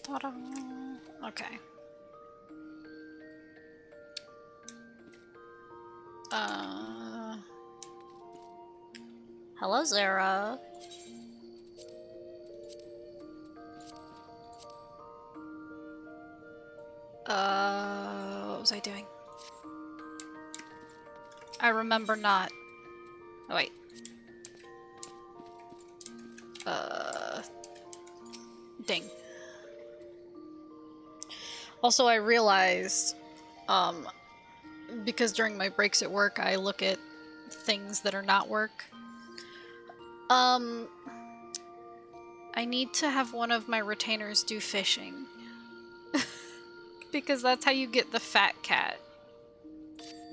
Ta-da. Okay. Hello, Zara. What was I doing? I remember not. Oh, wait. Ding. Also, I realized, because during my breaks at work, I look at things that are not work. I need to have one of my retainers do fishing. Because that's how you get the fat cat.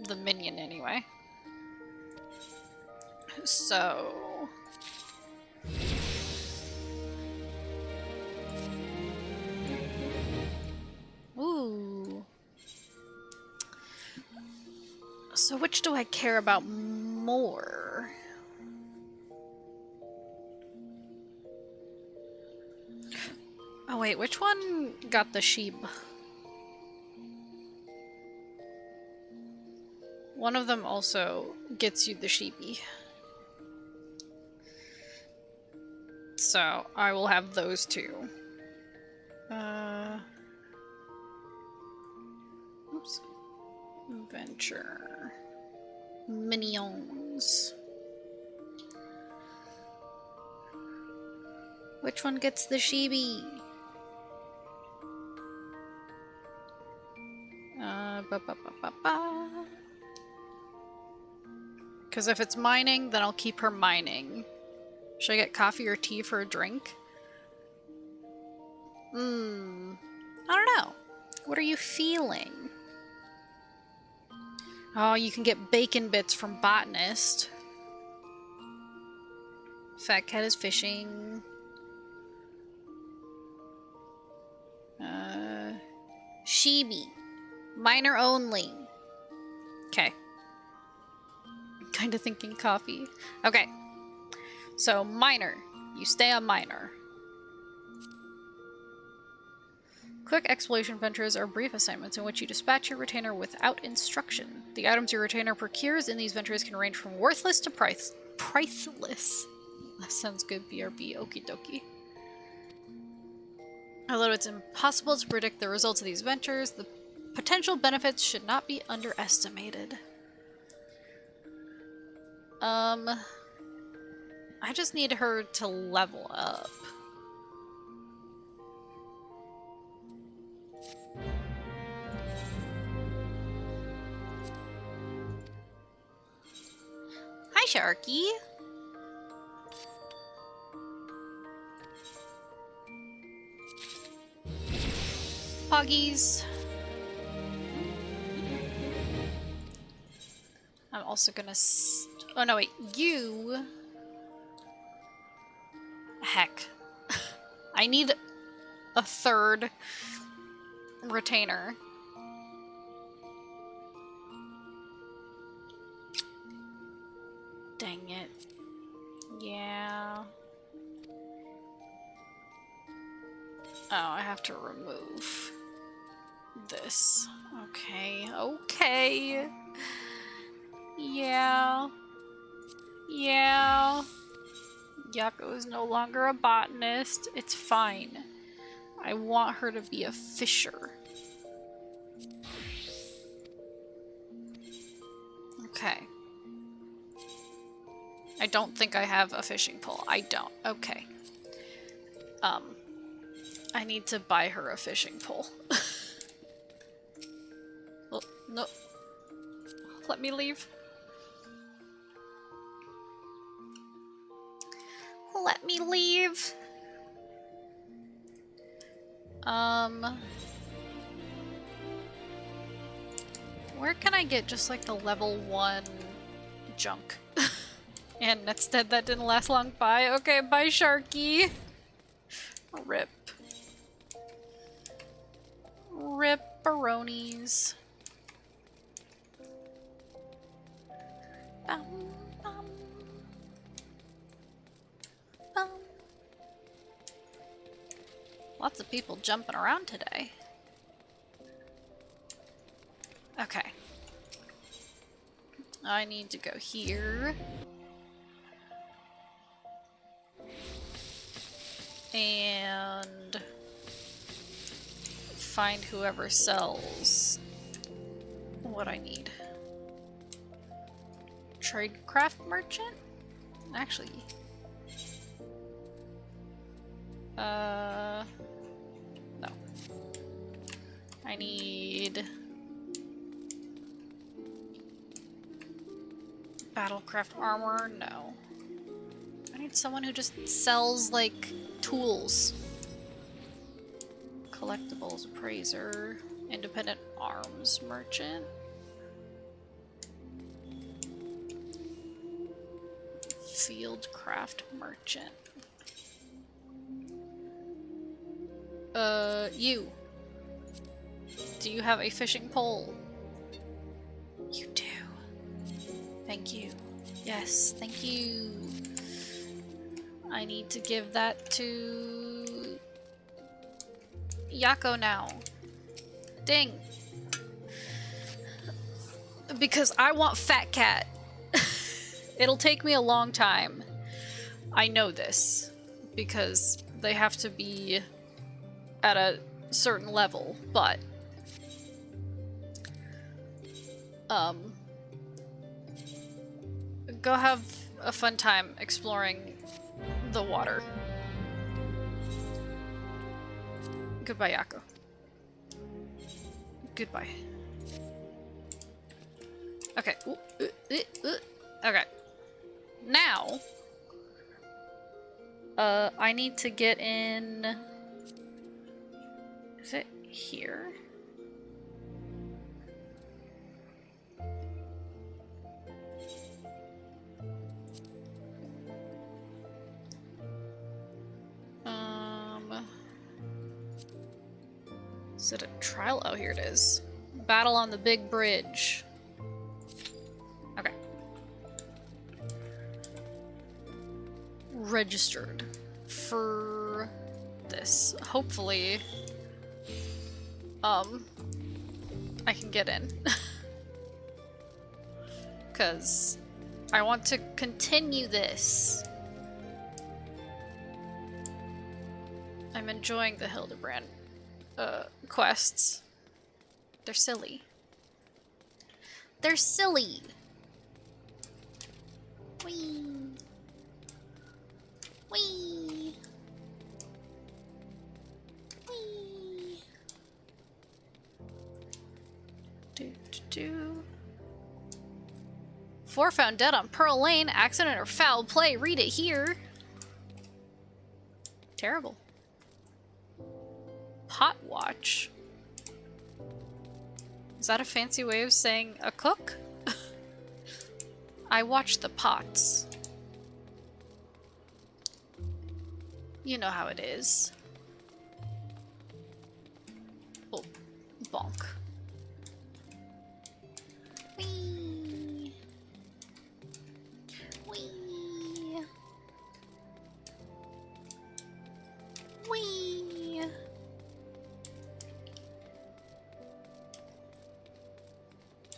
The minion, anyway. So... Ooh. So which do I care about more? Oh wait, which one got the sheep? One of them also gets you the sheepy. So I will have those two. Oops. Venture. Minions. Which one gets the sheepy? Because if it's mining, then I'll keep her mining. Should I get coffee or tea for a drink? I don't know. What are you feeling? Oh, you can get bacon bits from Botanist. Fat Cat is fishing. Sheeby. Miner only. Okay. Kinda thinking coffee. Okay. So, miner. You stay on miner. Quick exploration ventures are brief assignments in which you dispatch your retainer without instruction. The items your retainer procures in these ventures can range from worthless to priceless. That sounds good, BRB. Okie dokie. Although it's impossible to predict the results of these ventures, the potential benefits should not be underestimated. I just need her to level up. Hi, Sharky. Poggies. I'm also gonna oh no, wait, you... Heck. I need a third retainer. Dang it. Yeah. Oh, I have to remove this. Okay, okay. Yeah. Yeah. Yako is no longer a botanist. It's fine. I want her to be a fisher. Okay. I don't think I have a fishing pole. I don't. Okay. I need to buy her a fishing pole. Oh, no. Let me leave. Let me leave. Where can I get just like the level 1 junk? And instead that didn't last long. Bye. Okay, bye, Sharky. Rip. Rip-a-ronies. Bum, bum. Bum. Lots of people jumping around today. Okay. I need to go here. And find whoever sells what I need. Tradecraft merchant? Actually. No. I need battlecraft armor? No. I need someone who just sells, like, tools. Collectibles appraiser. Independent arms merchant. Fieldcraft merchant. You. Do you have a fishing pole? You do. Thank you. Yes, thank you. I need to give that to Yako now. Ding. Because I want Fat Cat. It'll take me a long time. I know this. Because they have to be at a certain level, but go have a fun time exploring the water. Goodbye, Yako. Goodbye. Okay. Okay. Now, I need to get in. Is it here? Is it a trial? Oh, here it is. Battle on the big bridge. Okay. Registered for this. Hopefully, I can get in. Because I want to continue this. I'm enjoying the Hildebrand quests. They're silly. They're silly! Whee! Whee! Whee! Do. 4 found dead on Pearl Lane. Accident or foul play. Read it here. Terrible. Pot watch. Is that a fancy way of saying a cook? I watch the pots. You know how it is. Oh, bonk. Whee! Whee! Whee!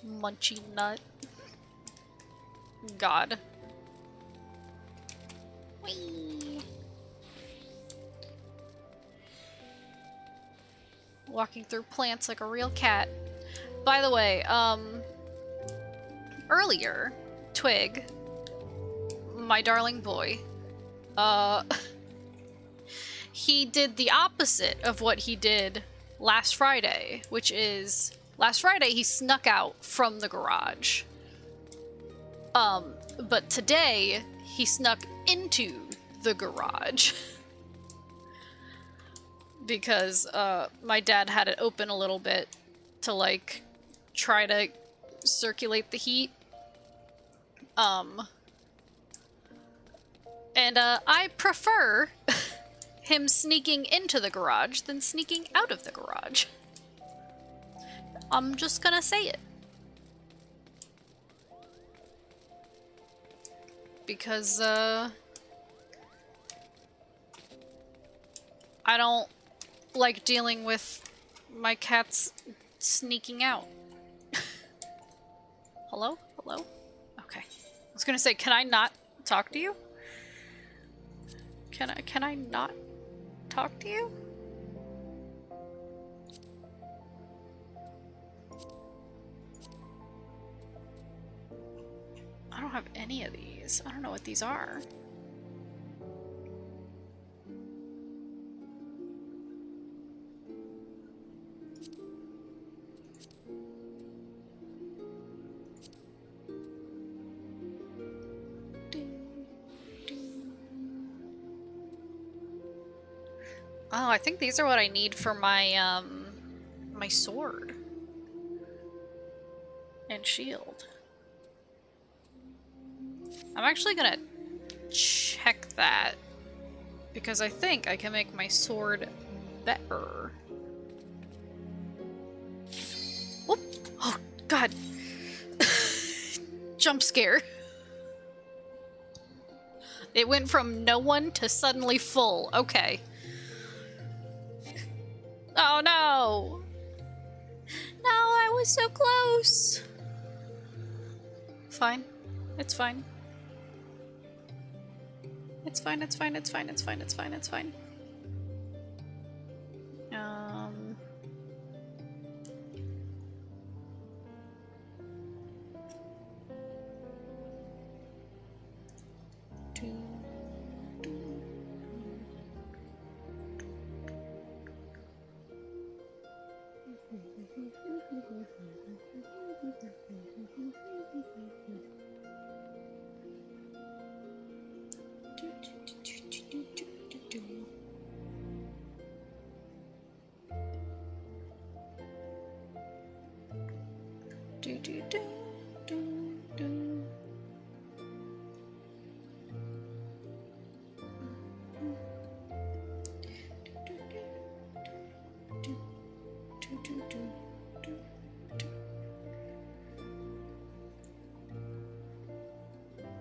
Munchy nut. God. Whee! Walking through plants like a real cat. By the way, earlier, Twig, my darling boy, he did the opposite of what he did last Friday, which is, last Friday he snuck out from the garage. But today he snuck into the garage. Because, my dad had it open a little bit to, like, try to circulate the heat. And, I prefer him sneaking into the garage than sneaking out of the garage. I'm just gonna say it. Because, I don't like dealing with my cats sneaking out. Hello? Hello? Okay. I was gonna say, can I not talk to you? Can I not talk to you? I don't have any of these. I don't know what these are. Oh, I think these are what I need for my, my sword. And shield. I'm actually gonna check that. Because I think I can make my sword better. Whoop! Oh, God! Jump scare. It went from no one to suddenly full. Okay. Oh no! No, I was so close! Fine. It's fine. It's fine, it's fine, it's fine, it's fine, it's fine, it's fine.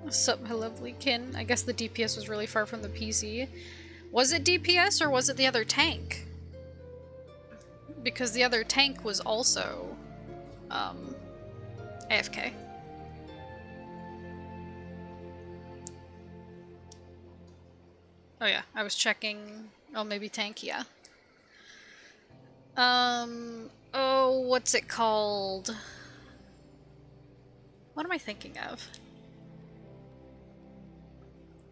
What's up, my lovely kin? I guess the DPS was really far from the PC. Was it DPS or was it the other tank? Because the other tank was also, AFK. Oh yeah, I was checking. Oh, maybe tank, yeah. Oh, what's it called? What am I thinking of?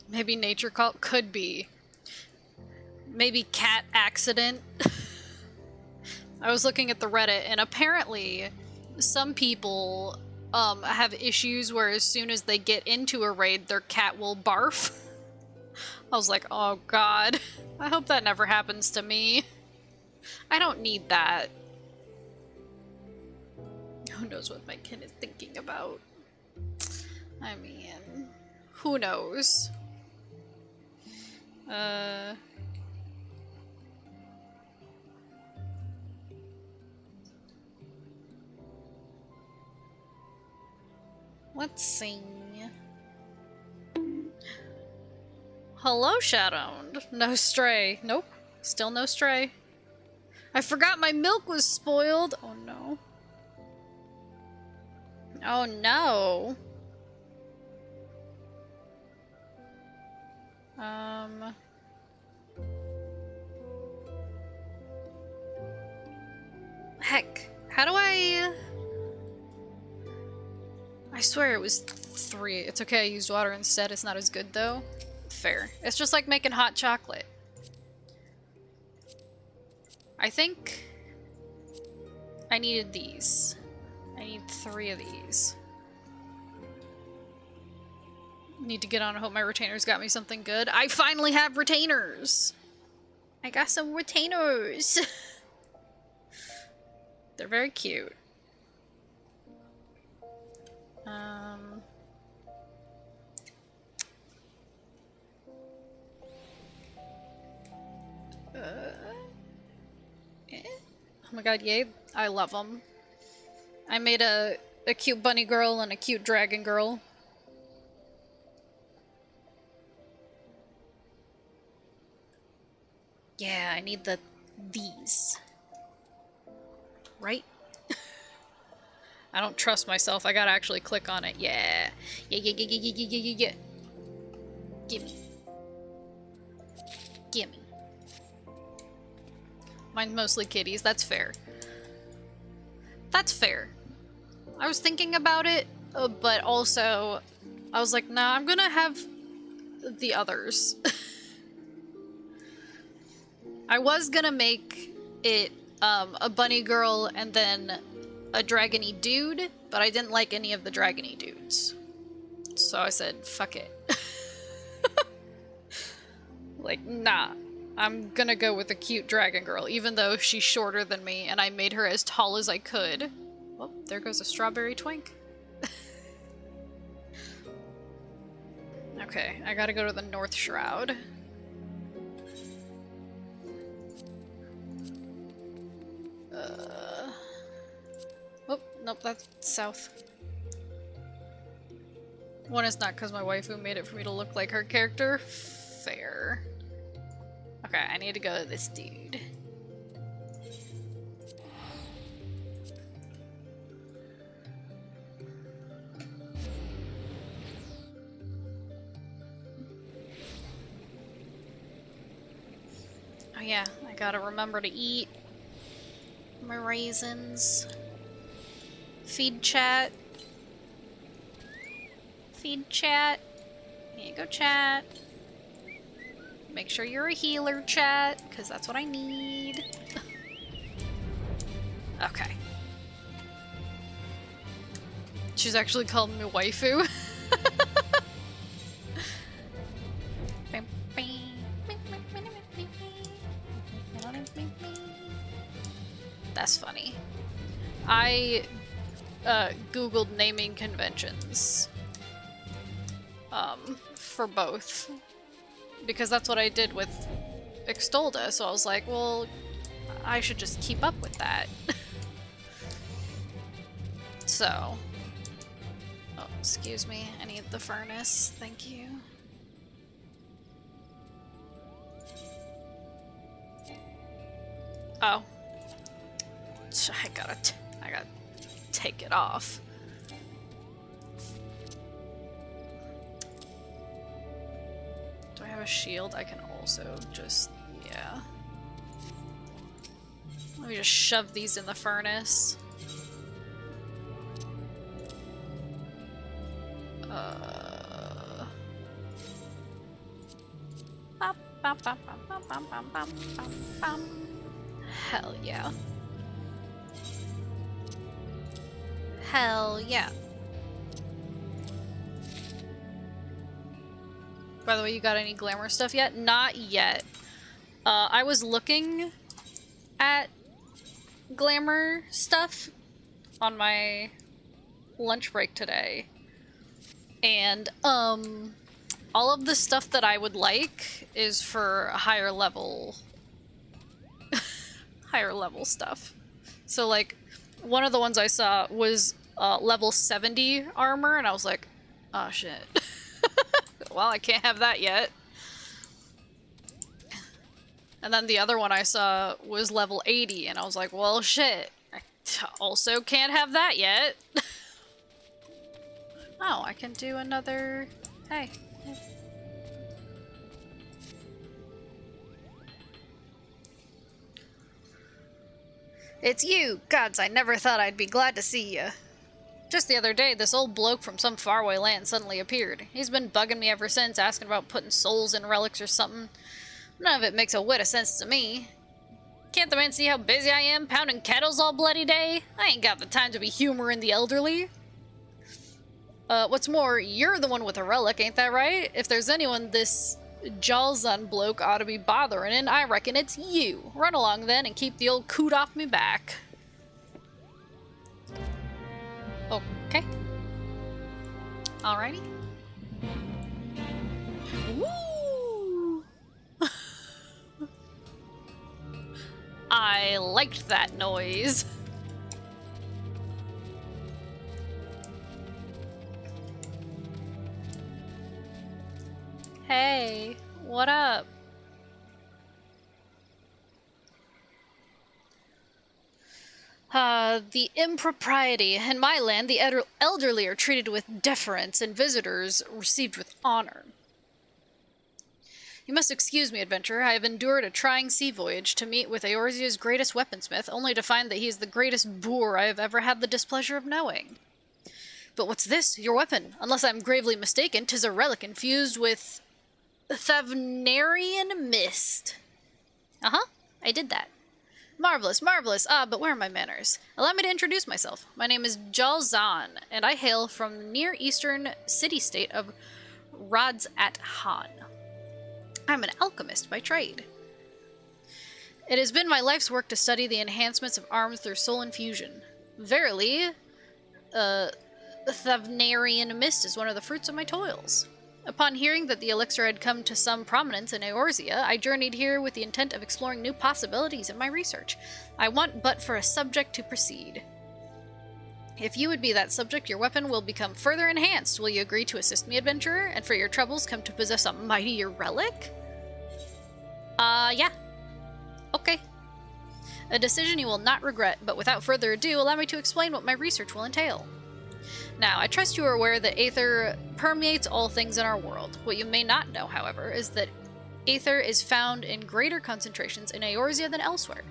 Maybe nature cult? Could be. Maybe cat accident? I was looking at the Reddit, and apparently some people have issues where as soon as they get into a raid, their cat will barf. I was like, oh god, I hope that never happens to me. I don't need that. Who knows what my kin is thinking about? I mean, who knows? Let's see. Hello, Shadowed. No stray. Nope. Still no stray. I forgot my milk was spoiled. Oh no. Oh no. Heck. How do I swear it was 3. It's okay, I used water instead. It's not as good though. Fair. It's just like making hot chocolate. I think I needed these. I need 3 of these. Need to get on. I hope my retainers got me something good. I finally have retainers! I got some retainers! They're very cute. Oh my god, yay. I love them. I made a cute bunny girl and a cute dragon girl. Yeah, I need the these. Right? I don't trust myself. I gotta actually click on it. Yeah. Yeah. Gimme. Gimme. Mine's mostly kitties. That's fair. That's fair. I was thinking about it, but also I was like, nah, I'm gonna have the others. I was gonna make it a bunny girl and then a dragony dude, but I didn't like any of the dragony dudes. So I said, fuck it. Like, nah. I'm gonna go with a cute dragon girl, even though she's shorter than me, and I made her as tall as I could. Well, there goes a strawberry twink. Okay, I gotta go to the North Shroud. Oh, nope, that's south. One is not because my waifu made it for me to look like her character. Fair. Okay, I need to go to this dude. Oh yeah, I gotta remember to eat my raisins. Feed chat. Feed chat. Here you go, chat. Make sure you're a healer, chat, because that's what I need. Okay. She's actually called me waifu. That's funny. I googled naming conventions for both, because that's what I did with Extolda, so I was like, well, I should just keep up with that. So, oh, excuse me, I need the furnace, thank you. Oh. I gotta take it off. Do I have a shield? I can also just, yeah. Let me just shove these in the furnace. Hell yeah. Hell yeah. By the way, you got any glamour stuff yet? Not yet. I was looking at glamour stuff on my lunch break today. And, all of the stuff that I would like is for higher level stuff. So, like, one of the ones I saw was level 70 armor, and I was like, oh shit. Well, I can't have that yet. And then the other one I saw was level 80, and I was like, well, shit. I also can't have that yet. Oh, I can do another... Hey. It's you! Gods, I never thought I'd be glad to see you. Just the other day, this old bloke from some faraway land suddenly appeared. He's been bugging me ever since, asking about putting souls in relics or something. None of it makes a whit of sense to me. Can't the man see how busy I am, pounding kettles all bloody day? I ain't got the time to be humoring the elderly. What's more, you're the one with a relic, ain't that right? If there's anyone this Jalzan bloke ought to be bothering, and I reckon it's you. Run along then and keep the old coot off me back. Okay. Alrighty. Woo! I liked that noise. Hey, what up? The impropriety. In my land, the elderly are treated with deference and visitors received with honor. You must excuse me, adventurer. I have endured a trying sea voyage to meet with Eorzea's greatest weaponsmith, only to find that he is the greatest boor I have ever had the displeasure of knowing. But what's this? Your weapon? Unless I am gravely mistaken, 'tis a relic infused with Thavnarian mist. Uh-huh, I did that. Marvelous, marvelous. Ah, but where are my manners? Allow me to introduce myself. My name is Jalzan, and I hail from the near eastern city-state of Radz-at-Han. I'm an alchemist by trade. It has been my life's work to study the enhancements of arms through soul infusion. Verily, Thavnarian mist is one of the fruits of my toils. Upon hearing that the elixir had come to some prominence in Eorzea, I journeyed here with the intent of exploring new possibilities in my research. I want but for a subject to proceed. If you would be that subject, your weapon will become further enhanced. Will you agree to assist me, adventurer, and for your troubles come to possess a mightier relic? Yeah. Okay. A decision you will not regret, but without further ado, allow me to explain what my research will entail. Now, I trust you are aware that aether permeates all things in our world. What you may not know, however, is that aether is found in greater concentrations in Eorzea than elsewhere.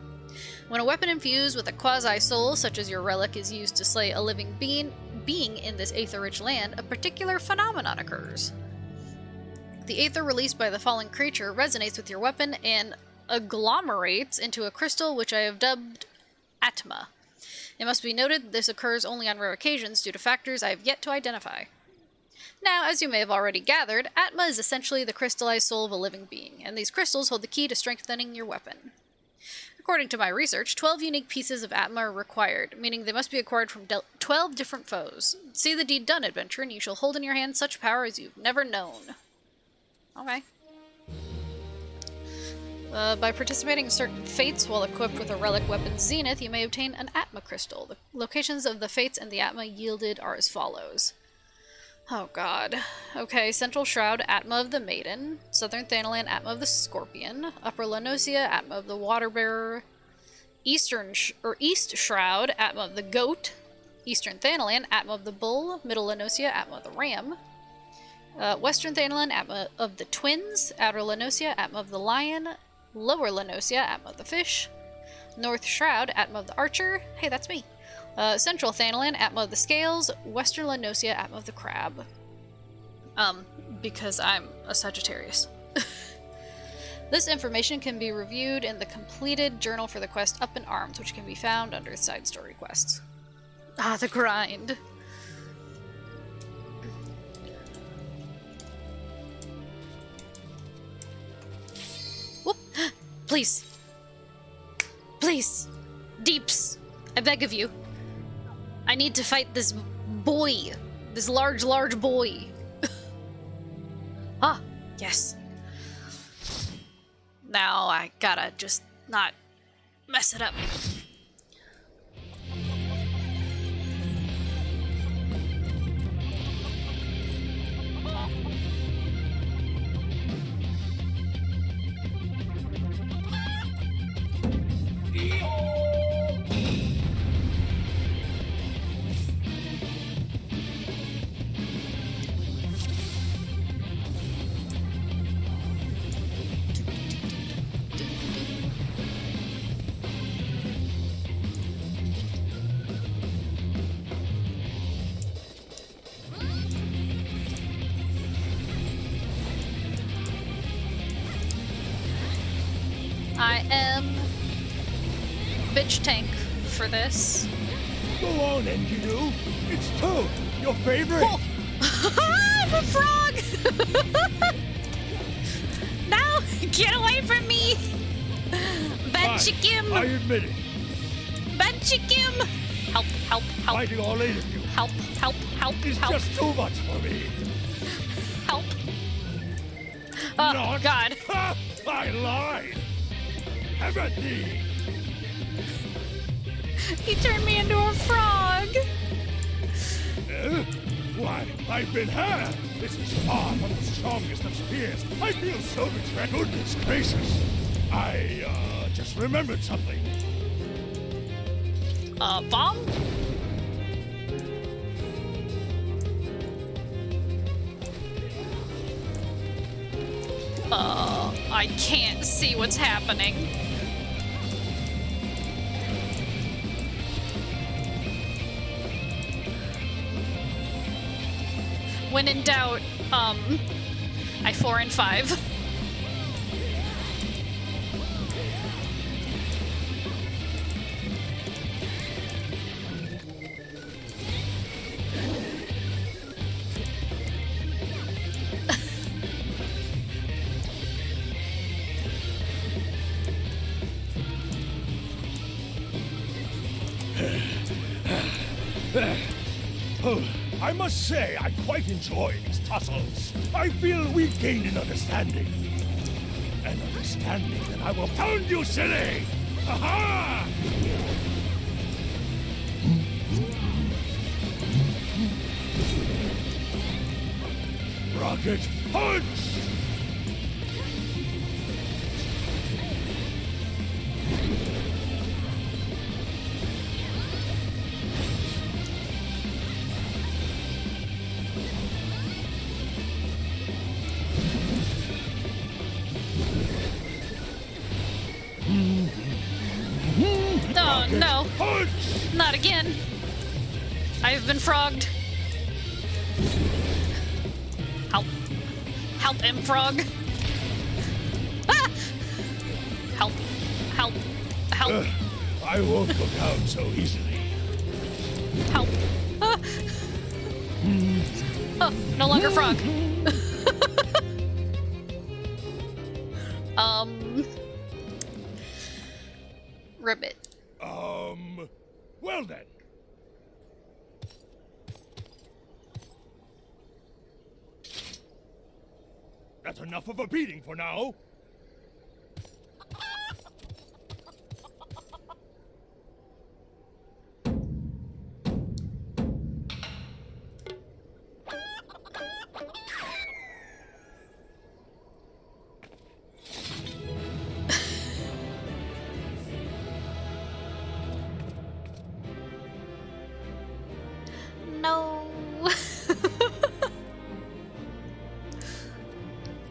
When a weapon infused with a quasi-soul, such as your relic, is used to slay a living being in this aether-rich land, a particular phenomenon occurs. The aether released by the fallen creature resonates with your weapon and agglomerates into a crystal which I have dubbed Atma. It must be noted that this occurs only on rare occasions due to factors I have yet to identify. Now, as you may have already gathered, Atma is essentially the crystallized soul of a living being, and these crystals hold the key to strengthening your weapon. According to my research, 12 unique pieces of Atma are required, meaning they must be acquired from 12 different foes. See the deed done, adventurer, and you shall hold in your hand such power as you've never known. Okay. By participating in certain fates while equipped with a relic weapon Zenith, you may obtain an Atma crystal. The locations of the fates and the Atma yielded are as follows. Oh god. Okay, Central Shroud, Atma of the Maiden. Southern Thanalan, Atma of the Scorpion. Upper Lenosia, Atma of the Waterbearer. East Shroud, Atma of the Goat. Eastern Thanalan, Atma of the Bull. Middle Lenosia, Atma of the Ram. Western Thanalan, Atma of the Twins. Outer Lenosia, Atma of the Lion. Lower Lenosia, Atma of the Fish. North Shroud, Atma of the Archer. Hey, that's me. Central Thanalan, Atma of the Scales. Western Lenosia, Atma of the Crab. Because I'm a Sagittarius. This information can be reviewed in the completed journal for the quest Up in Arms, which can be found under side story quests. Ah, the grind. Whoop! Please. Please. Deeps. I beg of you. I need to fight this boy. This large boy. Ah, yes. Now I gotta just not mess it up. I am bitch tank for this. Go on, Engineer. It's Toad, your favorite. Oh. I'm a frog! No! Get away from me! Bad chicken! I admit it. Bad chicken! Help, help, help. Fighting all eight of you. Help, help, help, It's help. just too much for me. Help. Oh, Not. God. Ha! I lied. Everything. He turned me into a frog! Why, I've been had. This is far from the strongest of spears. I feel so betrayed. Goodness gracious. I, just remembered something. Bomb? I can't see what's happening. When in doubt, I 4 and 5. Oh, I must say, I quite enjoy these tussles. I feel we've gained an understanding. An understanding that I will pound you silly! Ha-ha! Rocket punch! Oh no, Punch! not again. I've been frogged. Help. Help him, frog. Ah! Help. Help. Help. I won't go down so easily. Help. Ah! Oh, no longer frog. Ribbit. Well then. That's enough of a beating for now. No.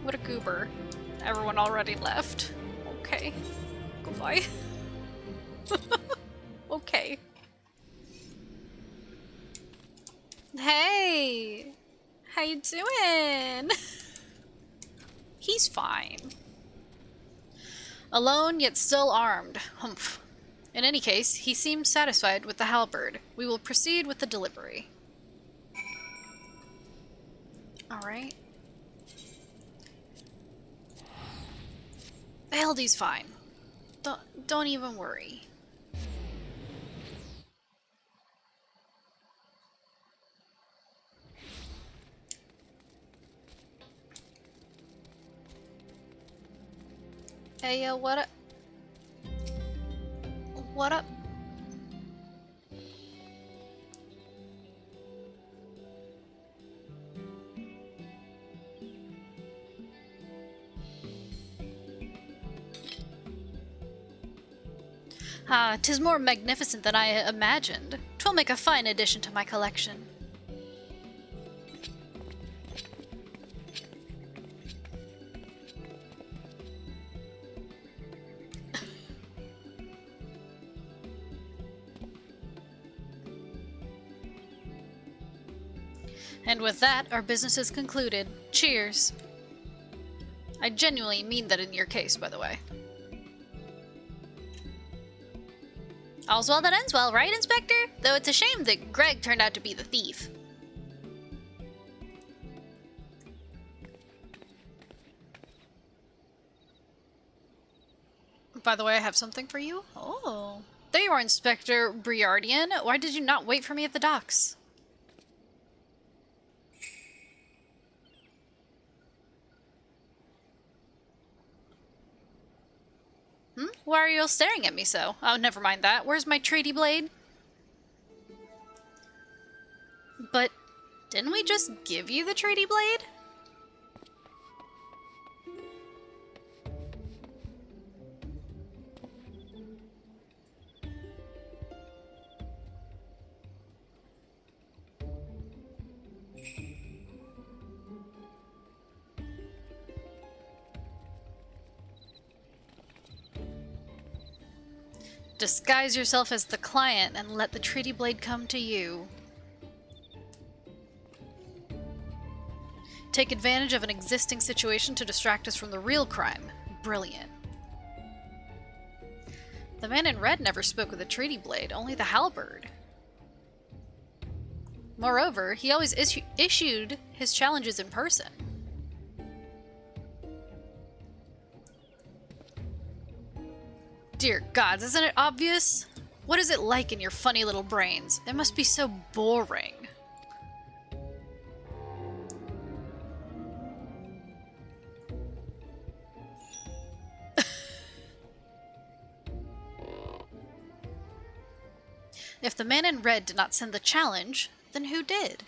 What a goober. Everyone already left. Okay. Goodbye. Okay. Hey! How you doing? He's fine. Alone, yet still armed. Humph. In any case, he seems satisfied with the halberd. We will proceed with the delivery. Alright. Eldy's fine. Don't even worry. Hey, yo, what up? What up? Ah, 'tis more magnificent than I imagined. 'Twill make a fine addition to my collection. And with that, our business is concluded. Cheers. I genuinely mean that in your case, by the way. All's well that ends well, right, Inspector? Though it's a shame that Greg turned out to be the thief. By the way, I have something for you. Oh. There you are, Inspector Briardian. Why did you not wait for me at the docks? Why are you all staring at me so? Oh, never mind that. Where's my treaty blade? But didn't we just give you the treaty blade? Disguise yourself as the client and let the treaty blade come to you. Take advantage of an existing situation to distract us from the real crime. Brilliant. The man in red never spoke with the treaty blade, only the halberd. Moreover, he always issued his challenges in person. Dear gods, isn't it obvious? What is it like in your funny little brains? It must be so boring. If the man in red did not send the challenge, then who did?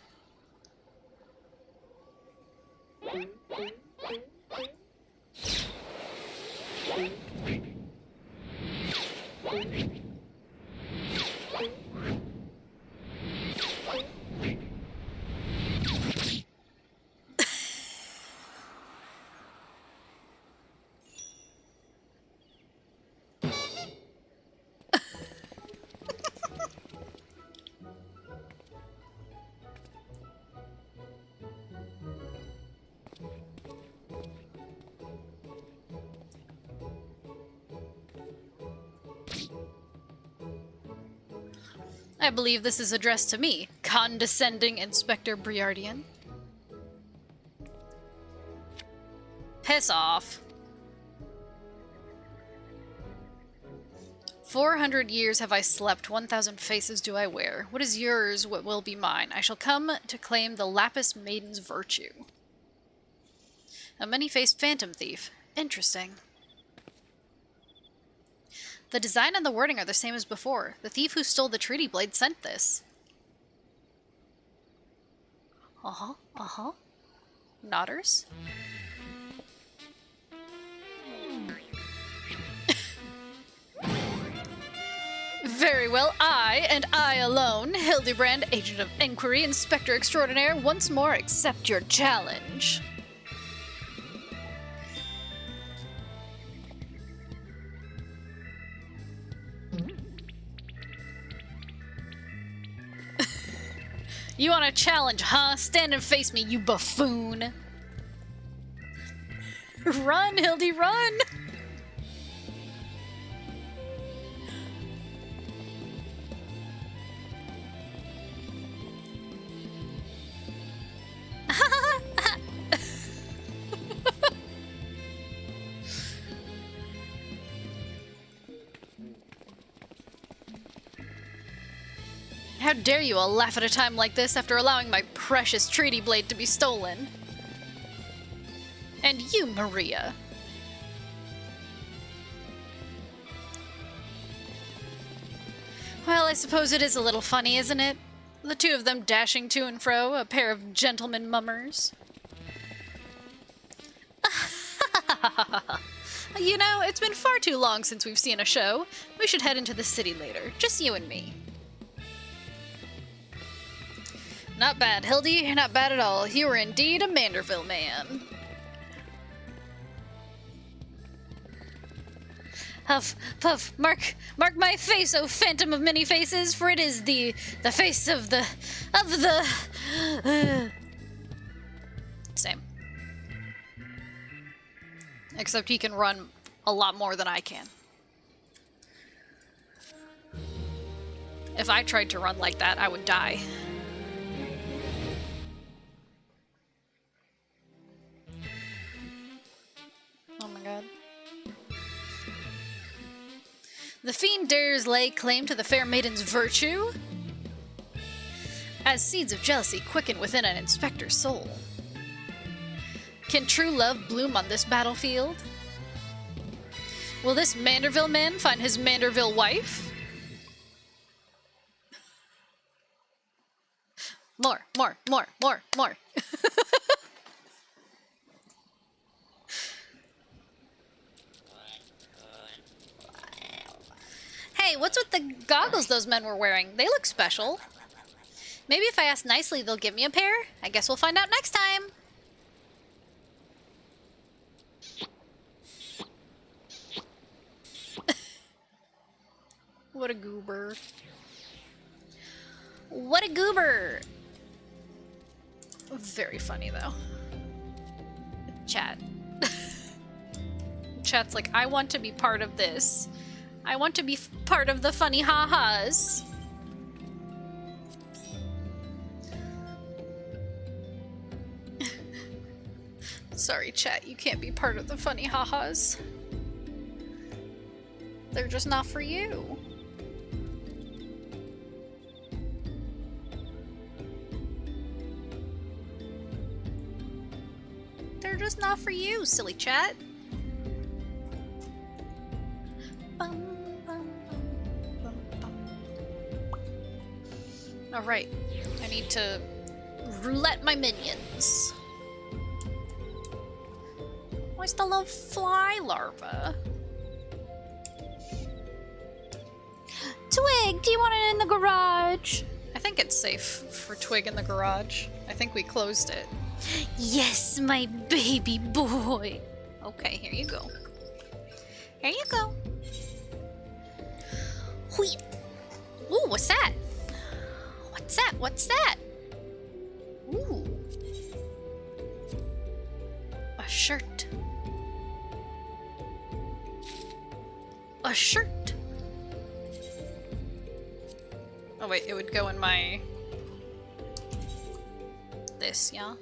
I believe this is addressed to me, condescending Inspector Briardian. Piss off. 400 years have I slept, 1,000 faces do I wear. What is yours, what will be mine? I shall come to claim the Lapis Maiden's virtue. A many-faced phantom thief. Interesting. The design and the wording are the same as before. The thief who stole the treaty blade sent this. Nodders? Very well, I, and I alone, Hildebrand, Agent of Inquiry, Inspector Extraordinaire, once more accept your challenge. You want a challenge, huh? Stand and face me, you buffoon. Run, Hildy, run! How dare you all laugh at a time like this after allowing my precious treaty blade to be stolen? And you, Maria. Well, I suppose it is a little funny, isn't it? The two of them dashing to and fro, a pair of gentlemen mummers. You know, it's been far too long since we've seen a show. We should head into the city later, just you and me. Not bad, Hildy, not bad at all. You are indeed a Manderville man. Huff, puff, mark my face, O phantom of many faces, for it is the face of the... Same. Except he can run a lot more than I can. If I tried to run like that, I would die. Oh my god. The fiend dares lay claim to the fair maiden's virtue? As seeds of jealousy quicken within an inspector's soul. Can true love bloom on this battlefield? Will this Manderville man find his Manderville wife? More. Hey, what's with the goggles those men were wearing? They look special. Maybe if I ask nicely, they'll give me a pair? I guess we'll find out next time. What a goober. What a goober! Very funny, though. Chat. Chat's like, I want to be part of this. I want to be part of the funny ha-has. Sorry, chat, you can't be part of the funny ha-has. They're just not for you. They're just not for you, silly chat. Alright, I need to roulette my minions. Where's the little fly larva? Twig, do you want it in the garage? I think it's safe for Twig in the garage. I think we closed it. Yes, my baby boy. Okay, here you go. Here you go. Hui. Ooh, what's that? What's that? What's that? Ooh. A shirt. A shirt. Oh wait, it would go in my... this, yeah?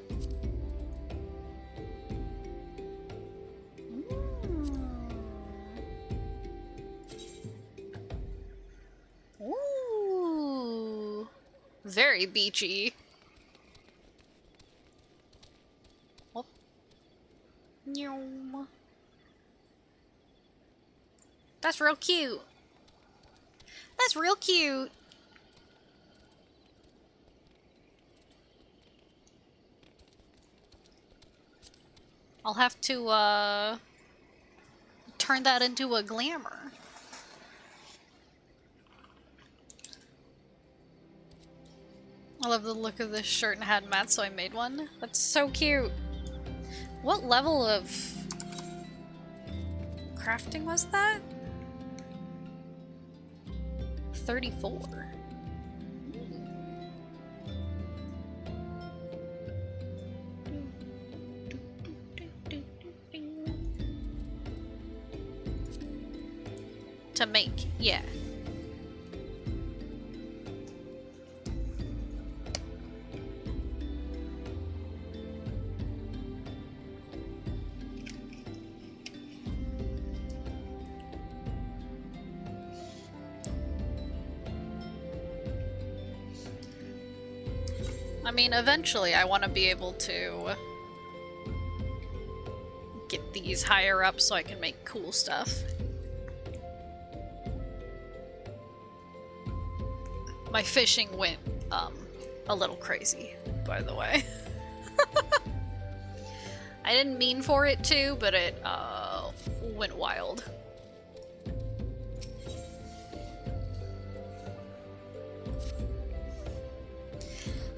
Ooh. Very beachy. Oh. Nyom. That's real cute. That's real cute. I'll have to, turn that into a glamour. I love the look of this shirt and hat mat, so I made one. That's so cute. What level of crafting was that? 34. To make, yeah. I mean, eventually I want to be able to get these higher up so I can make cool stuff. My fishing went, a little crazy, by the way. I didn't mean for it to, but it, went wild.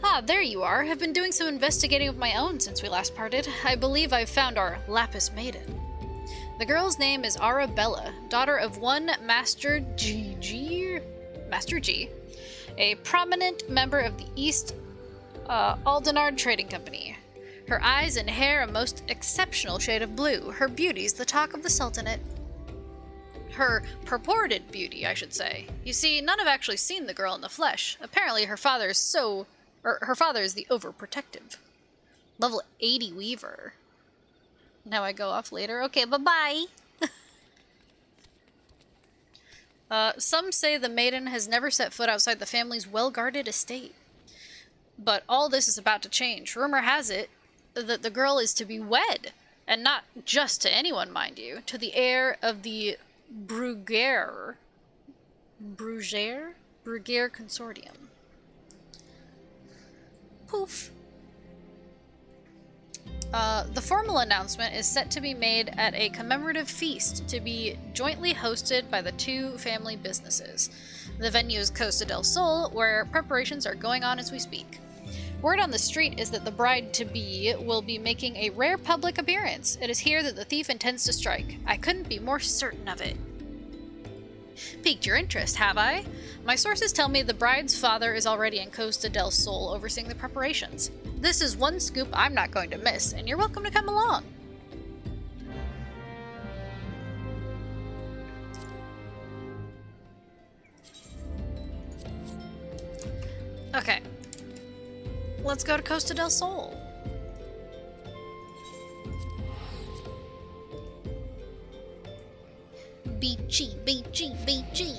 Ah, there you are. I've been doing some investigating of my own since we last parted. I believe I've found our Lapis Maiden. The girl's name is Arabella, daughter of one Master G, a prominent member of the East Aldenard Trading Company. Her eyes and hair a most exceptional shade of blue. Her beauty's the talk of the Sultanate. Her purported beauty, I should say. You see, none have actually seen the girl in the flesh. Apparently her father is the overprotective. Level 80 Weaver. Now I go off later. Okay, bye-bye! Some say the maiden has never set foot outside the family's well-guarded estate. But all this is about to change. Rumor has it that the girl is to be wed, and not just to anyone, mind you, to the heir of the Bruguiere Consortium. Poof. The formal announcement is set to be made at a commemorative feast to be jointly hosted by the two family businesses. The venue is Costa del Sol, where preparations are going on as we speak. Word on the street is that the bride-to-be will be making a rare public appearance. It is here that the thief intends to strike. I couldn't be more certain of it. Piqued your interest, have I? My sources tell me the bride's father is already in Costa del Sol overseeing the preparations. This is one scoop I'm not going to miss, and you're welcome to come along. Okay. Let's go to Costa del Sol. Beachy, beachy, beachy.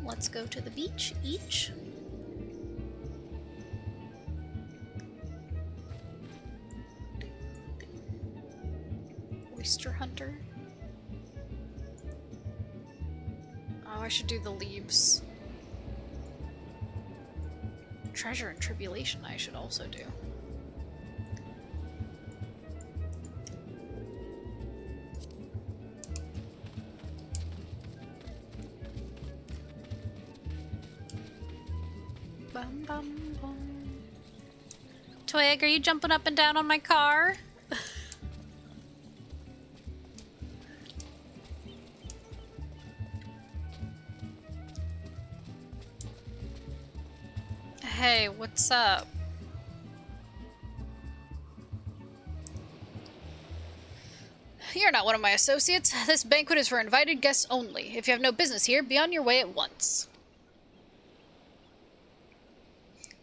Let's go to the beach each. Oyster hunter. Oh, I should do the leaves. Treasure and tribulation I should also do. Bum, bum, bum. Twig, are you jumping up and down on my car? Hey, what's up? You're not one of my associates. This banquet is for invited guests only. If you have no business here, be on your way at once.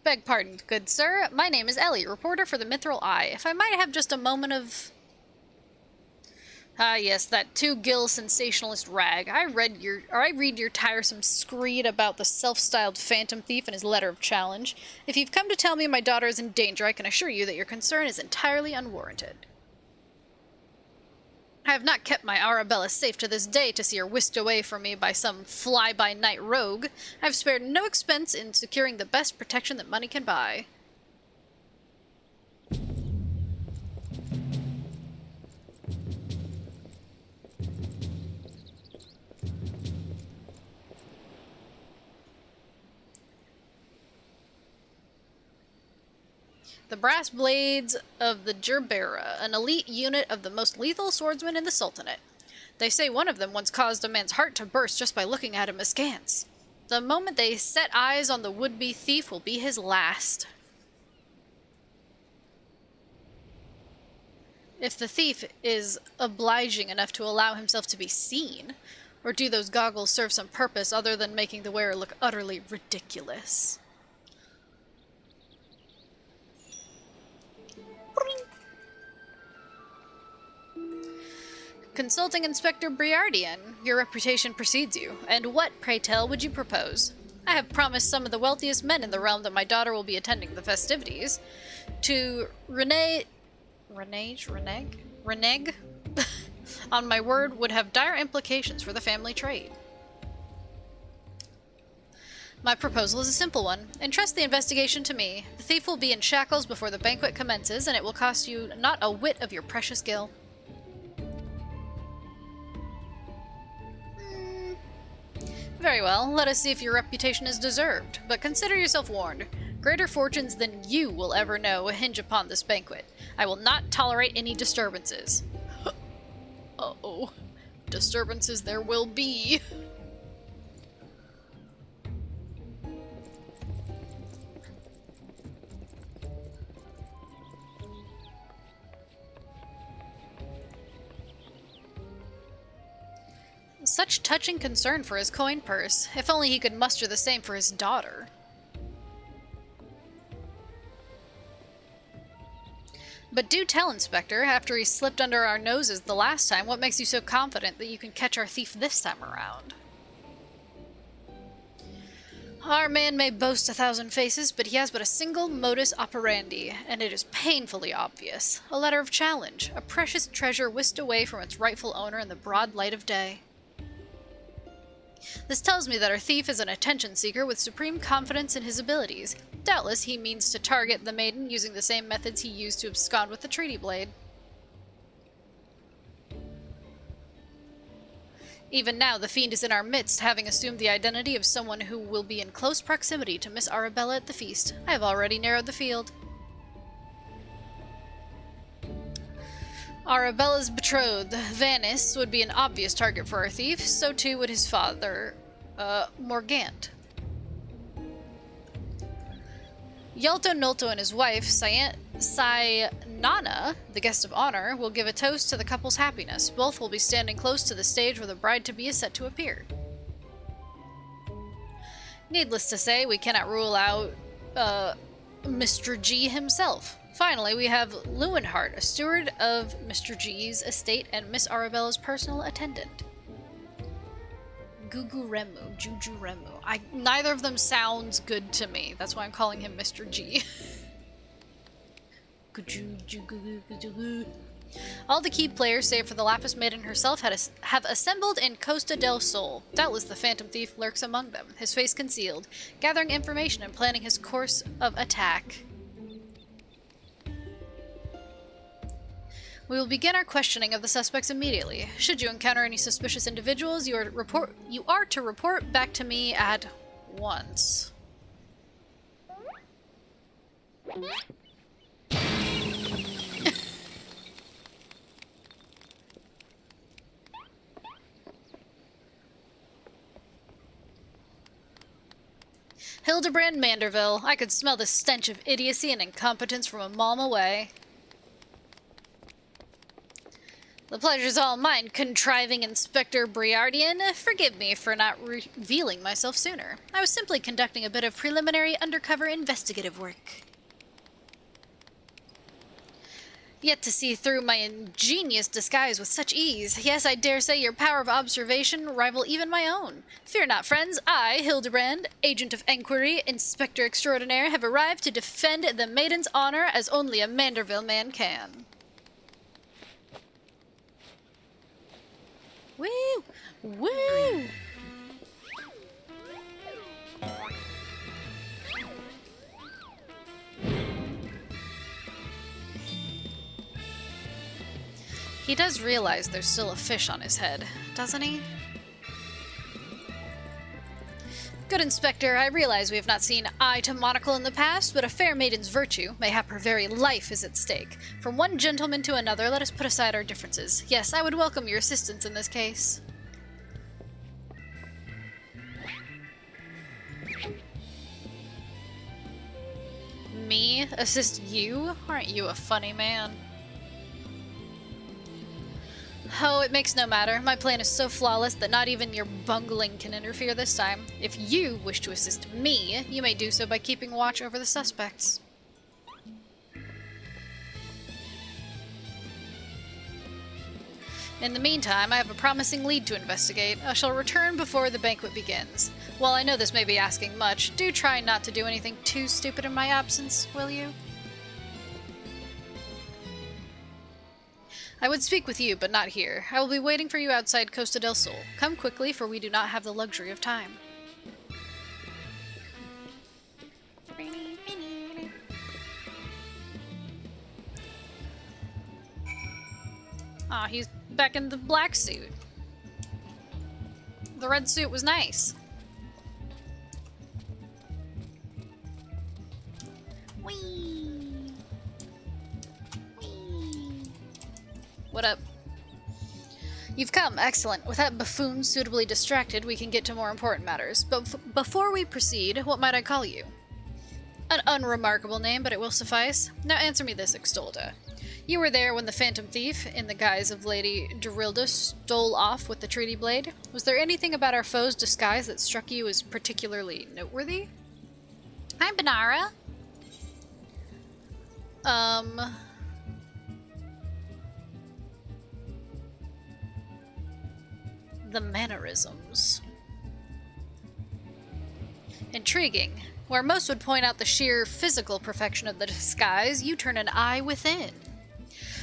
Beg pardon, good sir. My name is Ellie, reporter for the Mithril Eye. If I might have just a moment of... Ah, yes, that two-gill sensationalist rag. I read your tiresome screed about the self-styled phantom thief and his letter of challenge. If you've come to tell me my daughter is in danger, I can assure you that your concern is entirely unwarranted. I have not kept my Arabella safe to this day to see her whisked away from me by some fly-by-night rogue. I have spared no expense in securing the best protection that money can buy. The brass blades of the Gerbera, an elite unit of the most lethal swordsmen in the Sultanate. They say one of them once caused a man's heart to burst just by looking at him askance. The moment they set eyes on the would-be thief will be his last. If the thief is obliging enough to allow himself to be seen, or do those goggles serve some purpose other than making the wearer look utterly ridiculous? Consulting Inspector Briardian, your reputation precedes you. And what, pray tell, would you propose? I have promised some of the wealthiest men in the realm that my daughter will be attending the festivities. To renege on my word would have dire implications for the family trade. My proposal is a simple one. Entrust the investigation to me. The thief will be in shackles before the banquet commences, and it will cost you not a whit of your precious gil. Very well, let us see if your reputation is deserved, but consider yourself warned. Greater fortunes than you will ever know hinge upon this banquet. I will not tolerate any disturbances. Uh-oh. Disturbances there will be. Such touching concern for his coin purse. If only he could muster the same for his daughter. But do tell, Inspector, after he slipped under our noses the last time, what makes you so confident that you can catch our thief this time around? Our man may boast 1,000 faces, but he has but a single modus operandi, and it is painfully obvious. A letter of challenge, a precious treasure whisked away from its rightful owner in the broad light of day. This tells me that our thief is an attention seeker with supreme confidence in his abilities. Doubtless he means to target the maiden using the same methods he used to abscond with the treaty blade. Even now, the fiend is in our midst, having assumed the identity of someone who will be in close proximity to Miss Arabella at the feast. I have already narrowed the field. Arabella's betrothed, Vanis, would be an obvious target for our thief. So too would his father, Morgant. Yelto Nolto and his wife, Nana, the guest of honor, will give a toast to the couple's happiness. Both will be standing close to the stage where the bride-to-be is set to appear. Needless to say, we cannot rule out, Mr. G himself. Finally, we have Lewinhart, a steward of Mr. G's estate and Miss Arabella's personal attendant. Guguremu, Jujuremu. Neither of them sounds good to me. That's why I'm calling him Mr. G. All the key players, save for the Lapis Maiden herself, have assembled in Costa del Sol. Doubtless the Phantom Thief lurks among them, his face concealed, gathering information and planning his course of attack. We will begin our questioning of the suspects immediately. Should you encounter any suspicious individuals, you are to report back to me at once. Hildebrand Manderville. I could smell the stench of idiocy and incompetence from a mile away. The pleasure's all mine, contriving Inspector Briardian. Forgive me for not revealing myself sooner. I was simply conducting a bit of preliminary undercover investigative work. Yet to see through my ingenious disguise with such ease. Yes, I dare say your power of observation rival even my own. Fear not, friends. I, Hildebrand, agent of enquiry, inspector extraordinaire, have arrived to defend the maiden's honor as only a Manderville man can. Woo! Woo! He does realize there's still a fish on his head, doesn't he? Good Inspector, I realize we have not seen eye to monocle in the past, but a fair maiden's virtue, mayhap her very life, is at stake. From one gentleman to another, let us put aside our differences. Yes, I would welcome your assistance in this case. Me? Assist you? Aren't you a funny man? Oh, it makes no matter. My plan is so flawless that not even your bungling can interfere this time. If you wish to assist me, you may do so by keeping watch over the suspects. In the meantime, I have a promising lead to investigate. I shall return before the banquet begins. While I know this may be asking much, do try not to do anything too stupid in my absence, will you? I would speak with you, but not here. I will be waiting for you outside Costa del Sol. Come quickly, for we do not have the luxury of time. Ah, he's back in the black suit. The red suit was nice. Whee! What up? You've come, excellent. With that buffoon suitably distracted, we can get to more important matters. But before we proceed, what might I call you? An unremarkable name, but it will suffice. Now answer me this, Extolda. You were there when the Phantom Thief, in the guise of Lady Dorilda, stole off with the treaty blade. Was there anything about our foe's disguise that struck you as particularly noteworthy? Hi, Banara. The mannerisms. Intriguing. Where most would point out the sheer physical perfection of the disguise, you turn an eye within.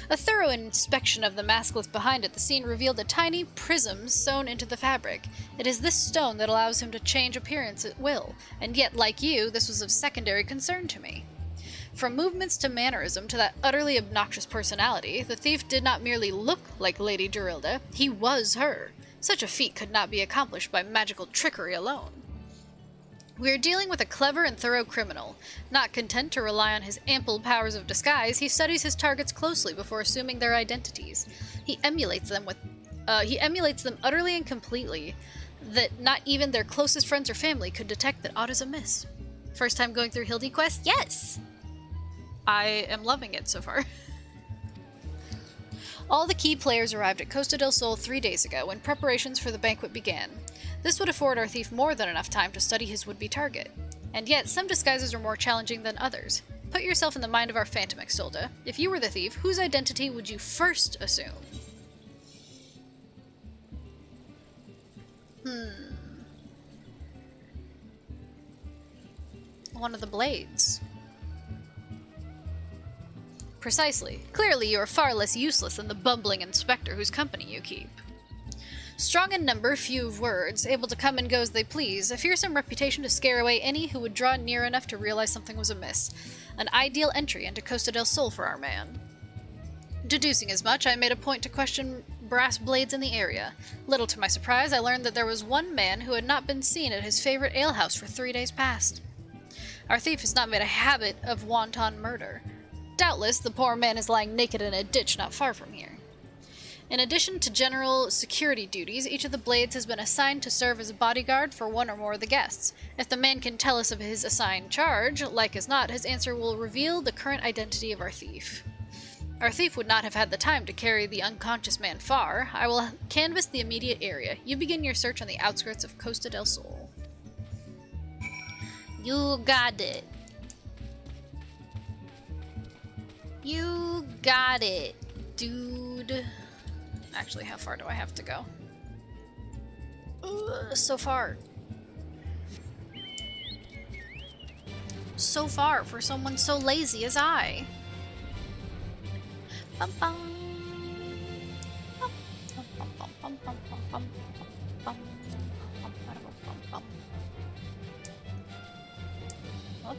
A thorough inspection of the maskless behind it, the scene revealed a tiny prism sewn into the fabric. It is this stone that allows him to change appearance at will, and yet, like you, this was of secondary concern to me. From movements to mannerism to that utterly obnoxious personality, the thief did not merely look like Lady Dorilda, he was her. Such a feat could not be accomplished by magical trickery alone. We are dealing with a clever and thorough criminal. Not content to rely on his ample powers of disguise, he studies his targets closely before assuming their identities. He emulates them utterly and completely, that not even their closest friends or family could detect that aught is amiss. First time going through Hildy Quest? Yes! I am loving it so far. All the key players arrived at Costa del Sol 3 days ago when preparations for the banquet began. This would afford our thief more than enough time to study his would-be target. And yet, some disguises are more challenging than others. Put yourself in the mind of our Phantom Extolda. If you were the thief, whose identity would you first assume? One of the blades. Precisely. Clearly you are far less useless than the bumbling inspector whose company you keep. Strong in number, few of words, able to come and go as they please, a fearsome reputation to scare away any who would draw near enough to realize something was amiss. An ideal entry into Costa del Sol for our man. Deducing as much, I made a point to question brass blades in the area. Little to my surprise, I learned that there was one man who had not been seen at his favorite alehouse for 3 days past. Our thief has not made a habit of wanton murder. Doubtless, the poor man is lying naked in a ditch not far from here. In addition to general security duties, each of the blades has been assigned to serve as a bodyguard for one or more of the guests. If the man can tell us of his assigned charge, like as not, his answer will reveal the current identity of our thief. Our thief would not have had the time to carry the unconscious man far. I will canvass the immediate area. You begin your search on the outskirts of Costa del Sol. You got it. You got it, dude. Actually, how far do I have to go? So far. So far for someone so lazy as I. Bum, bum. Bum, bum, bum, bum, bum, bum, bum, bum, bum, bum, bum. Oh.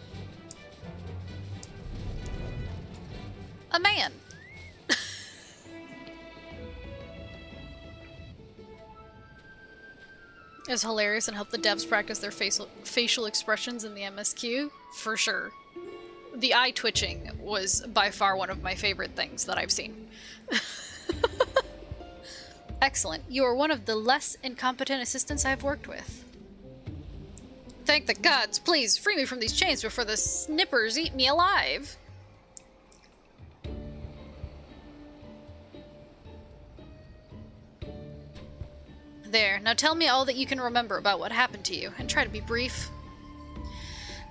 A man. Is hilarious and help the devs practice their facial expressions in the MSQ, for sure. The eye twitching was by far one of my favorite things that I've seen. Excellent. You are one of the less incompetent assistants I've worked with. Thank the gods, please free me from these chains before the snippers eat me alive. There, now tell me all that you can remember about what happened to you, and try to be brief.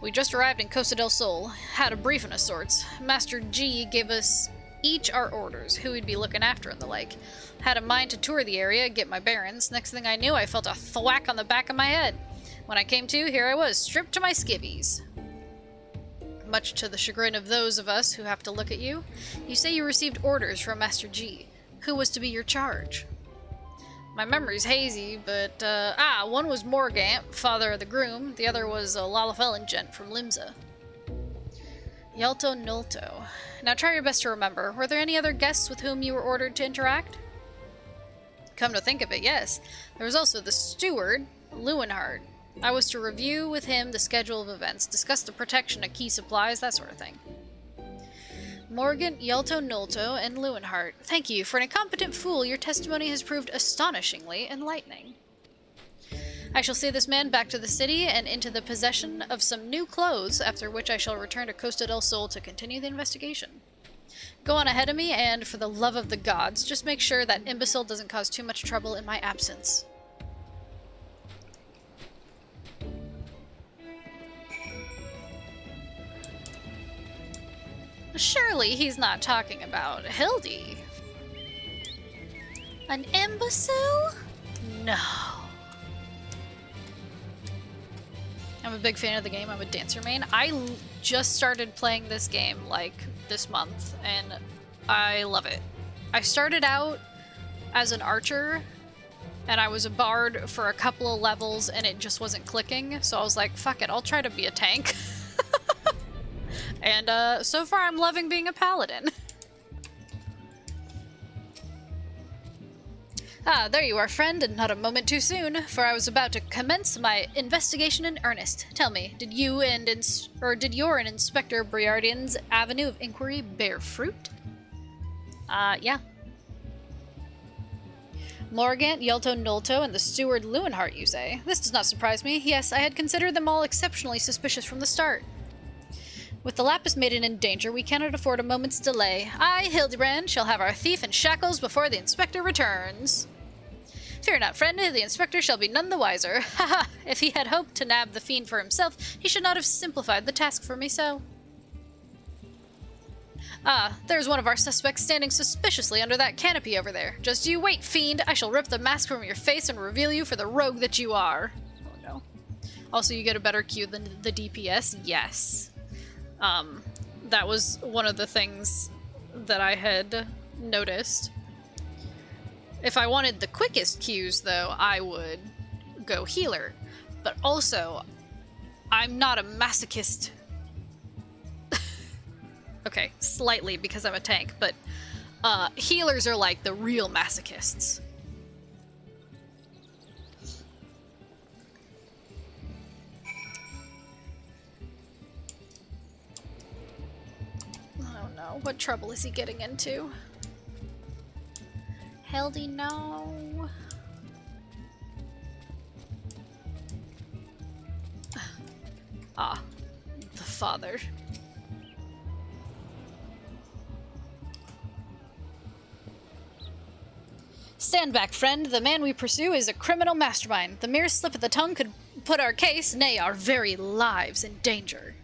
We just arrived in Costa del Sol, had a briefing of sorts. Master G gave us each our orders, who we'd be looking after and the like. Had a mind to tour the area, get my bearings. Next thing I knew, I felt a thwack on the back of my head. When I came to, here I was, stripped to my skivvies. Much to the chagrin of those of us who have to look at you. You say you received orders from Master G. Who was to be your charge? My memory's hazy, but, one was Morgant, father of the groom. The other was a Lalafellan gent from Limsa. Yalto Nulto. Now try your best to remember. Were there any other guests with whom you were ordered to interact? Come to think of it, yes. There was also the steward, Lewenhard. I was to review with him the schedule of events, discuss the protection of key supplies, that sort of thing. Morgan, Yalto Nulto, and Lewenhart. Thank you. For an incompetent fool, your testimony has proved astonishingly enlightening. I shall see this man back to the city and into the possession of some new clothes, after which I shall return to Costa del Sol to continue the investigation. Go on ahead of me, and for the love of the gods, just make sure that imbecile doesn't cause too much trouble in my absence. Surely he's not talking about Hildy. An imbecile? No. I'm a big fan of the game. I'm a dancer main. I just started playing this game like this month and I love it. I started out as an archer and I was a bard for a couple of levels and it just wasn't clicking. So I was like, fuck it, I'll try to be a tank. And so far I'm loving being a paladin. Ah, there you are, friend, and not a moment too soon, for I was about to commence my investigation in earnest. Tell me, did your and Inspector Briardian's avenue of inquiry bear fruit? Yeah. Morgant, Yelto Nolto, and the steward Lewinhart, you say? This does not surprise me. Yes, I had considered them all exceptionally suspicious from the start. With the Lapis Maiden in danger, we cannot afford a moment's delay. I, Hildebrand, shall have our thief in shackles before the Inspector returns. Fear not, friend, the Inspector shall be none the wiser. Haha, if he had hoped to nab the fiend for himself, he should not have simplified the task for me so. Ah, there's one of our suspects standing suspiciously under that canopy over there. Just you wait, fiend. I shall rip the mask from your face and reveal you for the rogue that you are. Oh no. Also, you get a better Q than the DPS? Yes. That was one of the things that I had noticed. If I wanted the quickest Qs, though, I would go healer. But also, I'm not a masochist. Okay, slightly because I'm a tank, but healers are like the real masochists. Oh no, what trouble is he getting into? Heldy, no. Ah, the father. Stand back, friend. The man we pursue is a criminal mastermind. The mere slip of the tongue could put our case, nay, our very lives, in danger.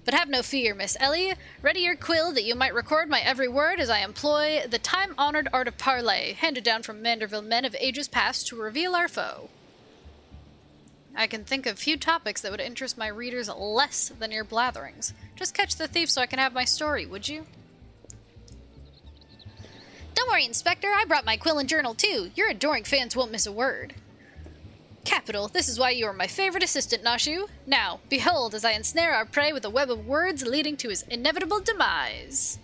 But have no fear, Miss Ellie. Ready your quill that you might record my every word as I employ the time-honored art of parley, handed down from Manderville men of ages past to reveal our foe. I can think of few topics that would interest my readers less than your blatherings. Just catch the thief so I can have my story, would you? Don't worry, Inspector. I brought my quill and journal, too. Your adoring fans won't miss a word. Capital. This is why you are my favorite assistant, Nashu. Now, behold as I ensnare our prey with a web of words leading to his inevitable demise.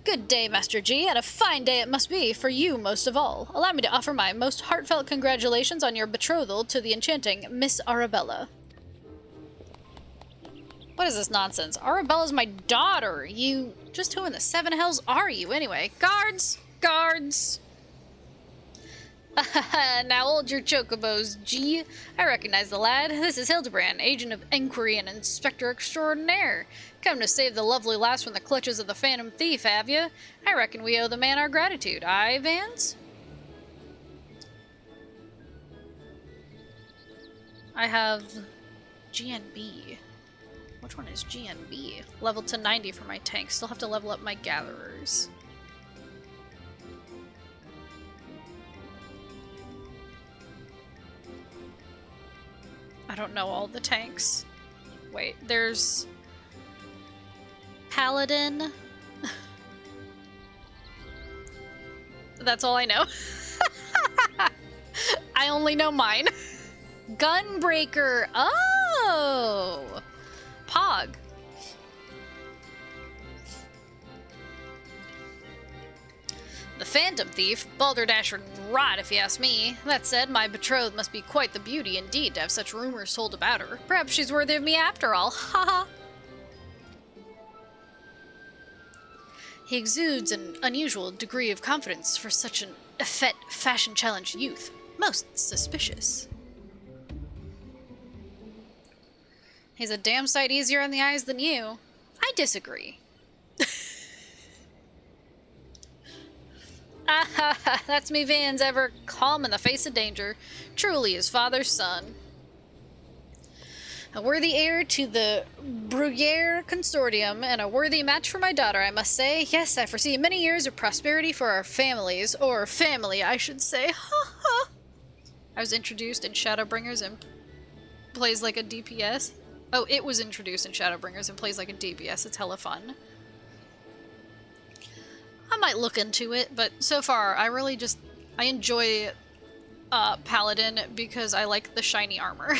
Good day, Master G, and a fine day it must be, for you most of all. Allow me to offer my most heartfelt congratulations on your betrothal to the enchanting Miss Arabella. What is this nonsense? Arabella's my daughter. You... Just who in the seven hells are you, anyway? Guards! Guards! Now hold your chocobos, G. I recognize the lad. This is Hildebrand, agent of inquiry and inspector extraordinaire. Come to save the lovely lass from the clutches of the phantom thief, have you? I reckon we owe the man our gratitude. Aye, Vance? I have G and B. Which one is G and B? Level to 90 for my tank. Still have to level up my gatherers. I don't know all the tanks. Wait, there's... Paladin. That's all I know. I only know mine. Gunbreaker. Oh! Pog. The Phantom Thief? Balderdash and rot, if you ask me. That said, my betrothed must be quite the beauty indeed to have such rumors told about her. Perhaps she's worthy of me after all. Haha. He exudes an unusual degree of confidence for such an effete, fashion-challenged youth. Most suspicious. He's a damn sight easier on the eyes than you. I disagree. Ah, that's me Vans ever calm in the face of danger. Truly his father's son. A worthy heir to the Bruyere Consortium, and a worthy match for my daughter, I must say. Yes, I foresee many years of prosperity for our families, or family, I should say. Ha ha! I was introduced in Shadowbringers and plays like a DPS. Oh, it was introduced in Shadowbringers and plays like a DPS. It's hella fun. I might look into it, but so far, I enjoy Paladin because I like the shiny armor.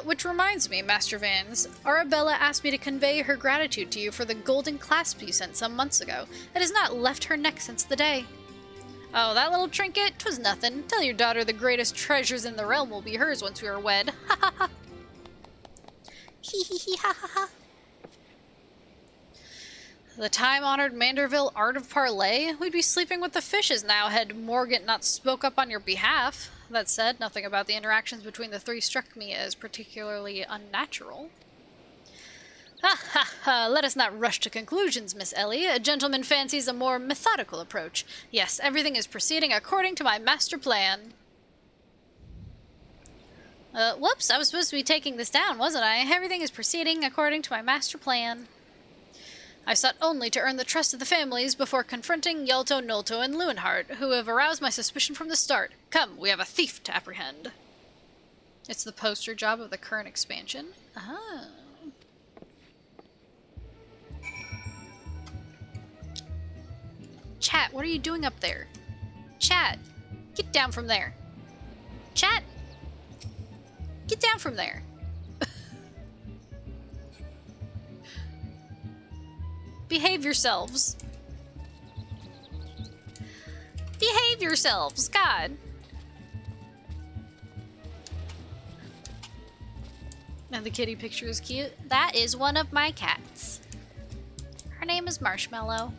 Which reminds me, Master Vans, Arabella asked me to convey her gratitude to you for the golden clasp you sent some months ago. It has not left her neck since the day. Oh, that little trinket? 'Twas nothing. Tell your daughter the greatest treasures in the realm will be hers once we are wed. Ha ha ha. Hee hee hee ha ha ha. The time-honored Manderville art of parley? We'd be sleeping with the fishes now had Morgant not spoke up on your behalf. That said, nothing about the interactions between the three struck me as particularly unnatural. Ha ha ha, let us not rush to conclusions, Miss Ellie. A gentleman fancies a more methodical approach. Yes, everything is proceeding according to my master plan. Whoops, I was supposed to be taking this down, wasn't I? Everything is proceeding according to my master plan. I sought only to earn the trust of the families before confronting Yalto, Nolto, and Lewenhart, who have aroused my suspicion from the start. Come, we have a thief to apprehend. It's the poster job of the current expansion. Ah. Chat, what are you doing up there? Chat, get down from there. Chat, get down from there. Behave yourselves. Behave yourselves, God. And the kitty picture is cute. That is one of my cats. Her name is Marshmallow.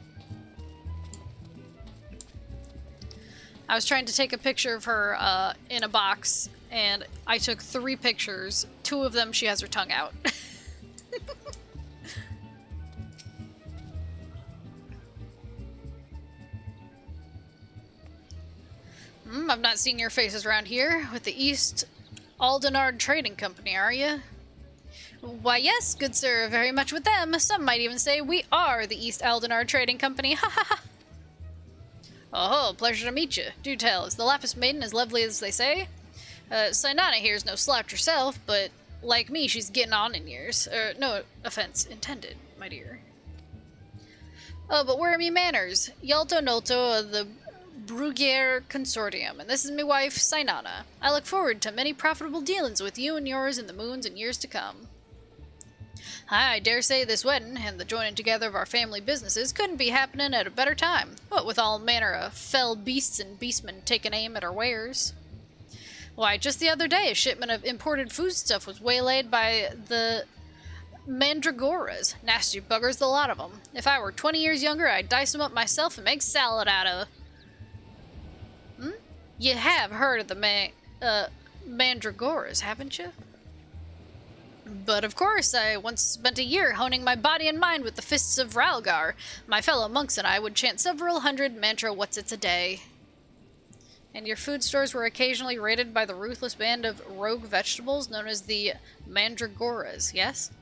I was trying to take a picture of her in a box, and I took 3 pictures. 2 of them, she has her tongue out. I've not seen your faces around here. With the East Aldenard Trading Company, are you? Why, yes, good sir, very much with them. Some might even say we are the East Aldenard Trading Company. Ha ha ha! Oh, pleasure to meet you. Do tell, is the Lapis Maiden as lovely as they say? Sinana here is no slouch herself, but like me, she's getting on in years. No offense intended, my dear. Oh, but where are me manners? Yalto Nolto of the Brugier Consortium, and this is my wife, Sinana. I look forward to many profitable dealings with you and yours in the moons and years to come. I dare say this wedding, and the joining together of our family businesses, couldn't be happening at a better time, what with all manner of fell beasts and beastmen taking aim at our wares. Why, just the other day, a shipment of imported foodstuff was waylaid by the Mandragoras. Nasty buggers, the lot of them. If I were 20 years younger, I'd dice them up myself and make salad out of. You have heard of the Mandragoras, haven't you? But of course, I once spent a year honing my body and mind with the fists of Ralgar. My fellow monks and I would chant several hundred mantra whatsits a day. And your food stores were occasionally raided by the ruthless band of rogue vegetables known as the Mandragoras, yes?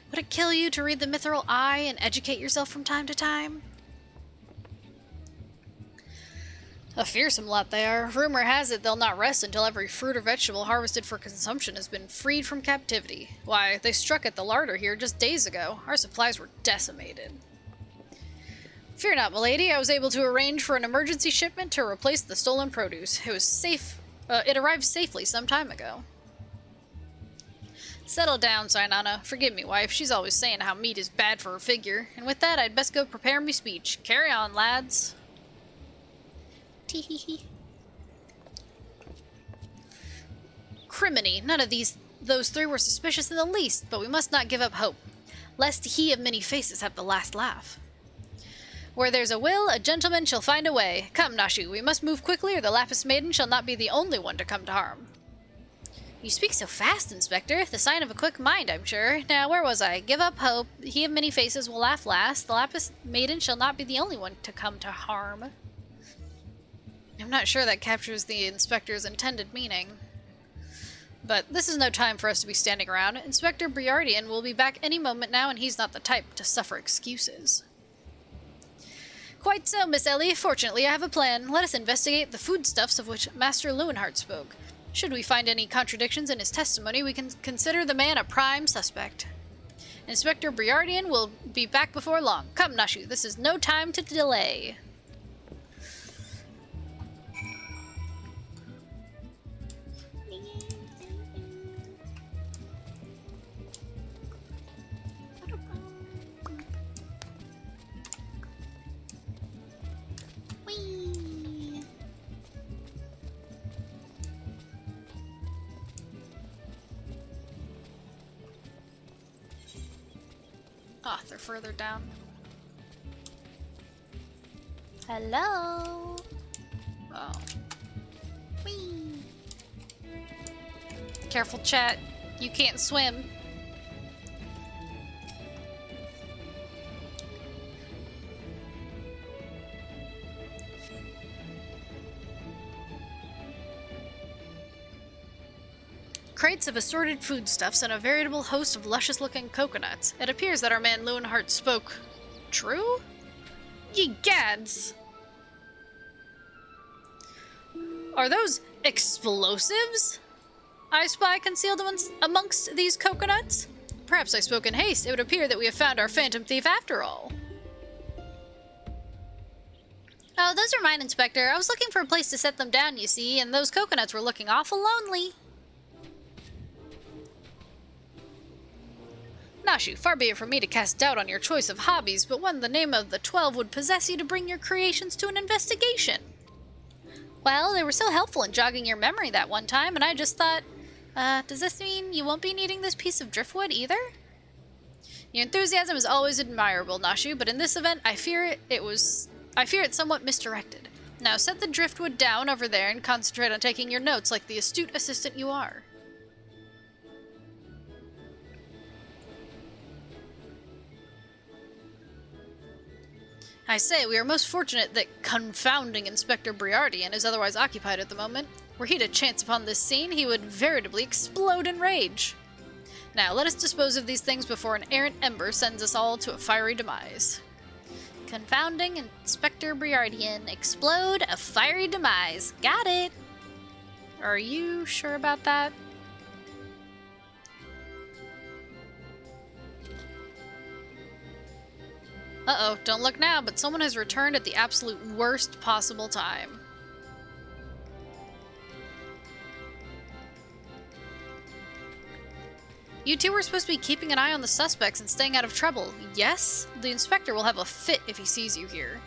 Would it kill you to read the Mithril Eye and educate yourself from time to time? A fearsome lot they are. Rumor has it they'll not rest until every fruit or vegetable harvested for consumption has been freed from captivity. Why, they struck at the larder here just days ago. Our supplies were decimated. Fear not, milady. I was able to arrange for an emergency shipment to replace the stolen produce. It was safe. It arrived safely some time ago. Settle down, Sinana. Forgive me, wife. She's always saying how meat is bad for her figure. And with that, I'd best go prepare me speech. Carry on, lads. Tee-hee-hee. Criminy, none of those 3 were suspicious in the least, but we must not give up hope, lest he of many faces have the last laugh. Where there's a will, a gentleman shall find a way. Come, Nashu, we must move quickly, or the Lapis Maiden shall not be the only one to come to harm. You speak so fast, Inspector. The sign of a quick mind, I'm sure. Now, where was I? Give up hope. He of many faces will laugh last. The Lapis Maiden shall not be the only one to come to harm. I'm not sure that captures the Inspector's intended meaning. But this is no time for us to be standing around. Inspector Briardian will be back any moment now, and he's not the type to suffer excuses. Quite so, Miss Ellie. Fortunately, I have a plan. Let us investigate the foodstuffs of which Master Lewenhart spoke. Should we find any contradictions in his testimony, we can consider the man a prime suspect. Inspector Briardian will be back before long. Come, Nashu, this is no time to delay. Ah, they're further down. Hello? Oh. Whee! Careful, chat. You can't swim. Crates of assorted foodstuffs and a veritable host of luscious-looking coconuts. It appears that our man Lewenhart spoke true? Ye gads! Are those explosives I spy concealed amongst these coconuts? Perhaps I spoke in haste. It would appear that we have found our phantom thief after all. Oh, those are mine, Inspector. I was looking for a place to set them down, you see, and those coconuts were looking awful lonely. Nashu, far be it from me to cast doubt on your choice of hobbies, but when the name of the 12 would possess you to bring your creations to an investigation. Well, they were so helpful in jogging your memory that one time, and I just thought, does this mean you won't be needing this piece of driftwood either? Your enthusiasm is always admirable, Nashu, but in this event, I fear it's somewhat misdirected. Now set the driftwood down over there and concentrate on taking your notes like the astute assistant you are. I say, we are most fortunate that confounding Inspector Briardian is otherwise occupied at the moment. Were he to chance upon this scene, he would veritably explode in rage. Now, let us dispose of these things before an errant ember sends us all to a fiery demise. Confounding Inspector Briardian, explode a fiery demise. Got it! Are you sure about that? Uh-oh, don't look now, but someone has returned at the absolute worst possible time. You two were supposed to be keeping an eye on the suspects and staying out of trouble. Yes? The inspector will have a fit if he sees you here.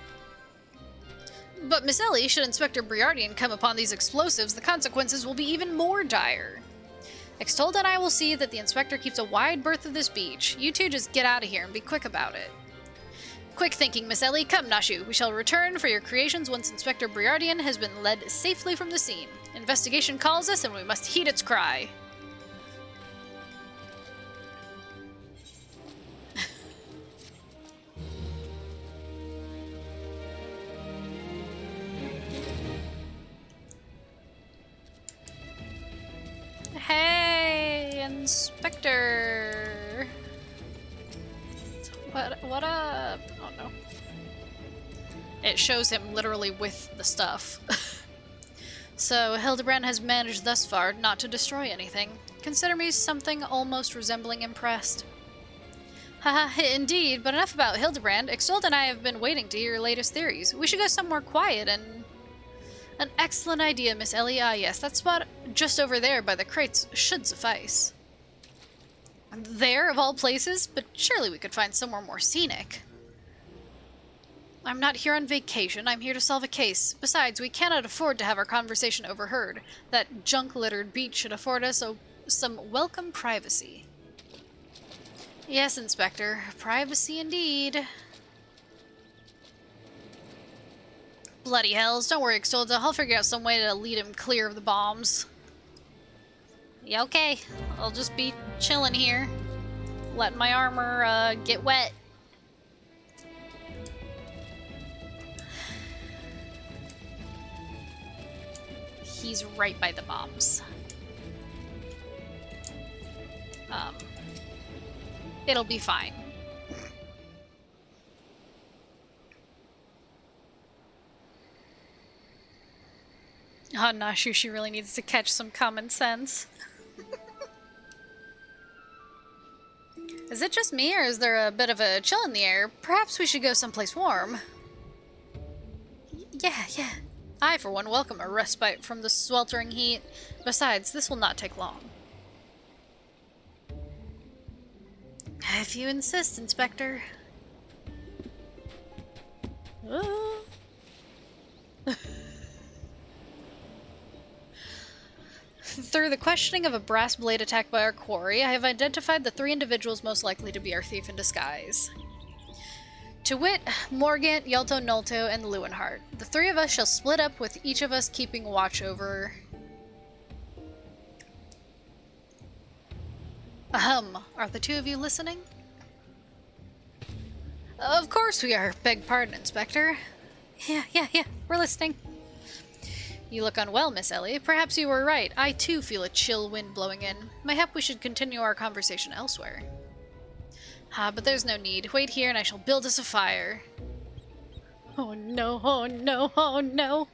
But Miss Ellie, should Inspector Briardian come upon these explosives, the consequences will be even more dire. Extold and I will see that the inspector keeps a wide berth of this beach. You two just get out of here and be quick about it. Quick thinking, Miss Ellie. Come, Nashu. We shall return for your creations once Inspector Briardian has been led safely from the scene. Investigation calls us, and we must heed its cry. Hey, Inspector. What up? Oh no. It shows him literally with the stuff. So, Hildebrand has managed thus far not to destroy anything. Consider me something almost resembling impressed. Haha, indeed, but enough about Hildebrand. Extold and I have been waiting to hear your latest theories. We should go somewhere quiet and... An excellent idea, Miss Ellie. Ah, yes, that spot just over there by the crates should suffice. There, of all places? But surely we could find somewhere more scenic. I'm not here on vacation. I'm here to solve a case. Besides, we cannot afford to have our conversation overheard. That junk-littered beach should afford us some welcome privacy. Yes, Inspector. Privacy indeed. Bloody hells. Don't worry, Extolda. I'll figure out some way to lead him clear of the bombs. Yeah, okay. I'll just be chilling here. Letting my armor, get wet. He's right by the bombs. It'll be fine. Oh, Nashu, she really needs to catch some common sense. Is it just me, or is there a bit of a chill in the air? Perhaps we should go someplace warm. Yeah. I, for one, welcome a respite from the sweltering heat. Besides, this will not take long. If you insist, Inspector. Through the questioning of a brass blade attack by our quarry, I have identified the 3 individuals most likely to be our thief in disguise. To wit, Morgant, Yelto Nolto, and Lewenhart. The 3 of us shall split up, with each of us keeping watch over... Are the 2 of you listening? Of course we are. Beg pardon, Inspector. Yeah, we're listening. You look unwell, Miss Ellie. Perhaps you were right. I too feel a chill wind blowing in. Mayhap we should continue our conversation elsewhere. But there's no need. Wait here and I shall build us a fire. Oh no, oh no, oh no.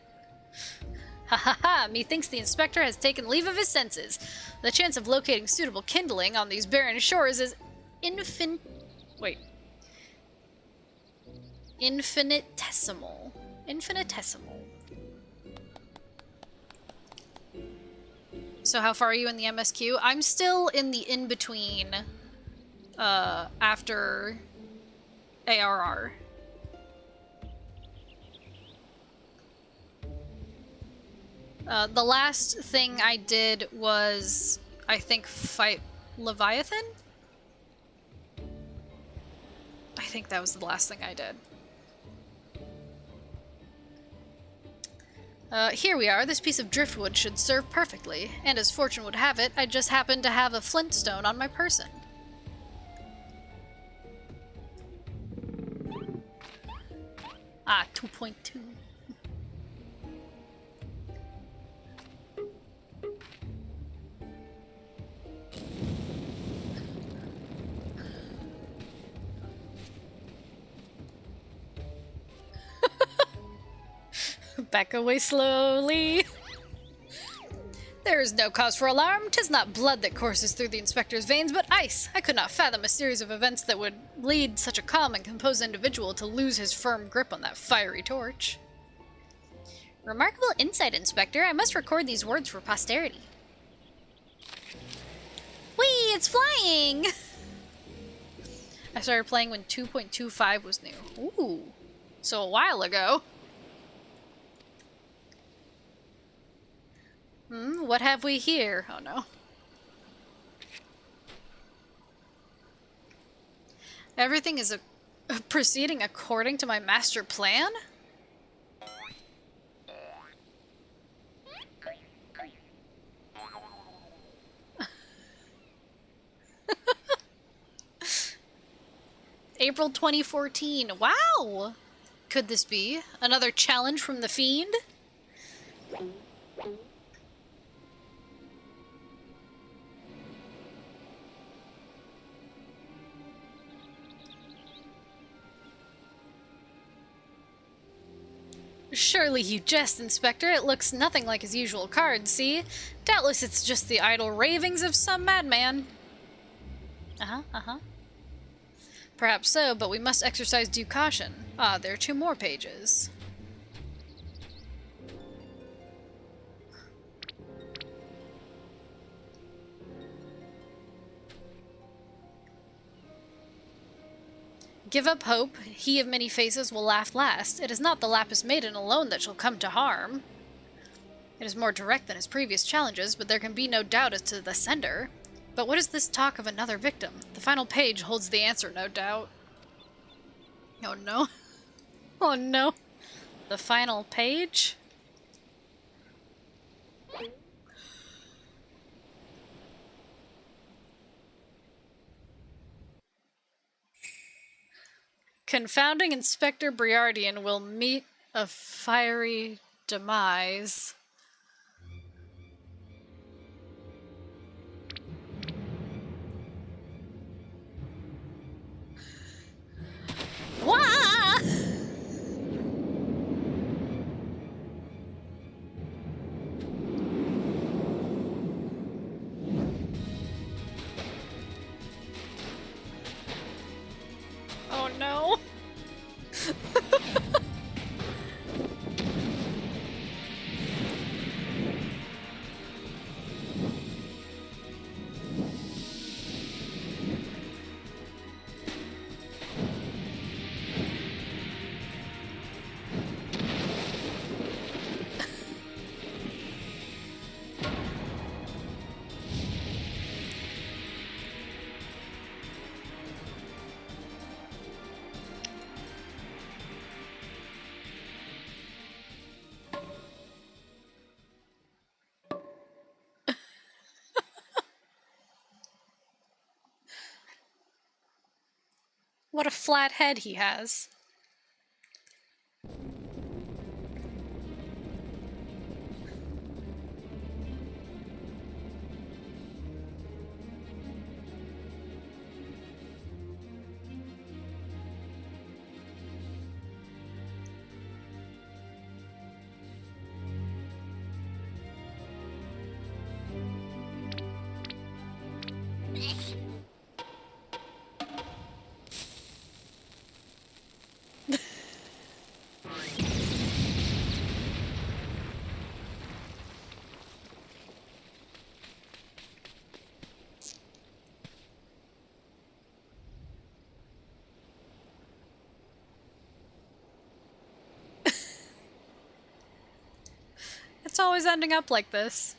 Ha! Methinks the inspector has taken leave of his senses. The chance of locating suitable kindling on these barren shores is infinitesimal. So how far are you in the MSQ? I'm still in the in-between, after ARR. The last thing I did was, I think, fight Leviathan? I think that was the last thing I did. Here we are. This piece of driftwood should serve perfectly. And as fortune would have it, I just happened to have a flintstone on my person. Ah, 2.2. Back away slowly. There is no cause for alarm. 'Tis not blood that courses through the inspector's veins, but ice. I could not fathom a series of events that would lead such a calm and composed individual to lose his firm grip on that fiery torch. Remarkable insight, Inspector. I must record these words for posterity. Whee! It's flying! I started playing when 2.25 was new. Ooh. So a while ago. What have we here? Oh no. Everything is proceeding according to my master plan? April 2014. Wow! Could this be another challenge from the Fiend? Surely you jest, Inspector. It looks nothing like his usual card, see? Doubtless it's just the idle ravings of some madman. Perhaps so, but we must exercise due caution. Ah, there are 2 more pages. Give up hope. He of many faces will laugh last. It is not the Lapis Maiden alone that shall come to harm. It is more direct than his previous challenges, but there can be no doubt as to the sender. But what is this talk of another victim? The final page holds the answer, no doubt. Oh no. Oh no. The final page? Confounding Inspector Briardian will meet a fiery demise. Wah! Oh no. What a flat head he has. It's always ending up like this.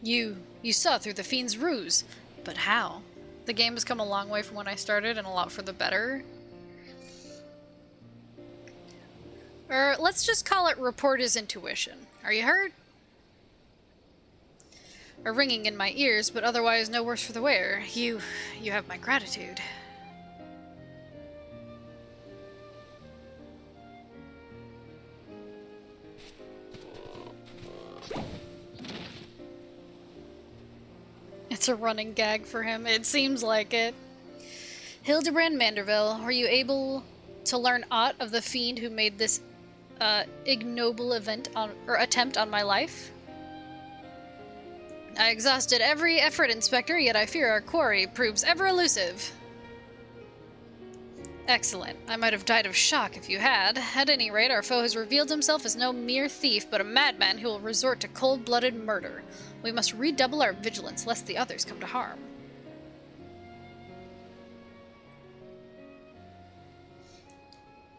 You saw through the fiend's ruse. But how? The game has come a long way from when I started, and a lot for the better. Or let's just call it report his intuition. Are you hurt? A ringing in my ears, but otherwise no worse for the wear. You have my gratitude. It's a running gag for him. It seems like it. Hildebrand Manderville, were you able to learn aught of the fiend who made this ignoble attempt on my life? I exhausted every effort, Inspector, yet I fear our quarry proves ever elusive. Excellent. I might have died of shock if you had. At any rate, our foe has revealed himself as no mere thief, but a madman who will resort to cold-blooded murder. We must redouble our vigilance, lest the others come to harm.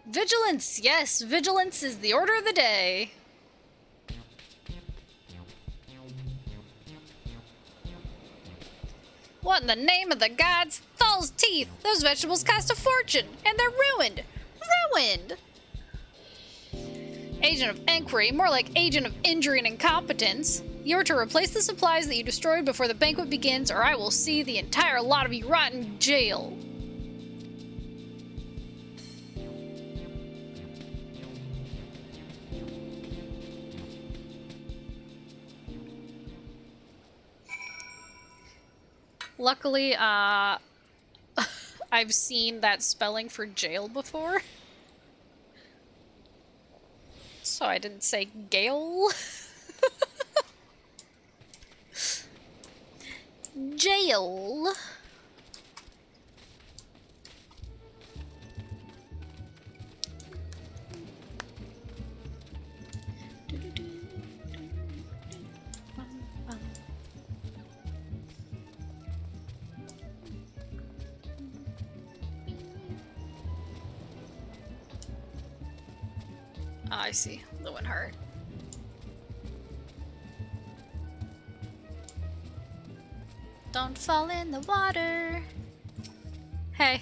Vigilance! Yes, vigilance is the order of the day. What in the name of the gods? Thal's teeth! Those vegetables cost a fortune, and they're ruined! Ruined! Agent of Enquiry, more like agent of injury and incompetence. You're to replace the supplies that you destroyed before the banquet begins, or I will see the entire lot of you rot in jail. Luckily, I've seen that spelling for jail before. So I didn't say Gale. Jail. I see. Lewinhart. Don't fall in the water. Hey.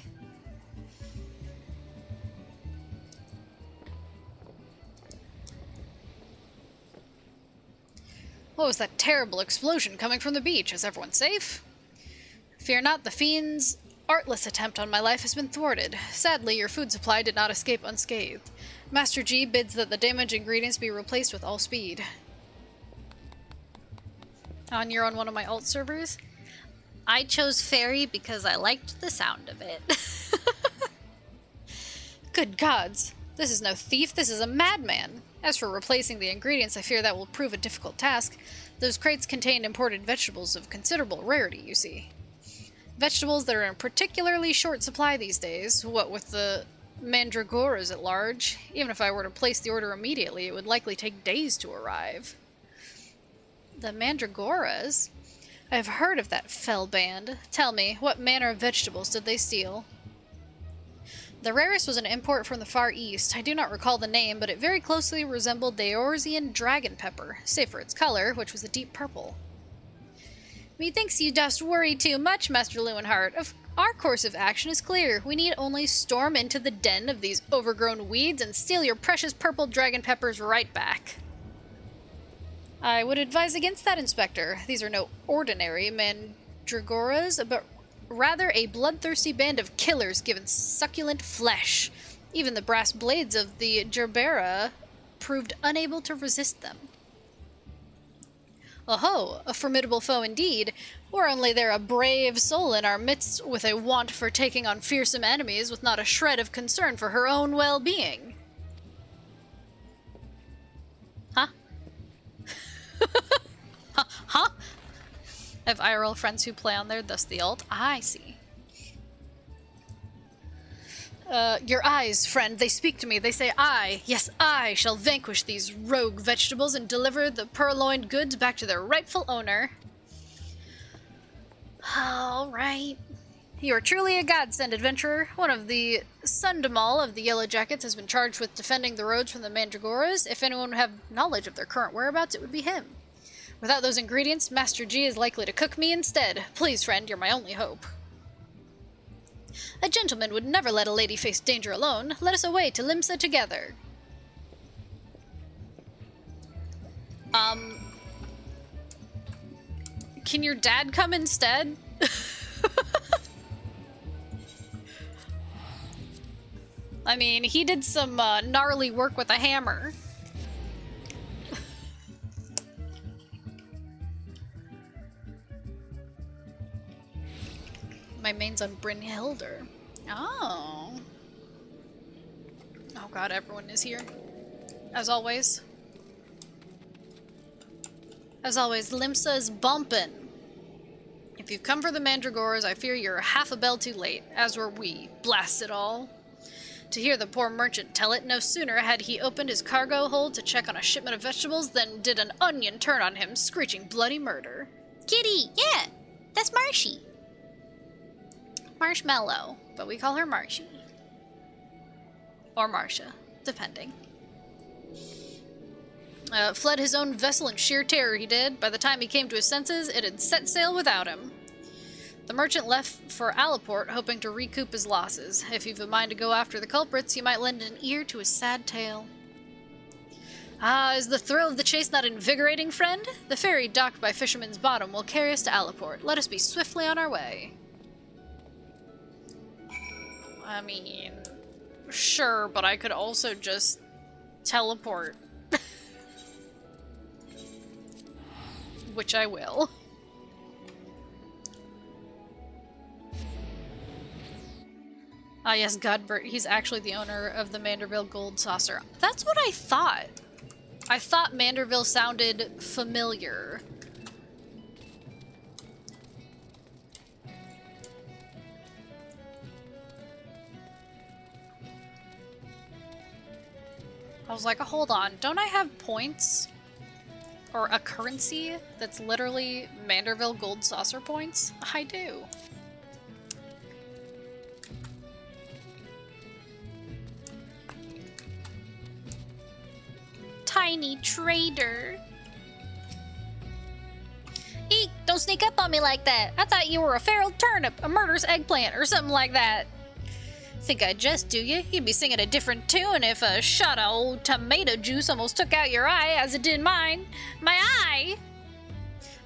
What was that terrible explosion coming from the beach? Is everyone safe? Fear not, the fiend's artless attempt on my life has been thwarted. Sadly, your food supply did not escape unscathed. Master G bids that the damaged ingredients be replaced with all speed. You're on one of my alt servers? I chose Fairy because I liked the sound of it. Good gods! This is no thief, this is a madman! As for replacing the ingredients, I fear that will prove a difficult task. Those crates contain imported vegetables of considerable rarity, you see. Vegetables that are in particularly short supply these days, what with the mandragoras at large. Even if I were to place the order immediately, it would likely take days to arrive. The mandragoras? I have heard of that fell band. Tell me, what manner of vegetables did they steal? The rarest was an import from the Far East. I do not recall the name, but it very closely resembled the Eorzean dragon pepper, save for its color, which was a deep purple. Methinks you dost worry too much, Master Lewenhart. Our course of action is clear. We need only storm into the den of these overgrown weeds and steal your precious purple dragon peppers right back. I would advise against that, Inspector. These are no ordinary mandragoras, but rather a bloodthirsty band of killers given succulent flesh. Even the brass blades of the gerbera proved unable to resist them. Oh, a formidable foe indeed. Were only there a brave soul in our midst with a want for taking on fearsome enemies with not a shred of concern for her own well-being. Huh? Huh? I have IRL friends who play on there, thus the alt. I see. Your eyes, friend, they speak to me. They say I, yes, I, shall vanquish these rogue vegetables and deliver the purloined goods back to their rightful owner. All right. You are truly a godsend, adventurer. One of the Sundamal of the Yellow Jackets has been charged with defending the roads from the Mandragoras. If anyone would have knowledge of their current whereabouts, it would be him. Without those ingredients, Master G is likely to cook me instead. Please, friend, you're my only hope. A gentleman would never let a lady face danger alone. Let us away to Limsa together. Can your dad come instead? I mean, he did some gnarly work with a hammer. My main's on Brynhildr. Oh. Oh god, everyone is here. As always. As always, Limsa is bumpin'. If you've come for the Mandragores, I fear you're half a bell too late, as were we. Blast it all. To hear the poor merchant tell it, no sooner had he opened his cargo hold to check on a shipment of vegetables than did an onion turn on him, screeching bloody murder. Kitty! Yeah! That's Marshy! Marshmallow, but we call her Marshy. Or Marcia, depending. Fled his own vessel in sheer terror, he did. By the time he came to his senses, it had set sail without him. The merchant left for Allaport, hoping to recoup his losses. If you've a mind to go after the culprits, you might lend an ear to his sad tale. Ah, is the thrill of the chase not invigorating, friend? The ferry docked by Fisherman's Bottom will carry us to Allaport. Let us be swiftly on our way. I mean, sure, but I could also just teleport. Which I will. Ah yes, Godbert, he's actually the owner of the Manderville Gold Saucer. That's what I thought. I thought Manderville sounded familiar. I was like, hold on, don't I have points? Or a currency that's literally Manderville Gold Saucer points? I do. Tiny trader. Eek, don't sneak up on me like that. I thought you were a feral turnip, a murderous eggplant, or something like that. Think I'd jest, do you? You'd be singing a different tune if a shot of old tomato juice almost took out your eye as it did mine. My eye!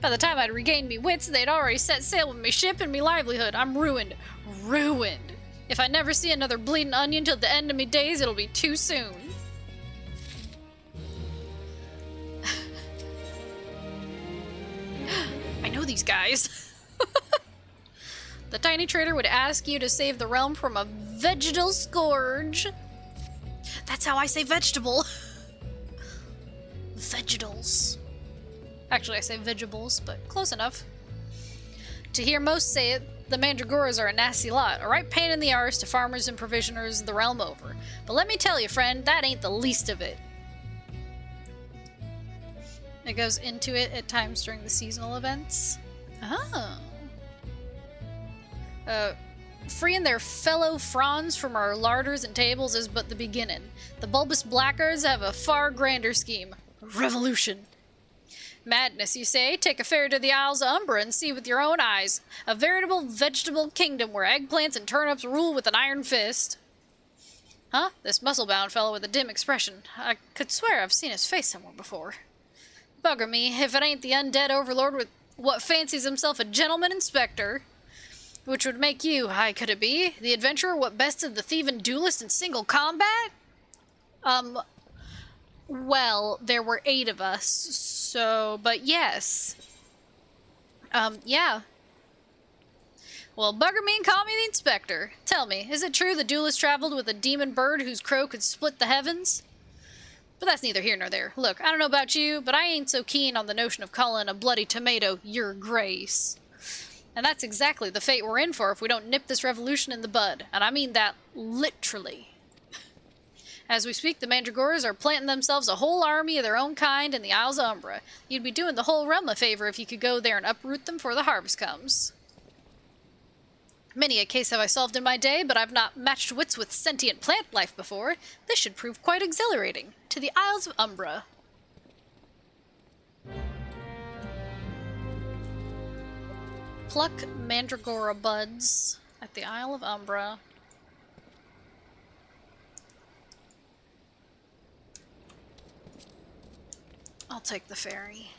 By the time I'd regained me wits, they'd already set sail with me ship and me livelihood. I'm ruined. Ruined. If I never see another bleeding onion till the end of me days, it'll be too soon. I know these guys. The tiny trader would ask you to save the realm from a vegetal scourge. That's how I say vegetable. Vegetals. Actually, I say vegetables, but close enough. To hear most say it, the Mandragoras are a nasty lot, a right pain in the arse to farmers and provisioners the realm over. But let me tell you, friend, that ain't the least of it. It goes into it at times during the seasonal events. Oh. Freeing their fellow fronds from our larders and tables is but the beginning. The bulbous blackguards have a far grander scheme. Revolution. Madness, you say? Take a ferry to the Isles of Umbra and see with your own eyes. A veritable vegetable kingdom where eggplants and turnips rule with an iron fist. Huh? This muscle-bound fellow with a dim expression. I could swear I've seen his face somewhere before. Bugger me, if it ain't the undead overlord with what fancies himself a gentleman inspector. Which would make you, hi could it be, the adventurer what bested the thieving duelist in single combat? Well, there were 8 of us, so, but yes. Yeah. Well, bugger me and call me the inspector. Tell me, is it true the duelist traveled with a demon bird whose crow could split the heavens? But that's neither here nor there. Look, I don't know about you, but I ain't so keen on the notion of calling a bloody tomato your grace. And that's exactly the fate we're in for if we don't nip this revolution in the bud. And I mean that literally. As we speak, the Mandragoras are planting themselves a whole army of their own kind in the Isles of Umbra. You'd be doing the whole realm a favor if you could go there and uproot them before the harvest comes. Many a case have I solved in my day, but I've not matched wits with sentient plant life before. This should prove quite exhilarating. To the Isles of Umbra. Pluck Mandragora buds at the Isle of Umbra. I'll take the ferry.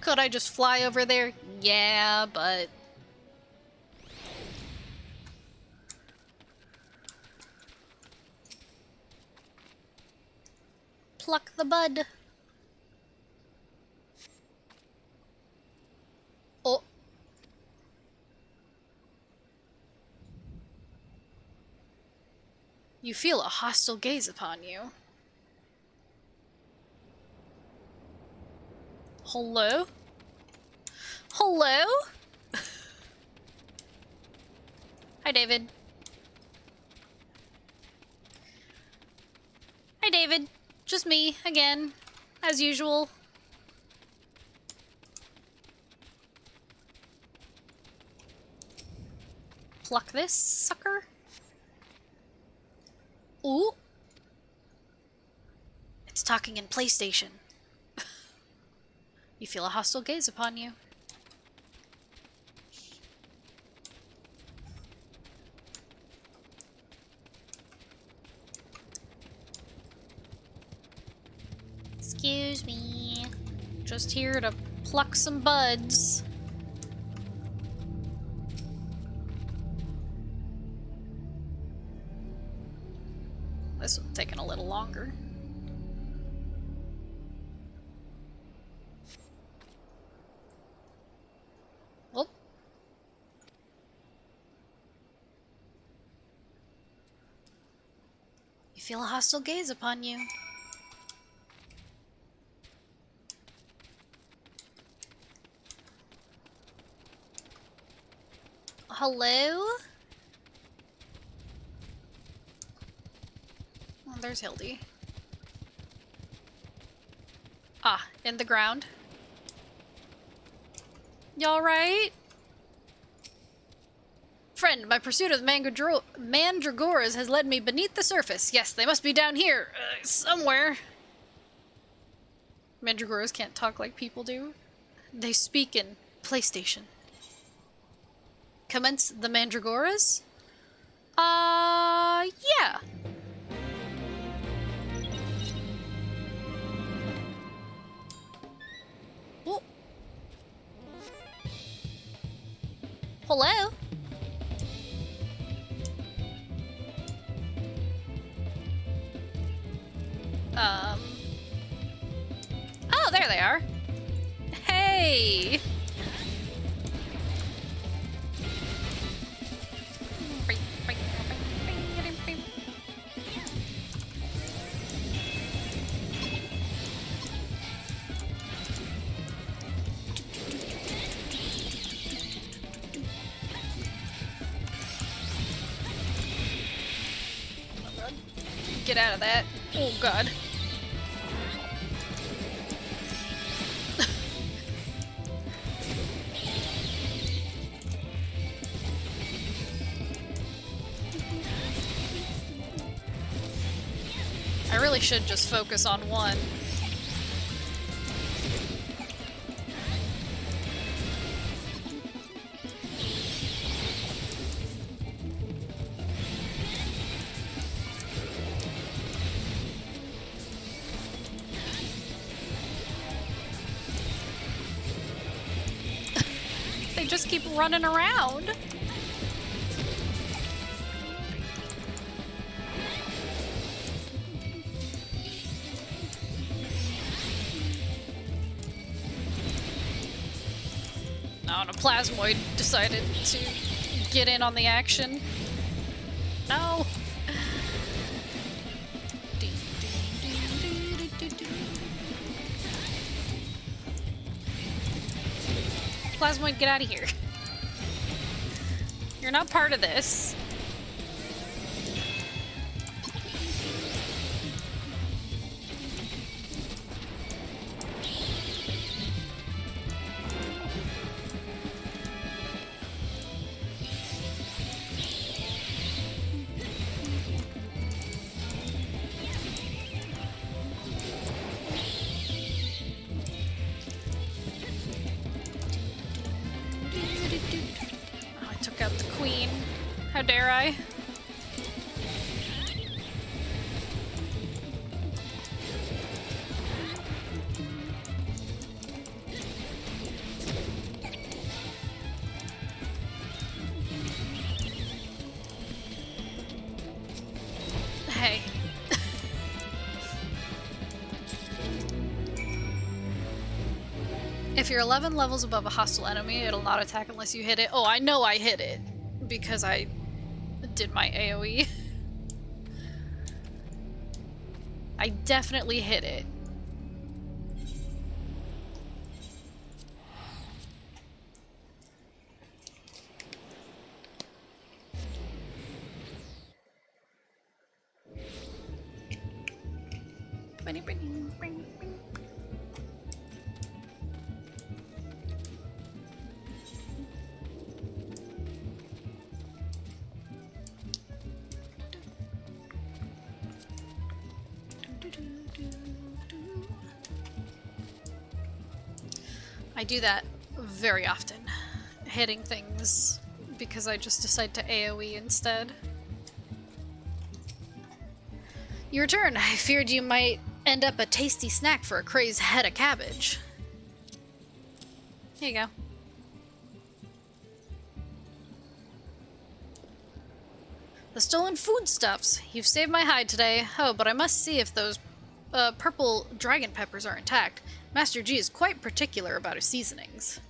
Could I just fly over there? Yeah, but... Pluck the bud. Oh. You feel a hostile gaze upon you. Hello? Hello? Hi, David. Hi, David. Just me, again, as usual. Pluck this sucker. Ooh. It's talking in PlayStation. You feel a hostile gaze upon you. Excuse me. Just here to pluck some buds. This one's taking a little longer. Oh. You feel a hostile gaze upon you. Hello? Oh, there's Hildy. Ah, in the ground. Y'all right? Friend, my pursuit of the Mandragoras has led me beneath the surface. Yes, they must be down here, somewhere. Mandragoras can't talk like people do. They speak in PlayStation. Commence the Mandragoras? Yeah. Oh. Hello? Oh, there they are. Hey! Get out of that. Oh, God. really should just focus on one. They just keep running around. No, and a Plasmoid decided to get in on the action. No. Plasmoid, get out of here. You're not part of this. Oh, I took out the queen. How dare I? Hey. If you're 11 levels above a hostile enemy, it'll not attack unless you hit it. Oh, I know I hit it because I did my AoE. I definitely hit it. I do that very often, hitting things because I just decide to AoE instead. You return. I feared you might end up a tasty snack for a crazed head of cabbage. Here you go. The stolen foodstuffs. You've saved my hide today. Oh, but I must see if those purple dragon peppers are intact. Master G is quite particular about his seasonings.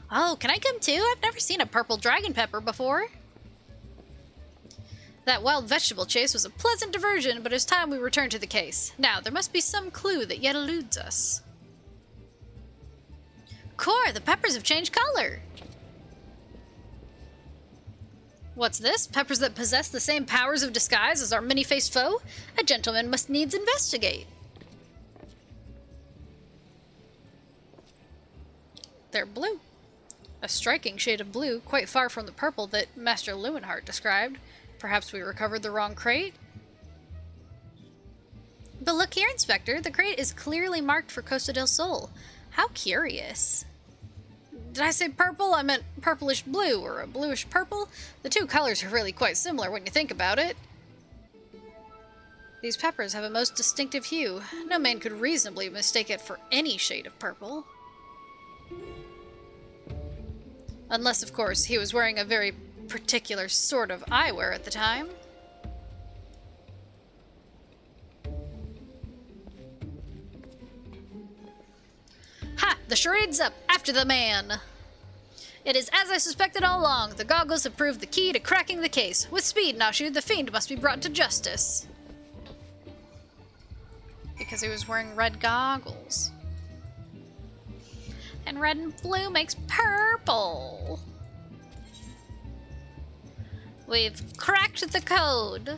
Oh, can I come too? I've never seen a purple dragon pepper before. That wild vegetable chase was a pleasant diversion, but it's time we return to the case. Now, there must be some clue that yet eludes us. Core, the peppers have changed color! What's this? Peppers that possess the same powers of disguise as our many-faced foe? A gentleman must needs investigate. They're blue. A striking shade of blue, quite far from the purple that Master Lewenhart described. Perhaps we recovered the wrong crate? But look here, Inspector. The crate is clearly marked for Costa del Sol. How curious. Did I say purple? I meant purplish blue, or a bluish purple. The two colors are really quite similar when you think about it. These peppers have a most distinctive hue. No man could reasonably mistake it for any shade of purple. Unless, of course, he was wearing a very particular sort of eyewear at the time. Ha! The charade's up! After the man! It is as I suspected all along. The goggles have proved the key to cracking the case. With speed, Nashu, the fiend must be brought to justice. Because he was wearing red goggles. And red and blue makes purple. We've cracked the code.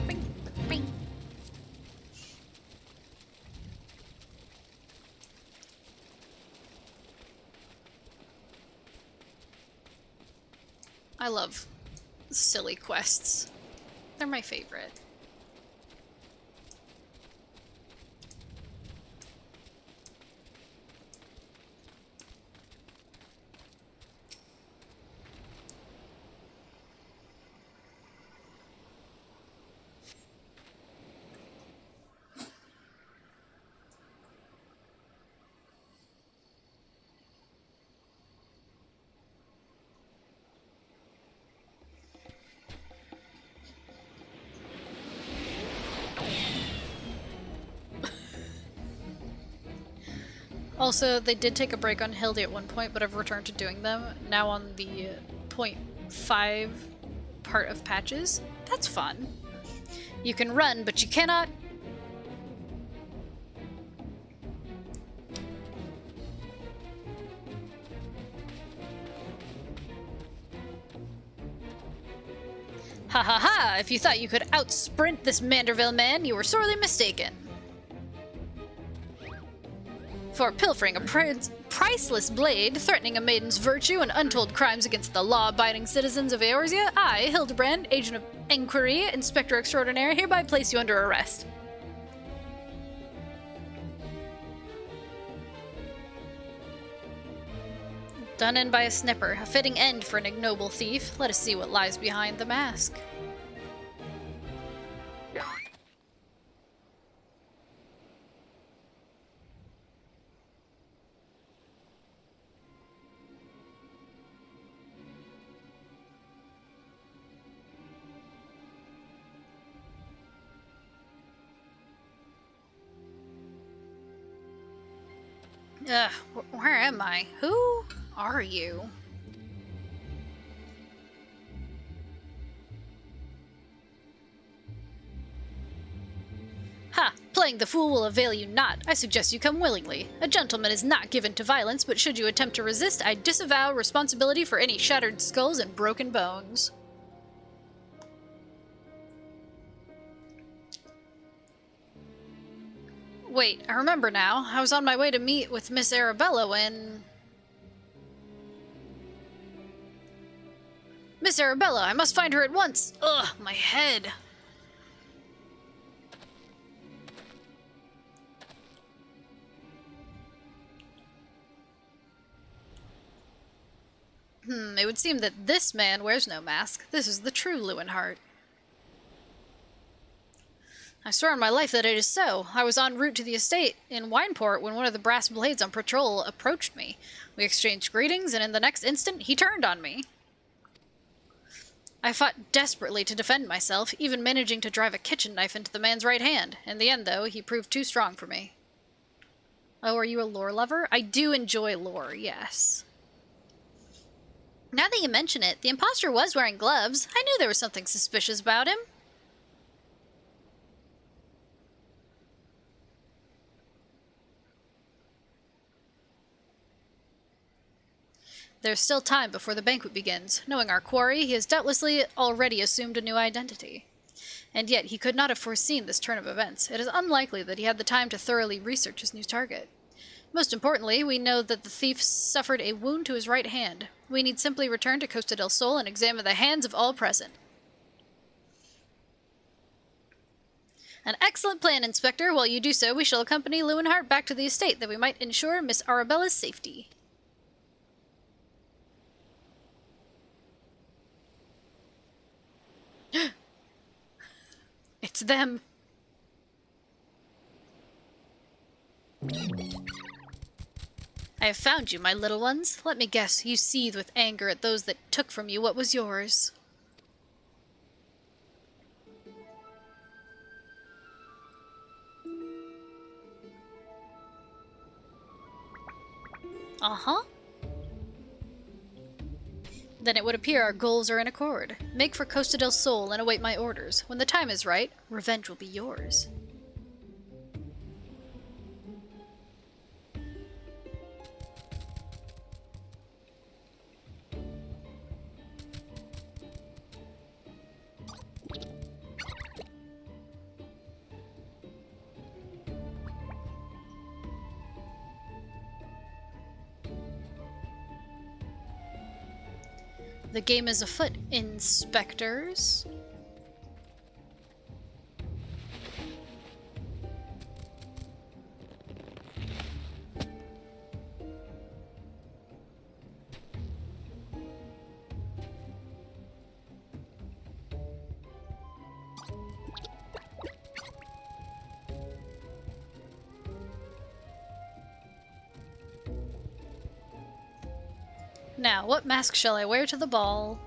Bing, bing. I love silly quests. They're my favorite. Also, they did take a break on Hildy at one point, but I've returned to doing them. Now on the .5 part of patches. That's fun. You can run, but you cannot... Ha ha ha! If you thought you could out-sprint this Manderville man, you were sorely mistaken. For pilfering a priceless blade, threatening a maiden's virtue, and untold crimes against the law-abiding citizens of Eorzea, I, Hildebrand, Agent of Inquiry, Inspector Extraordinaire, hereby place you under arrest. Done in by a snipper, a fitting end for an ignoble thief. Let us see what lies behind the mask. Where am I? Who are you? Ha! Playing the fool will avail you not. I suggest you come willingly. A gentleman is not given to violence, but should you attempt to resist, I disavow responsibility for any shattered skulls and broken bones. Wait, I remember now. I was on my way to meet with Miss Arabella when... Miss Arabella, I must find her at once! Ugh, my head. It would seem that this man wears no mask. This is the true Lewinhart. I swear on my life that it is so. I was en route to the estate in Wineport when one of the brass blades on patrol approached me. We exchanged greetings, and in the next instant, he turned on me. I fought desperately to defend myself, even managing to drive a kitchen knife into the man's right hand. In the end, though, he proved too strong for me. Oh, are you a lore lover? I do enjoy lore, yes. Now that you mention it, the imposter was wearing gloves. I knew there was something suspicious about him. There's still time before the banquet begins. Knowing our quarry, he has doubtlessly already assumed a new identity. And yet, he could not have foreseen this turn of events. It is unlikely that he had the time to thoroughly research his new target. Most importantly, we know that the thief suffered a wound to his right hand. We need simply return to Costa del Sol and examine the hands of all present. An excellent plan, Inspector. While you do so, we shall accompany Lewinhart back to the estate, that we might ensure Miss Arabella's safety. It's them. I have found you, my little ones. Let me guess, you seethe with anger at those that took from you what was yours. Uh-huh. Then it would appear our goals are in accord. Make for Costa del Sol and await my orders. When the time is right, revenge will be yours. The game is afoot, inspectors. Now, what mask shall I wear to the ball?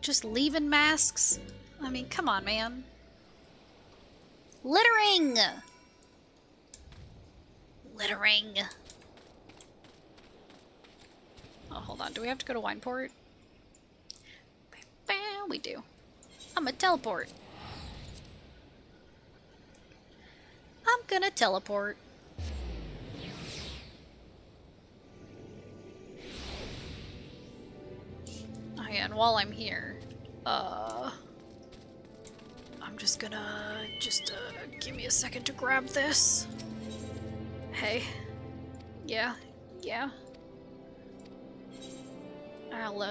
Just leaving masks? I mean, come on, man. Littering! Littering. Oh, hold on. Do we have to go to Wineport? We do. I'm gonna teleport. I'm gonna teleport. And while I'm here, I'm just gonna give me a second to grab this. Hey. Yeah. I'll,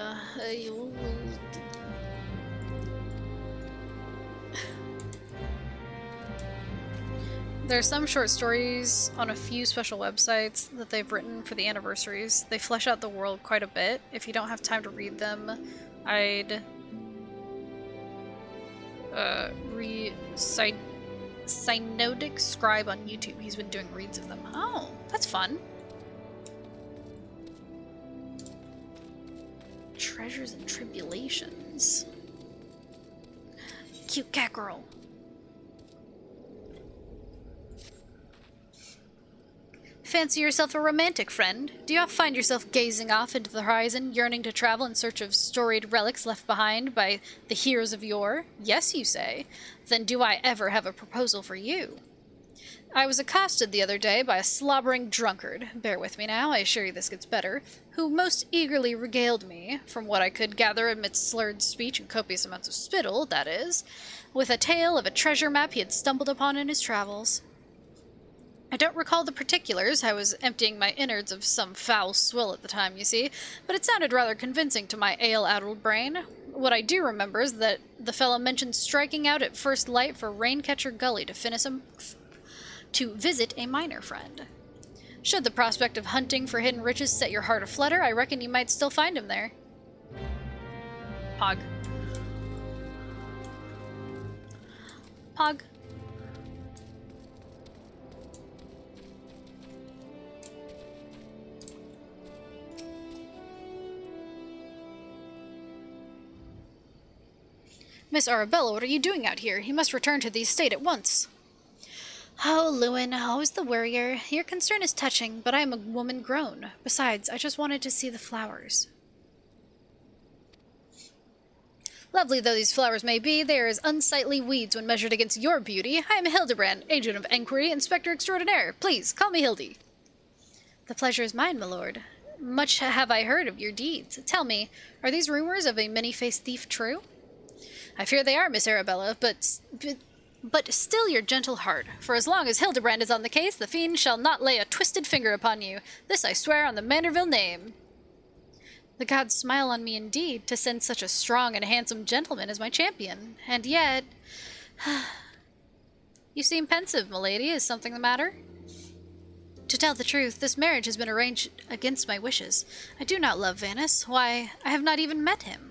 There are some short stories on a few special websites that they've written for the anniversaries. They flesh out the world quite a bit. If you don't have time to read them, I'd Synodic Scribe on YouTube. He's been doing reads of them. Oh, that's fun. Treasures and Tribulations. Cute cat girl. Fancy yourself a romantic, friend? Do you find yourself gazing off into the horizon, yearning to travel in search of storied relics left behind by the heroes of yore? Yes, you say. Then do I ever have a proposal for you? I was accosted the other day by a slobbering drunkard, bear with me now, I assure you this gets better, who most eagerly regaled me, from what I could gather amidst slurred speech and copious amounts of spittle, that is, with a tale of a treasure map he had stumbled upon in his travels. I don't recall the particulars, I was emptying my innards of some foul swill at the time, you see, but it sounded rather convincing to my ale-addled brain. What I do remember is that the fellow mentioned striking out at first light for Raincatcher Gully to visit a miner friend. Should the prospect of hunting for hidden riches set your heart aflutter, I reckon you might still find him there. Pog. Pog. Miss Arabella, what are you doing out here? You must return to the estate at once. Oh, Lewin, always the worrier. Your concern is touching, but I am a woman grown. Besides, I just wanted to see the flowers. Lovely though these flowers may be, they are as unsightly weeds when measured against your beauty. I am Hildebrand, agent of enquiry, inspector extraordinaire. Please, call me Hildy. The pleasure is mine, my lord. Much have I heard of your deeds. Tell me, are these rumors of a many-faced thief true? I fear they are, Miss Arabella, but still your gentle heart, for as long as Hildebrand is on the case, the fiend shall not lay a twisted finger upon you. This I swear on the Manorville name. The gods smile on me indeed, to send such a strong and handsome gentleman as my champion. And yet... You seem pensive, milady. Is something the matter? To tell the truth, this marriage has been arranged against my wishes. I do not love Vanus. Why, I have not even met him.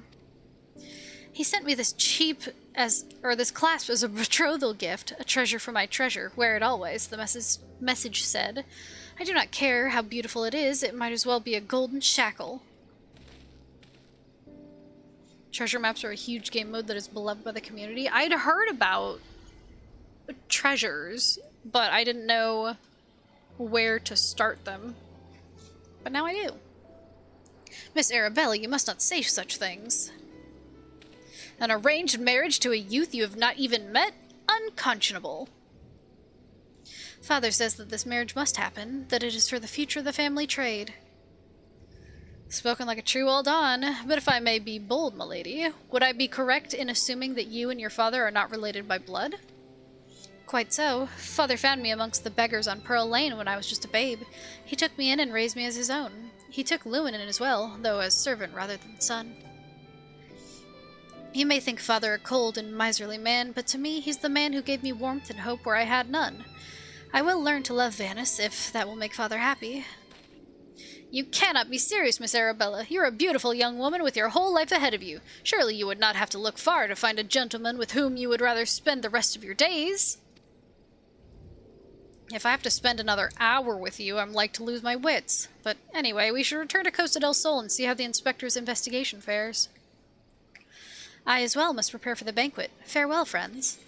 He sent me this this clasp as a betrothal gift, a treasure for my treasure. Wear it always, the message said. I do not care how beautiful it is, it might as well be a golden shackle. Treasure maps are a huge game mode that is beloved by the community. I'd heard about treasures, but I didn't know where to start them. But now I do. Miss Arabella, you must not say such things. An arranged marriage to a youth you have not even met? Unconscionable. Father says that this marriage must happen, that it is for the future of the family trade. Spoken like a true old Don, but if I may be bold, milady, would I be correct in assuming that you and your father are not related by blood? Quite so. Father found me amongst the beggars on Pearl Lane when I was just a babe. He took me in and raised me as his own. He took Lewin in as well, though as servant rather than son. You may think Father a cold and miserly man, but to me he's the man who gave me warmth and hope where I had none. I will learn to love Vanus, if that will make Father happy. You cannot be serious, Miss Arabella. You're a beautiful young woman with your whole life ahead of you. Surely you would not have to look far to find a gentleman with whom you would rather spend the rest of your days. If I have to spend another hour with you, I'm like to lose my wits. But anyway, we should return to Costa del Sol and see how the inspector's investigation fares. I as well must prepare for the banquet. Farewell, friends.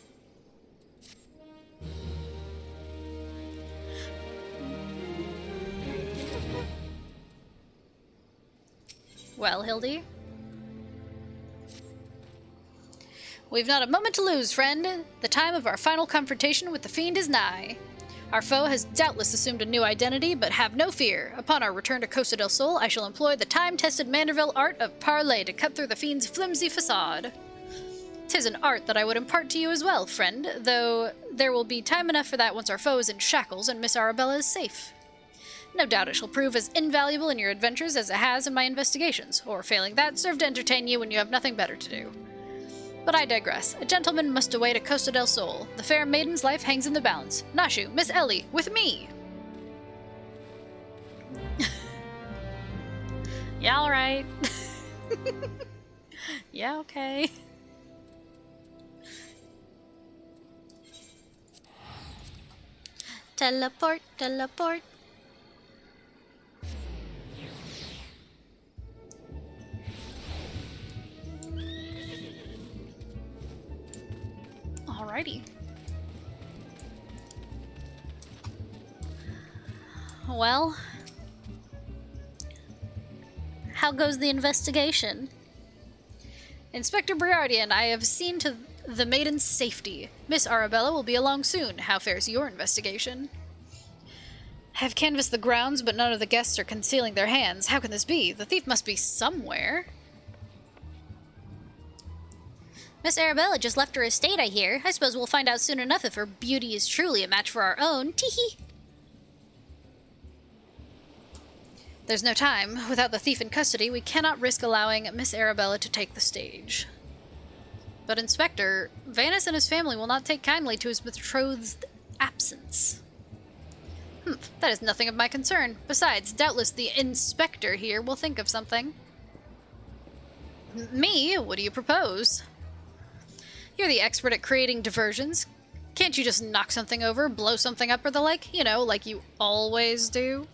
Well, Hildy? We've not a moment to lose, friend. The time of our final confrontation with the fiend is nigh. Our foe has doubtless assumed a new identity, but have no fear. Upon our return to Costa del Sol, I shall employ the time-tested Manderville art of parley to cut through the fiend's flimsy facade. 'Tis an art that I would impart to you as well, friend, though there will be time enough for that once our foe is in shackles and Miss Arabella is safe. No doubt it shall prove as invaluable in your adventures as it has in my investigations, or failing that, serve to entertain you when you have nothing better to do. But I digress. A gentleman must away to Costa del Sol. The fair maiden's life hangs in the balance. Nashu, Miss Ellie, with me! Yeah, alright. Yeah, okay. Teleport, teleport. Alrighty. Well, how goes the investigation? Inspector Briardian, I have seen to the maiden's safety. Miss Arabella will be along soon. How fares your investigation? Have canvassed the grounds, but none of the guests are concealing their hands. How can this be? The thief must be somewhere. Miss Arabella just left her estate, I hear. I suppose we'll find out soon enough if her beauty is truly a match for our own. Teehee! There's no time. Without the thief in custody, we cannot risk allowing Miss Arabella to take the stage. But Inspector, Vanus and his family will not take kindly to his betrothed's absence. That is nothing of my concern. Besides, doubtless the Inspector here will think of something. Me? What do you propose? You're the expert at creating diversions. Can't you just knock something over, blow something up or the like? You know, like you always do?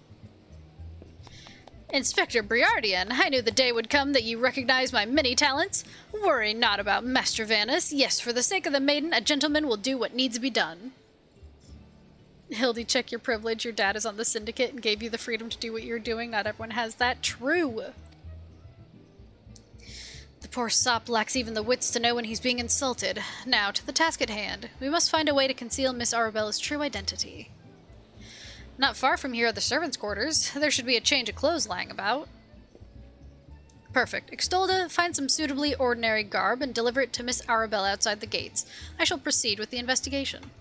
Inspector Briardian, I knew the day would come that you recognized my many talents. Worry not about Master Vanus. Yes, for the sake of the maiden, a gentleman will do what needs to be done. Hildy, check your privilege. Your dad is on the syndicate and gave you the freedom to do what you're doing. Not everyone has that. True. The poor sop lacks even the wits to know when he's being insulted. Now, to the task at hand. We must find a way to conceal Miss Arabella's true identity. Not far from here are the servants' quarters. There should be a change of clothes lying about. Perfect. Extolda, find some suitably ordinary garb and deliver it to Miss Arabella outside the gates. I shall proceed with the investigation.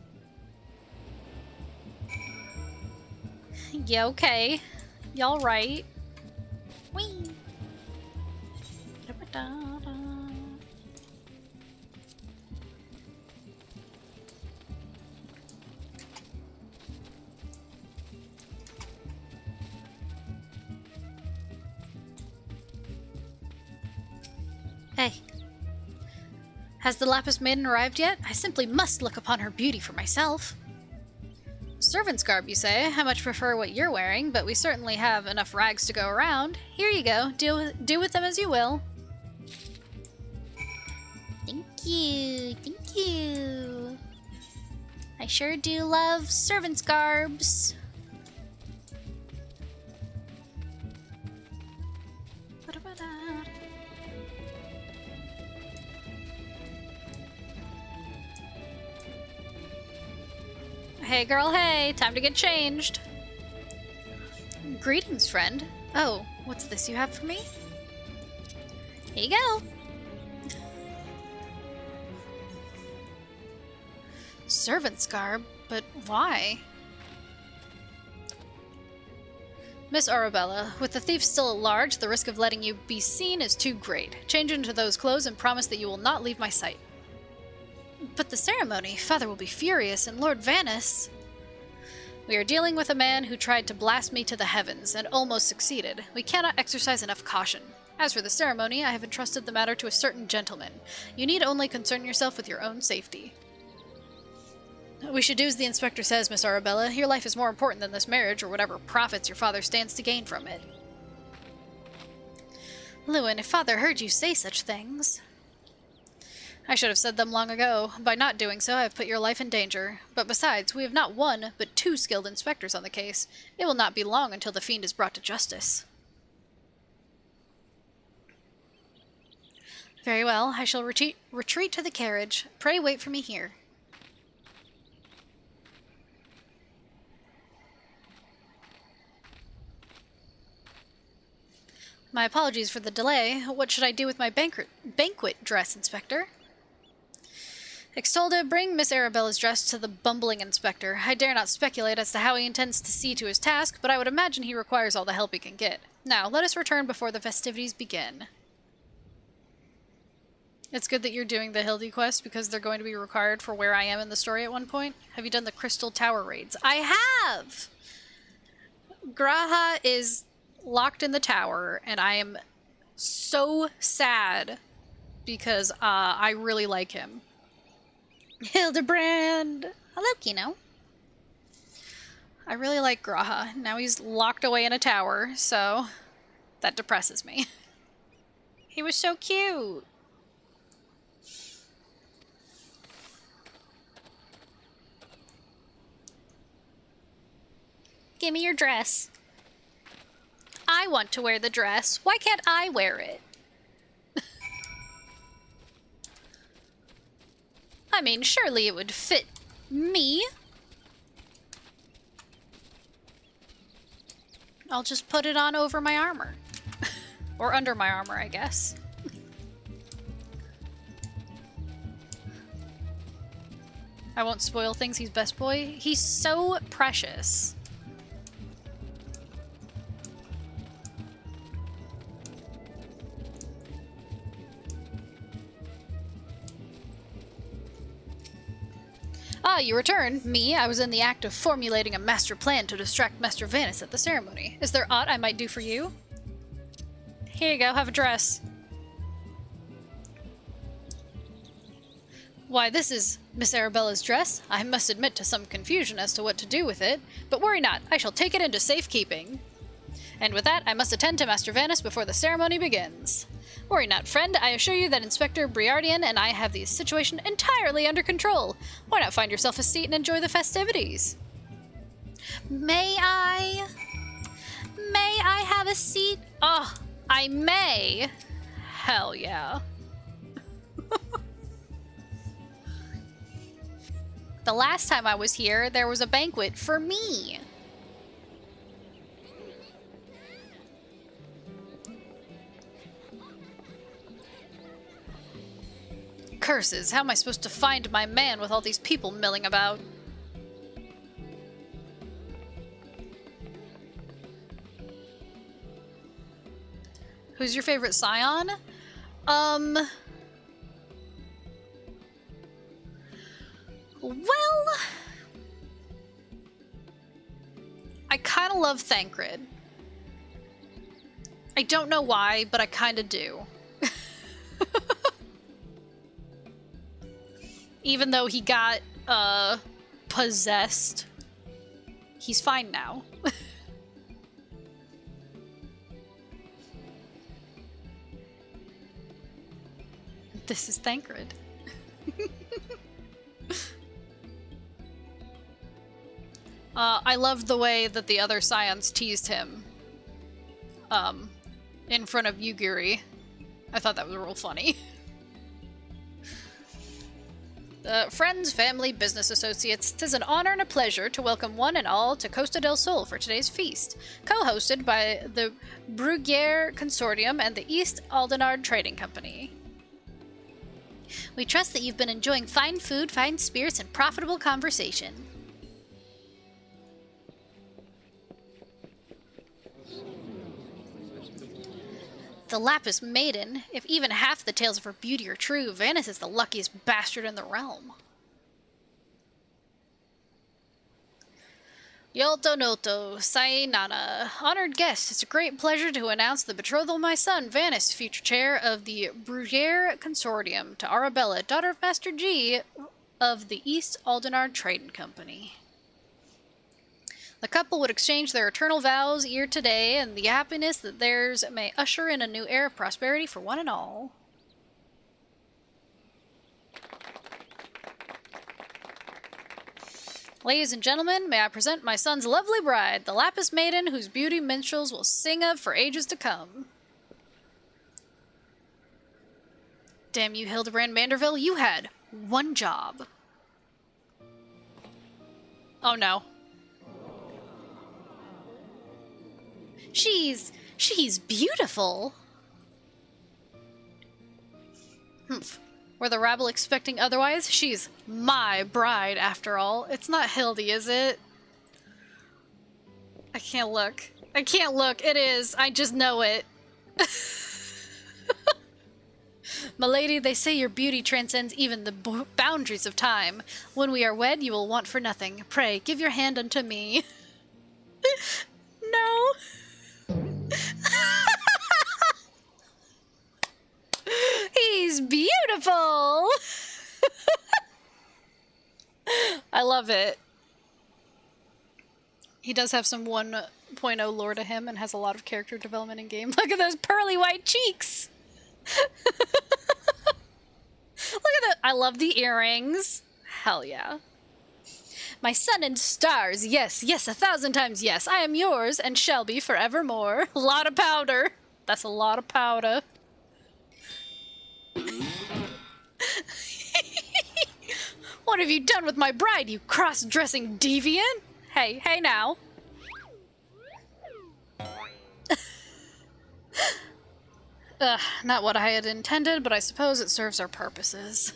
Yeah, okay. Y'all right. Whee! Hey. Has the Lapis Maiden arrived yet? I simply must look upon her beauty for myself. Servant's garb, you say? I much prefer what you're wearing, but we certainly have enough rags to go around. Here you go. Do with them as you will. Thank you. Thank you. I sure do love servant's garbs. Hey girl, hey, time to get changed. Greetings, friend. Oh, what's this you have for me? Here you go. Servant's garb? But why? Miss Arabella, with the thief still at large, the risk of letting you be seen is too great. Change into those clothes and promise that you will not leave my sight. But the ceremony, Father will be furious, and Lord Vanis... We are dealing with a man who tried to blast me to the heavens, and almost succeeded. We cannot exercise enough caution. As for the ceremony, I have entrusted the matter to a certain gentleman. You need only concern yourself with your own safety. We should do as the inspector says, Miss Arabella. Your life is more important than this marriage, or whatever profits your father stands to gain from it. Lewin, if Father heard you say such things... I should have said them long ago. By not doing so, I have put your life in danger. But besides, we have not one, but 2 skilled inspectors on the case. It will not be long until the fiend is brought to justice. Very well, I shall retreat to the carriage. Pray wait for me here. My apologies for the delay. What should I do with my banquet dress, Inspector? Extolda, bring Miss Arabella's dress to the bumbling inspector. I dare not speculate as to how he intends to see to his task, but I would imagine he requires all the help he can get. Now, let us return before the festivities begin. It's good that you're doing the Hildy quest, because they're going to be required for where I am in the story at one point. Have you done the Crystal Tower raids? I have! Graha is locked in the tower, and I am so sad, because I really like him. Hildebrand! Hello, Kino. I really like Graha. Now he's locked away in a tower, so that depresses me. He was so cute! Give me your dress. I want to wear the dress. Why can't I wear it? I mean, surely it would fit me. I'll just put it on over my armor. Or under my armor, I guess. I won't spoil things, he's best boy. He's so precious. Ah, you return. Me? I was in the act of formulating a master plan to distract Master Vanis at the ceremony. Is there aught I might do for you? Here you go, have a dress. Why, this is Miss Arabella's dress. I must admit to some confusion as to what to do with it, but worry not, I shall take it into safekeeping. And with that, I must attend to Master Vanis before the ceremony begins. Worry not, friend. I assure you that Inspector Briardian and I have the situation entirely under control. Why not find yourself a seat and enjoy the festivities? May I? May I have a seat? Oh, I may. Hell yeah. The last time I was here, there was a banquet for me. Curses, how am I supposed to find my man with all these people milling about? Who's your favorite scion? Well, I kind of love Thancred. I don't know why, but I kind of do. Even though he got, possessed, he's fine now. This is Thancred. I loved the way that the other scions teased him, in front of Yugiri. I thought that was real funny. Friends, family, business associates, 'tis an honor and a pleasure to welcome one and all to Costa del Sol for today's feast, co-hosted by the Bruguiere Consortium and the East Aldenard Trading Company. We trust that you've been enjoying fine food, fine spirits, and profitable conversation. The Lapis Maiden. If even half the tales of her beauty are true, Vanis is the luckiest bastard in the realm. Yolto Noto, Sainana. Honored guest, it's a great pleasure to announce the betrothal of my son, Vanis, future chair of the Brugere Consortium, to Arabella, daughter of Master G of the East Aldenard Trading Company. The couple would exchange their eternal vows here today, and the happiness that theirs may usher in a new era of prosperity for one and all. Ladies and gentlemen, may I present my son's lovely bride, the Lapis Maiden, whose beauty minstrels will sing of for ages to come. Damn you, Hildebrand Manderville, you had one job. Oh no. She's beautiful. Humph. Were the rabble expecting otherwise? She's my bride, after all. It's not Hildy, is it? I can't look. I can't look. It is. I just know it. Milady, they say your beauty transcends even the boundaries of time. When we are wed, you will want for nothing. Pray, give your hand unto me. No. He's beautiful! I love it. He does have some 1.0 lore to him and has a lot of character development in game. Look at those pearly white cheeks! Look at that. I love the earrings. Hell yeah. My sun and stars, yes, yes, 1,000 times yes. I am yours and shall be forevermore. A lot of powder. That's a lot of powder. What have you done with my bride, you cross-dressing deviant? Hey, hey now. Not what I had intended, but I suppose it serves our purposes.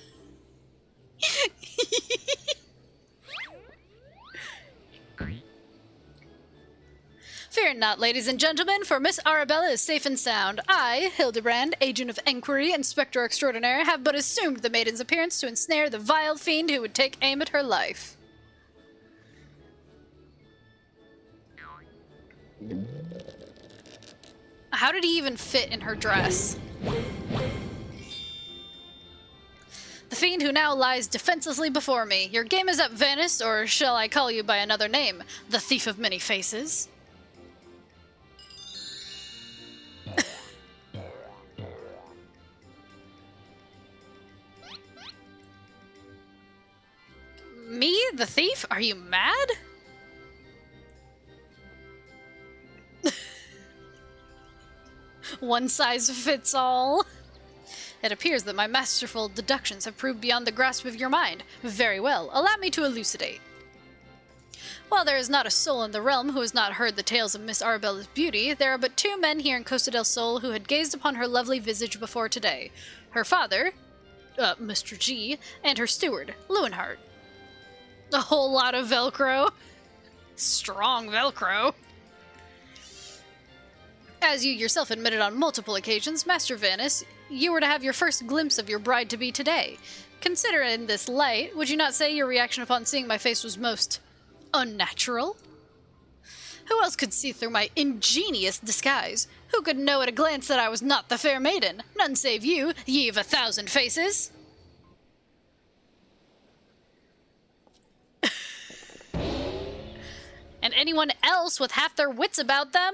Fear not, ladies and gentlemen, for Miss Arabella is safe and sound. I, Hildebrand, agent of enquiry, inspector extraordinaire, have but assumed the maiden's appearance to ensnare the vile fiend who would take aim at her life. How did he even fit in her dress? The fiend who now lies defenselessly before me. Your game is up, Vanis, or shall I call you by another name? The Thief of Many Faces. Me, the thief? Are you mad? One size fits all. It appears that my masterful deductions have proved beyond the grasp of your mind. Very well, allow me to elucidate. While there is not a soul in the realm who has not heard the tales of Miss Arabella's beauty, there are but two men here in Costa del Sol who had gazed upon her lovely visage before today. Her father, Mr. G, and her steward, Lewenhart. A whole lot of Velcro. Strong Velcro. As you yourself admitted on multiple occasions, Master Vanis, you were to have your first glimpse of your bride-to-be today. Consider it in this light, would you not say your reaction upon seeing my face was most unnatural? Who else could see through my ingenious disguise? Who could know at a glance that I was not the fair maiden? None save you, ye of 1,000 faces. And anyone else with half their wits about them?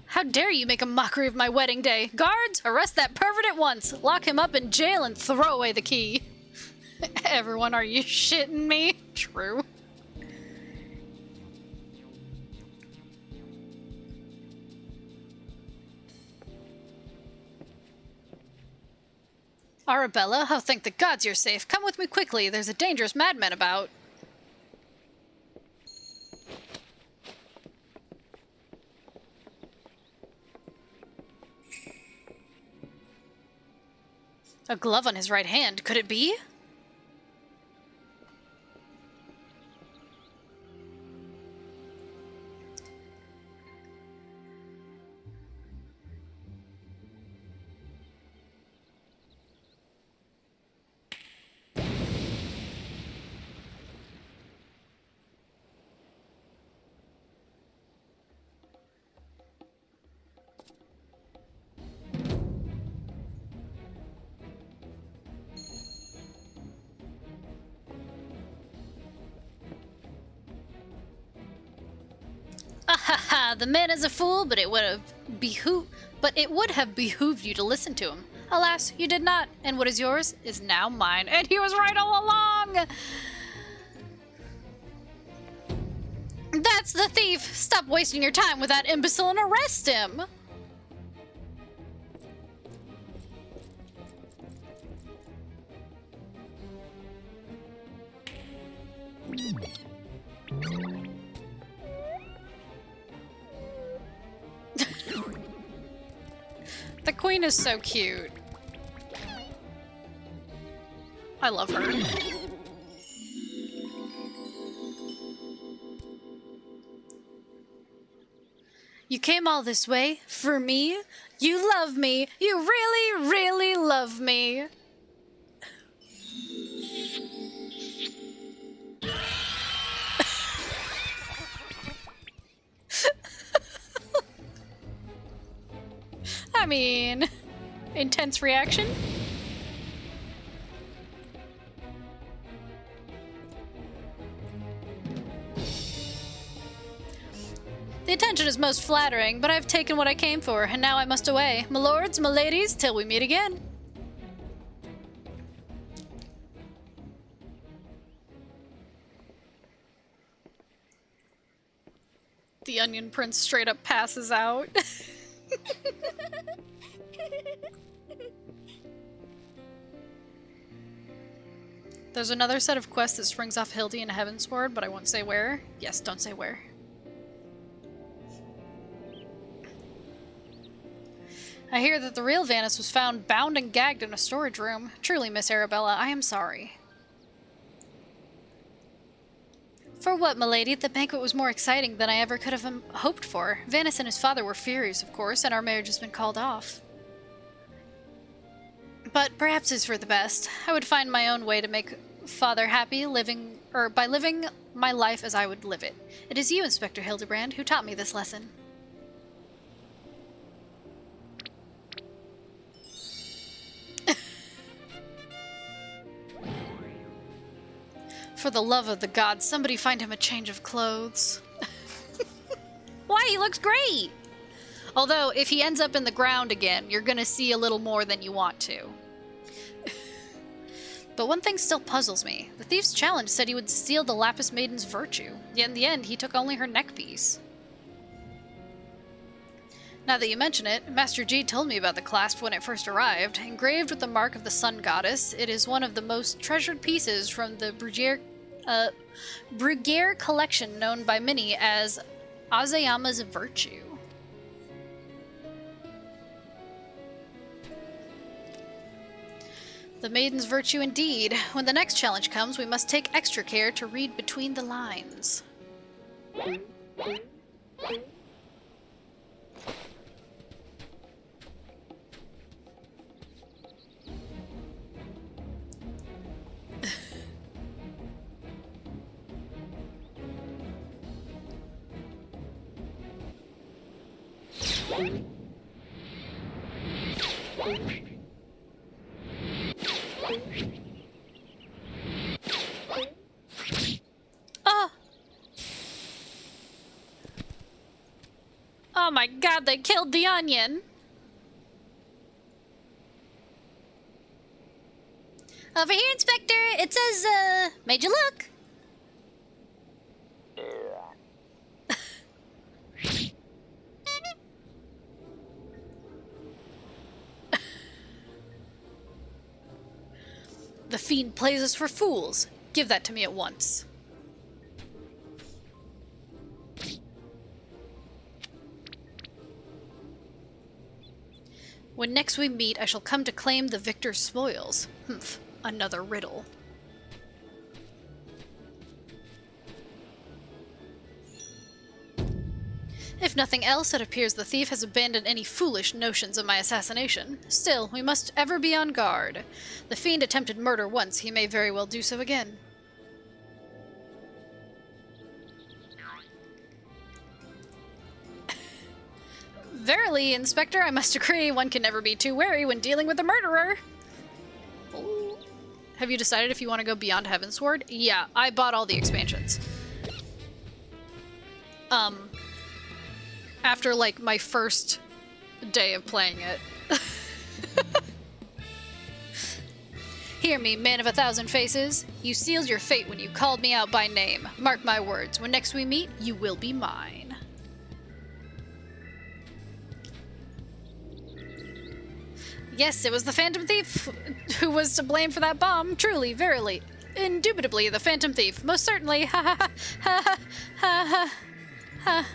How dare you make a mockery of my wedding day? Guards, arrest that pervert at once. Lock him up in jail and throw away the key. Everyone, are you shitting me? True. Arabella, oh, thank the gods you're safe. Come with me quickly. There's a dangerous madman about. A glove on his right hand, could it be? Ahaha, the man is a fool, but it would have behooved you to listen to him. Alas, you did not, and what is yours is now mine. And he was right all along! That's the thief! Stop wasting your time with that imbecile and arrest him! The queen is so cute. I love her. You came all this way for me? You love me. You really, really love me. I mean, intense reaction. The attention is most flattering, but I've taken what I came for, and now I must away. My lords, my ladies, till we meet again. The Onion Prince straight up passes out. There's another set of quests that springs off Hildy and Heavensward, but I won't say where. Yes, don't say where. I hear that the real Vanus was found bound and gagged in a storage room. Truly, Miss Arabella, I am sorry. For what, milady? The banquet was more exciting than I ever could have hoped for. Vanus and his father were furious, of course, and our marriage has been called off. But perhaps it's for the best. I would find my own way to make father happy by living my life as I would live it. It is you, Inspector Hildebrand, who taught me this lesson. For the love of the gods, somebody find him a change of clothes. Why? He looks great! Although, if he ends up in the ground again, you're gonna see a little more than you want to. But one thing still puzzles me. The thief's challenge said he would steal the Lapis Maiden's virtue, yet in the end he took only her neckpiece. Now that you mention it, Master G told me about the clasp when it first arrived. Engraved with the mark of the Sun Goddess, it is one of the most treasured pieces from the Bruguiere collection, known by many as Azayama's Virtue. The Maiden's Virtue indeed. When the next challenge comes, we must take extra care to read between the lines. Oh my god, they killed the onion! Over here, Inspector! It says, made you look! The fiend plays us for fools. Give that to me at once. When next we meet, I shall come to claim the victor's spoils. Humph, another riddle. If nothing else, it appears the thief has abandoned any foolish notions of my assassination. Still, we must ever be on guard. The fiend attempted murder once, he may very well do so again. Verily, Inspector, I must agree, one can never be too wary when dealing with a murderer. Ooh. Have you decided if you want to go beyond Heavensward? Yeah, I bought all the expansions. After, like, my first day of playing it. Hear me, man of 1,000 faces. You sealed your fate when you called me out by name. Mark my words, when next we meet, you will be mine. Yes, it was the Phantom Thief who was to blame for that bomb. Truly, verily, indubitably the Phantom Thief. Most certainly. Ha ha ha ha ha ha ha.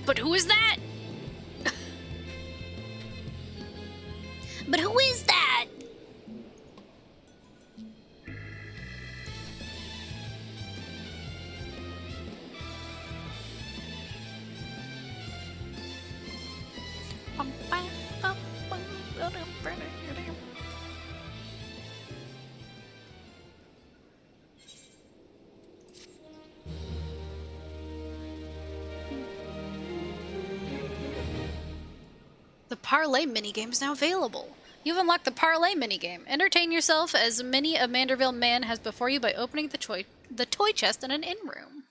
But who is that? But who is that? The Parlay minigame is now available. You've unlocked the Parlay minigame. Entertain yourself as many a Manderville man has before you by opening the toy chest in an inn room.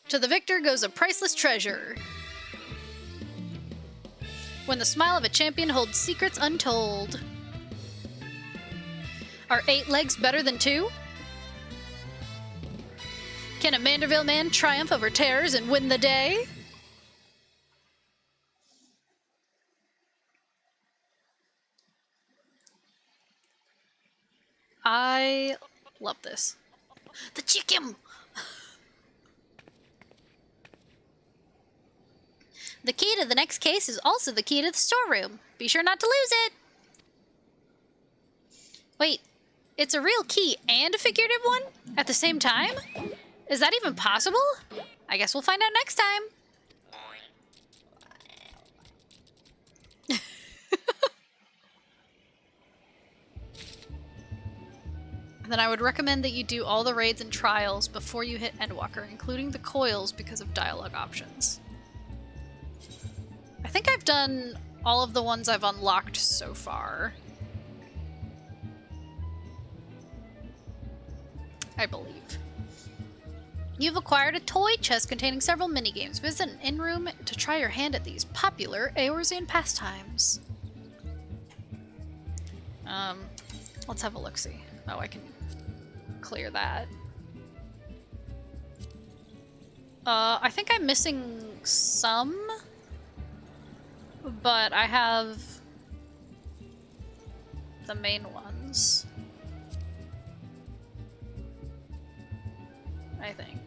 To the victor goes a priceless treasure. When the smile of a champion holds secrets untold. Are 8 legs better than 2? Can a Manderville man triumph over terrors and win the day? I love this. The chicken! The key to the next case is also the key to the storeroom. Be sure not to lose it! Wait, it's a real key and a figurative one? At the same time? Is that even possible? I guess we'll find out next time. Then I would recommend that you do all the raids and trials before you hit Endwalker, including the coils because of dialogue options. I think I've done all of the ones I've unlocked so far. I believe. You've acquired a toy chest containing several minigames. Visit an inn room to try your hand at these popular Eorzean pastimes. Let's have a look-see. Oh, I can clear that. I think I'm missing some, but I have the main ones. I think.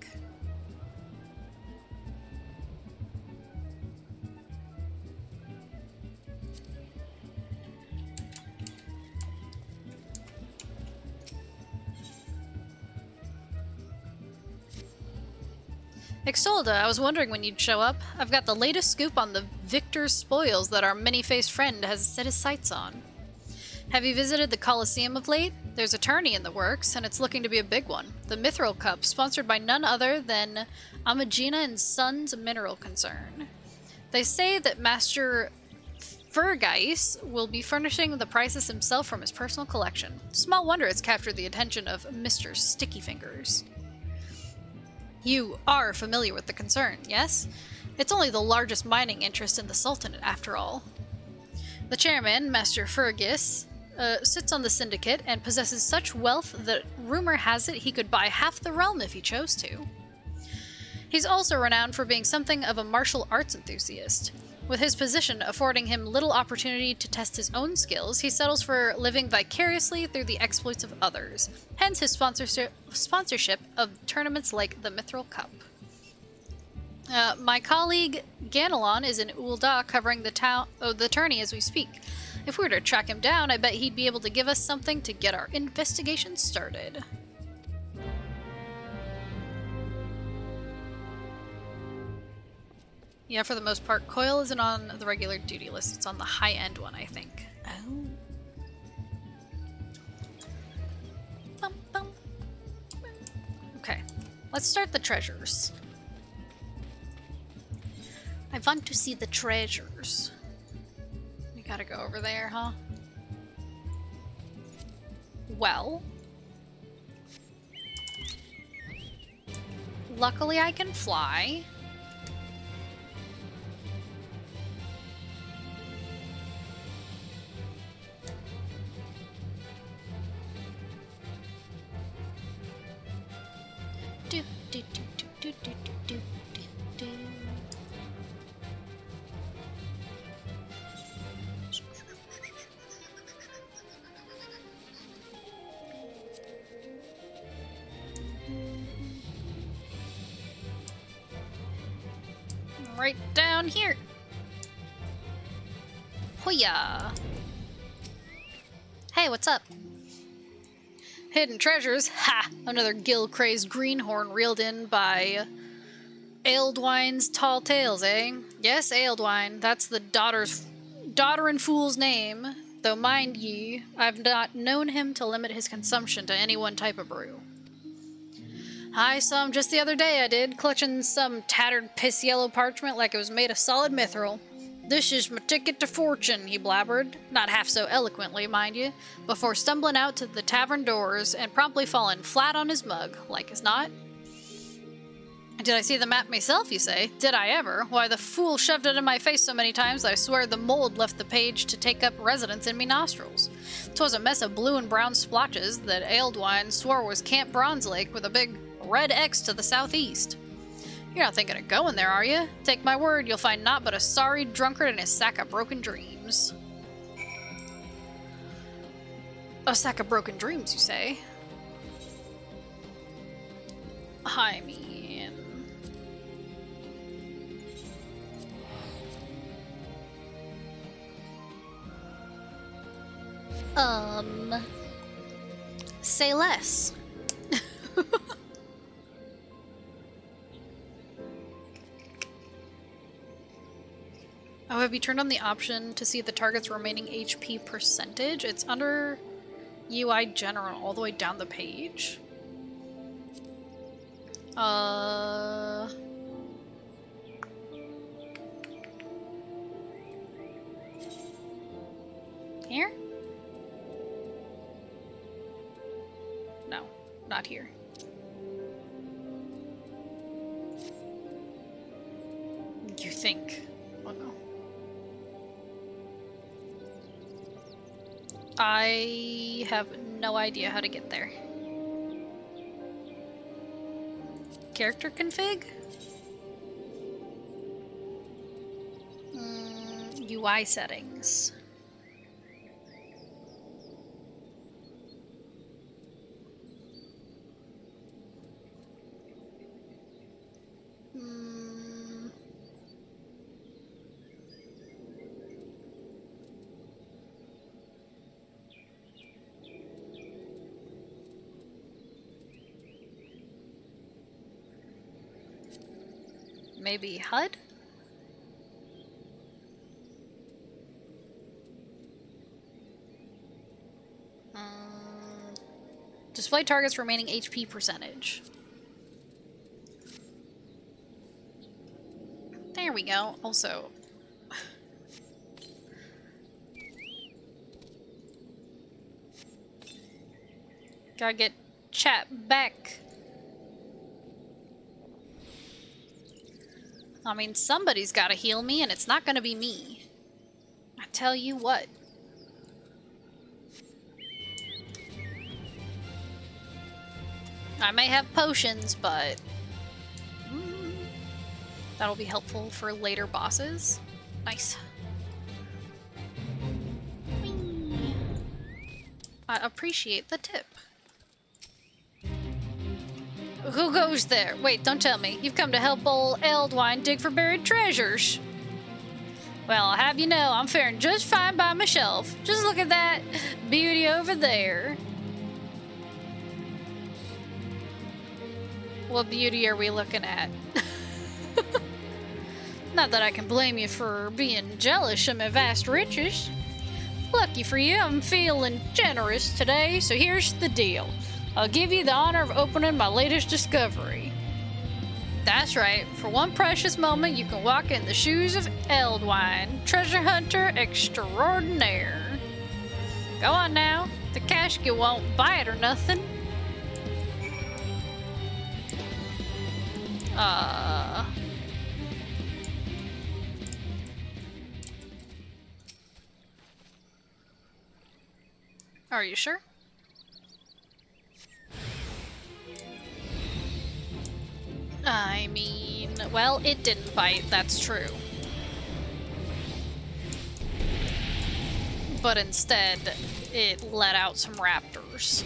Exolda, I was wondering when you'd show up. I've got the latest scoop on the victor's spoils that our many-faced friend has set his sights on. Have you visited the Colosseum of late? There's a tourney in the works, and it's looking to be a big one. The Mithril Cup, sponsored by none other than Amagina and Sons Mineral Concern. They say that Master Fergeis will be furnishing the prizes himself from his personal collection. Small wonder it's captured the attention of Mr. Sticky Fingers. You are familiar with the concern, yes? It's only the largest mining interest in the Sultanate, after all. The chairman, Master Fergus, sits on the syndicate and possesses such wealth that rumor has it he could buy half the realm if he chose to. He's also renowned for being something of a martial arts enthusiast. With his position affording him little opportunity to test his own skills, he settles for living vicariously through the exploits of others. Hence his sponsorship of tournaments like the Mithril Cup. My colleague Ganelon is in Ul'dah covering the tourney as we speak. If we were to track him down, I bet he'd be able to give us something to get our investigation started. Yeah, for the most part, Coil isn't on the regular duty list. It's on the high-end one, I think. Oh. Bum, bum. Okay, let's start the treasures. I want to see the treasures. You gotta go over there, huh? Well. Luckily I can fly. Do, do, do, do, do, do, do, do, do. Right down here. Hoya! Hey, what's up? Hidden treasures? Ha! Another gill-crazed greenhorn reeled in by Aeldwine's tall tales, eh? Yes, Aeldwine. That's the daughter and fool's name. Though mind ye, I've not known him to limit his consumption to any one type of brew. I saw him just the other day, I did, clutching some tattered piss-yellow parchment like it was made of solid mithril. This is my ticket to fortune, he blabbered, not half so eloquently, mind you, before stumbling out to the tavern doors and promptly falling flat on his mug, like as not. Did I see the map myself, you say? Did I ever? Why, the fool shoved it in my face so many times that I swear the mold left the page to take up residence in me nostrils. 'Twas a mess of blue and brown splotches that Aeldwine swore was Camp Bronze Lake with a big red X to the southeast. You're not thinking of going there, are you? Take my word, you'll find naught but a sorry drunkard and his sack of broken dreams. A sack of broken dreams, you say? I mean... Say less. Oh, have you turned on the option to see the target's remaining HP percentage? It's under UI General, all the way down the page. Here? No, not here. You think? Oh no. I have no idea how to get there. Character config? UI settings. Maybe HUD? Display target's remaining HP percentage. There we go. Also, gotta get chat back. I mean, somebody's gotta heal me, and it's not gonna be me. I tell you what. I may have potions, but that'll be helpful for later bosses. Nice. Whee. I appreciate the tip. Who goes there? Wait, don't tell me. You've come to help old Eldwine dig for buried treasures. Well, I'll have you know, I'm faring just fine by myself. Just look at that beauty over there. What beauty are we looking at? Not that I can blame you for being jealous of my vast riches. Lucky for you, I'm feeling generous today, so here's the deal. I'll give you the honor of opening my latest discovery. That's right, for one precious moment you can walk in the shoes of Eldwine, treasure hunter extraordinaire. Go on now, the casket won't bite or nothing. Are you sure? I mean, well, it didn't bite, that's true. But instead, it let out some raptors.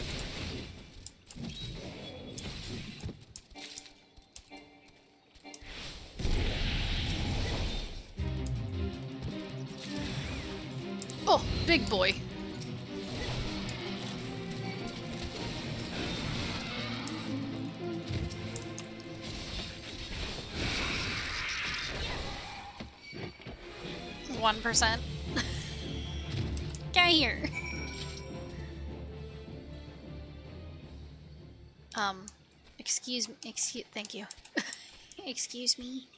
Oh, big boy. %. Get here. Excuse me. Thank you. Excuse me.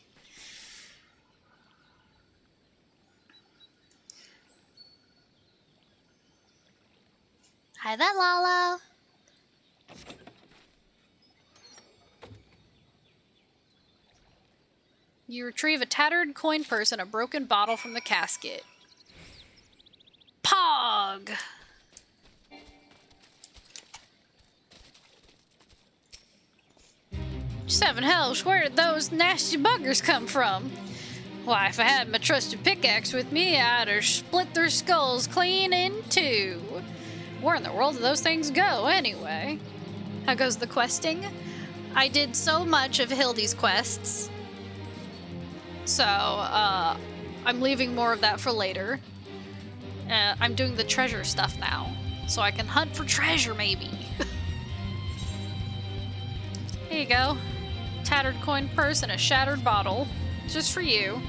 Hi there, Lala. You retrieve a tattered coin purse and a broken bottle from the casket. Pog! Seven hells, where did those nasty buggers come from? Why, if I had my trusted pickaxe with me, I'd have split their skulls clean in two. Where in the world do those things go, anyway? How goes the questing? I did so much of Hildy's quests. So, I'm leaving more of that for later. I'm doing the treasure stuff now, so I can hunt for treasure, maybe. Here you go. Tattered coin purse and a shattered bottle. Just for you.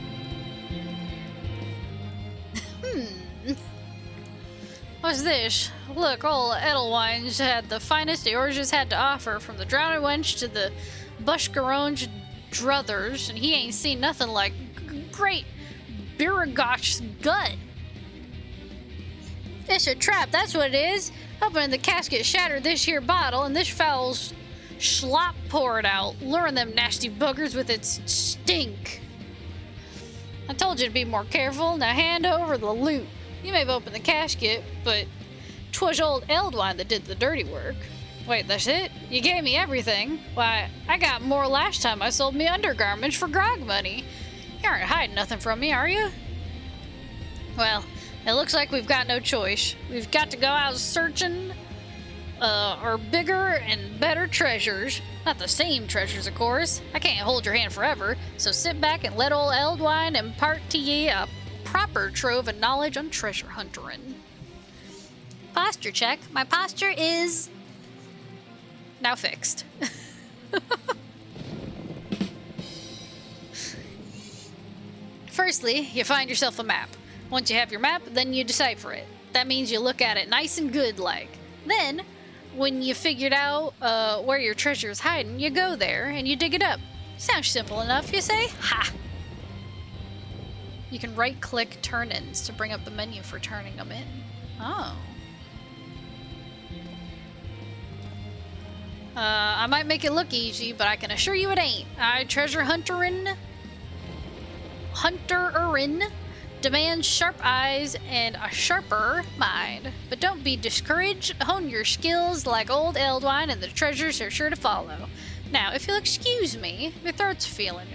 What's this? Look, old Edelweiss had the finest the Orges had to offer, from the Drowned Wench to the Bushkaronge druthers, and he ain't seen nothing like great Biragosh's gut. It's a trap, that's what it is. Opening the casket shattered this here bottle, and this foul's slop poured out, luring them nasty buggers with its stink. I told you to be more careful. Now hand over the loot. You may have opened the casket, but 'twas old Eldwine that did the dirty work. Wait, that's it? You gave me everything? Why, I got more last time I sold me undergarments for grog money. You aren't hiding nothing from me, are you? Well, it looks like we've got no choice. We've got to go out searching or bigger and better treasures. Not the same treasures, of course. I can't hold your hand forever, so sit back and let old Eldwine impart to ye a proper trove of knowledge on treasure hunting. Posture check. My posture is now fixed. Firstly, you find yourself a map. Once you have your map, then you decipher it. That means you look at it nice and good like. Then, when you figured out where your treasure is hiding, you go there and you dig it up. Sounds simple enough, you say? Ha! You can right-click turn-ins to bring up the menu for turning them in. Oh. I might make it look easy, but I can assure you it ain't. Treasure hunterin' demands sharp eyes and a sharper mind. But don't be discouraged. Hone your skills like old Eldwine and the treasures are sure to follow. Now, if you'll excuse me, my throat's feeling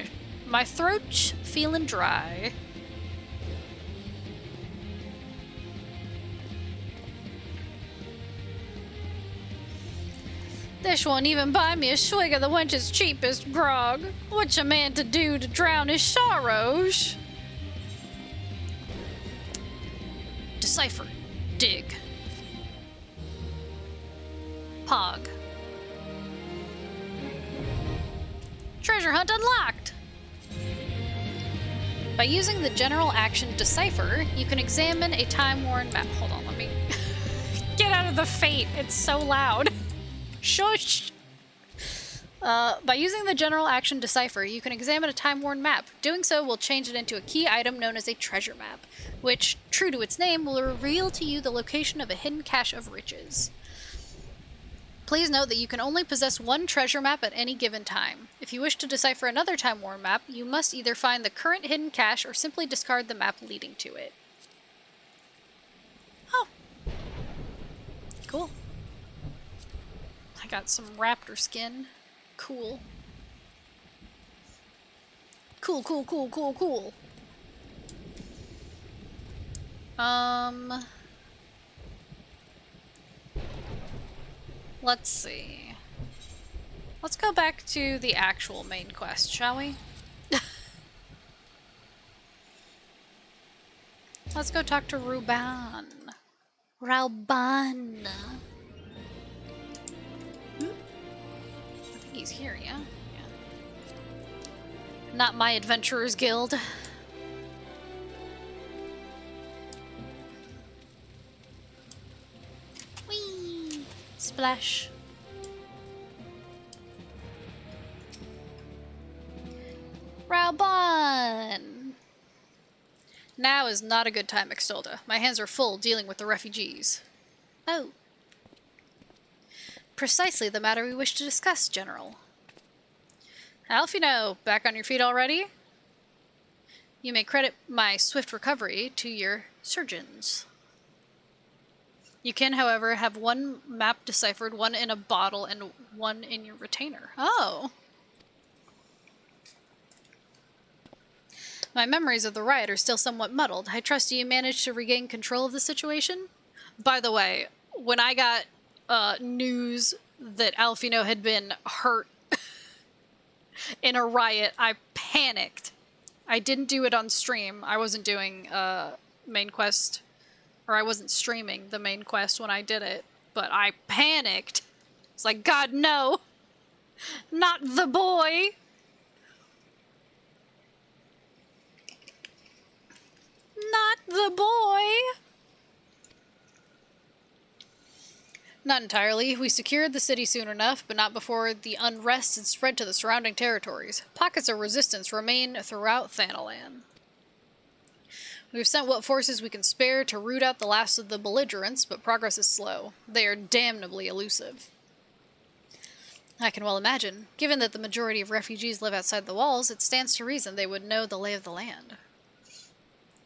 dry. This won't even buy me a swig of the wench's cheapest grog. What's a man to do to drown his sorrows? Decipher. Dig. Pog. Treasure hunt unlocked! By using the general action Decipher, you can examine a time-worn map. Hold on, let me get out of the fate. It's so loud. Shush! By using the general action Decipher, you can examine a time-worn map. Doing so will change it into a key item known as a treasure map, which, true to its name, will reveal to you the location of a hidden cache of riches. Please note that you can only possess one treasure map at any given time. If you wish to decipher another time-worn map, you must either find the current hidden cache or simply discard the map leading to it. Oh. Cool. I got some raptor skin. Cool. Cool, cool, cool, cool, cool. Let's see. Let's go back to the actual main quest, shall we? Let's go talk to Ruban. Rauban. I think he's here, yeah? Yeah. Not my Adventurers Guild. Whee! Splash. Rauban! Now is not a good time, Extolda. My hands are full dealing with the refugees. Oh. Precisely the matter we wish to discuss, General. Alfino, back on your feet already? You may credit my swift recovery to your surgeons. You can, however, have one map deciphered, one in a bottle, and one in your retainer. Oh. My memories of the riot are still somewhat muddled. I trust you managed to regain control of the situation? By the way, when I got news that Alfino had been hurt in a riot, I panicked. I didn't do it on stream. I wasn't doing main quest, or I wasn't streaming the main quest when I did it, but I panicked. It's like, God, no! Not the boy! Not the boy! Not entirely. We secured the city soon enough, but not before the unrest had spread to the surrounding territories. Pockets of resistance remain throughout Thanalan. We've sent what forces we can spare to root out the last of the belligerents, but progress is slow. They are damnably elusive. I can well imagine. Given that the majority of refugees live outside the walls, it stands to reason they would know the lay of the land.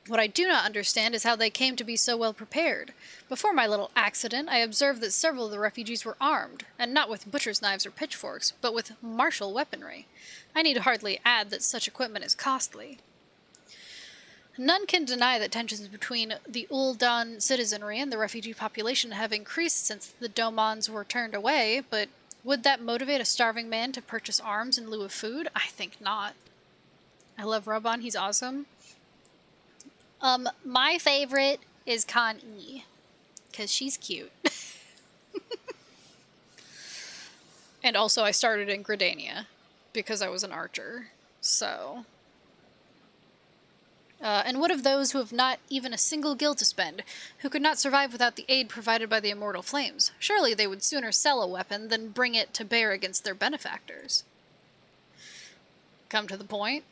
What I do not understand is how they came to be so well prepared. Before my little accident, I observed that several of the refugees were armed, and not with butcher's knives or pitchforks, but with martial weaponry. I need hardly add that such equipment is costly. None can deny that tensions between the Ul'dan citizenry and the refugee population have increased since the Domans were turned away, but would that motivate a starving man to purchase arms in lieu of food? I think not. I love Ruban, he's awesome. My favorite is Kan-E, because she's cute. And also I started in Gridania, because I was an archer, so... and what of those who have not even a single gil to spend, who could not survive without the aid provided by the immortal flames? Surely they would sooner sell a weapon than bring it to bear against their benefactors. Come to the point.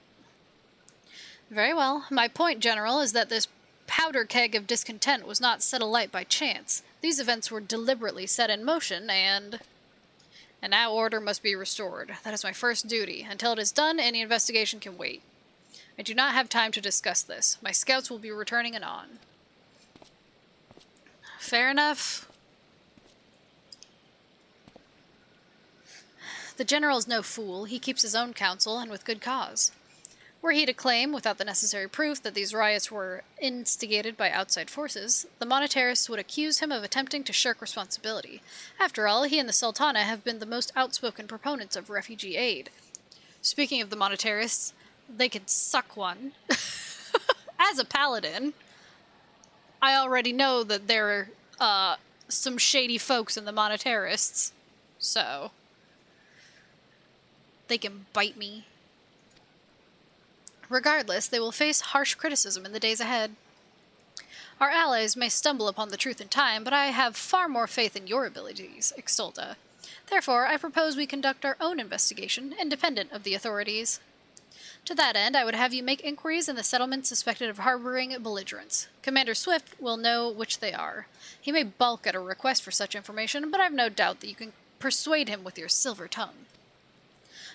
Very well. My point, General, is that this powder keg of discontent was not set alight by chance. These events were deliberately set in motion, and now order must be restored. That is my first duty. Until it is done, any investigation can wait. I do not have time to discuss this. My scouts will be returning anon. Fair enough. The General is no fool. He keeps his own counsel, and with good cause. Were he to claim, without the necessary proof, that these riots were instigated by outside forces, the monetarists would accuse him of attempting to shirk responsibility. After all, he and the Sultana have been the most outspoken proponents of refugee aid. Speaking of the monetarists, they could suck one. As a paladin, I already know that there are some shady folks in the monetarists, so they can bite me. Regardless, they will face harsh criticism in the days ahead. Our allies may stumble upon the truth in time, but I have far more faith in your abilities, Extolta. Therefore, I propose we conduct our own investigation, independent of the authorities. To that end, I would have you make inquiries in the settlements suspected of harboring belligerents. Commander Swift will know which they are. He may balk at a request for such information, but I've no doubt that you can persuade him with your silver tongue.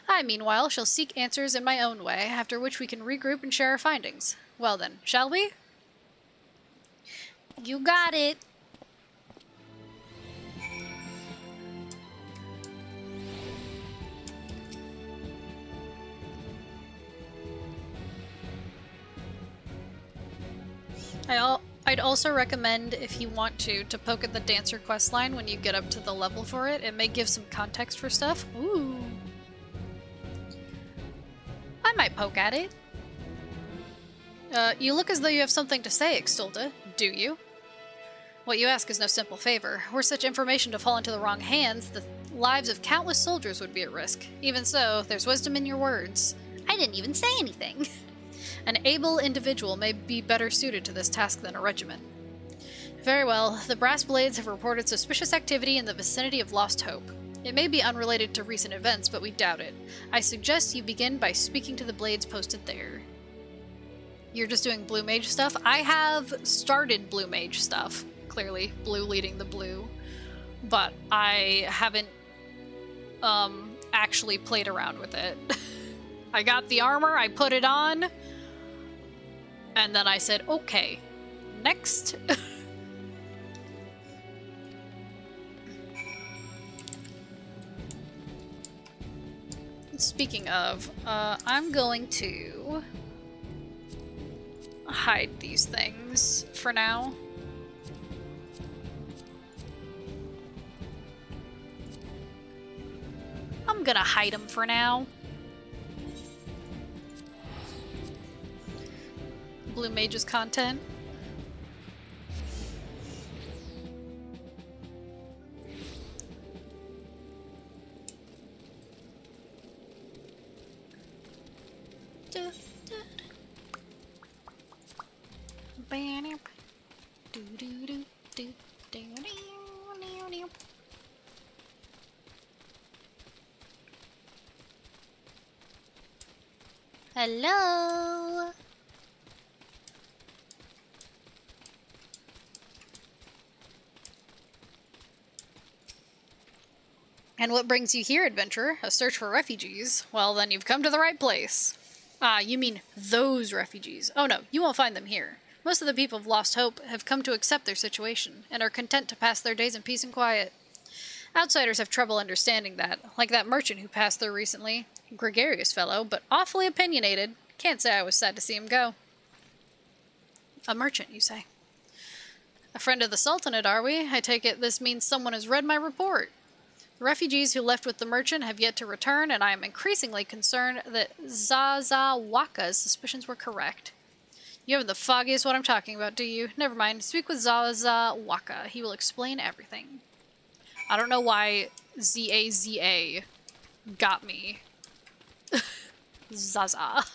I, meanwhile, shall seek answers in my own way, after which we can regroup and share our findings. Well then, shall we? You got it! I'd also recommend, if you want to poke at the Dancer questline when you get up to the level for it. It may give some context for stuff. Ooh. I might poke at it. You look as though you have something to say, Extolta. Do you? What you ask is no simple favor. Were such information to fall into the wrong hands, the lives of countless soldiers would be at risk. Even so, there's wisdom in your words. I didn't even say anything. An able individual may be better suited to this task than a regiment. Very well, the Brass Blades have reported suspicious activity in the vicinity of Lost Hope. It may be unrelated to recent events, but we doubt it. I suggest you begin by speaking to the Blades posted there. You're just doing Blue Mage stuff? I have started Blue Mage stuff. Clearly, Blue leading the Blue. But I haven't, actually played around with it. I got the armor, I put it on, and then I said, okay, next. Speaking of, I'm going to hide these things for now. I'm gonna hide them for now. Blue Mage's content. Hello. And what brings you here, adventurer? A search for refugees? Well, then you've come to the right place. Ah, you mean those refugees. Oh no, you won't find them here. Most of the people of Lost Hope have come to accept their situation, and are content to pass their days in peace and quiet. Outsiders have trouble understanding that, like that merchant who passed through recently. Gregarious fellow, but awfully opinionated. Can't say I was sad to see him go. A merchant, you say? A friend of the Sultanate, are we? I take it this means someone has read my report. The refugees who left with the merchant have yet to return, and I am increasingly concerned that Zazawaka's suspicions were correct. You haven't the foggiest what I'm talking about, do you? Never mind. Speak with Zazawaka. He will explain everything. I don't know why Z-A-Z-A got me. Zaza.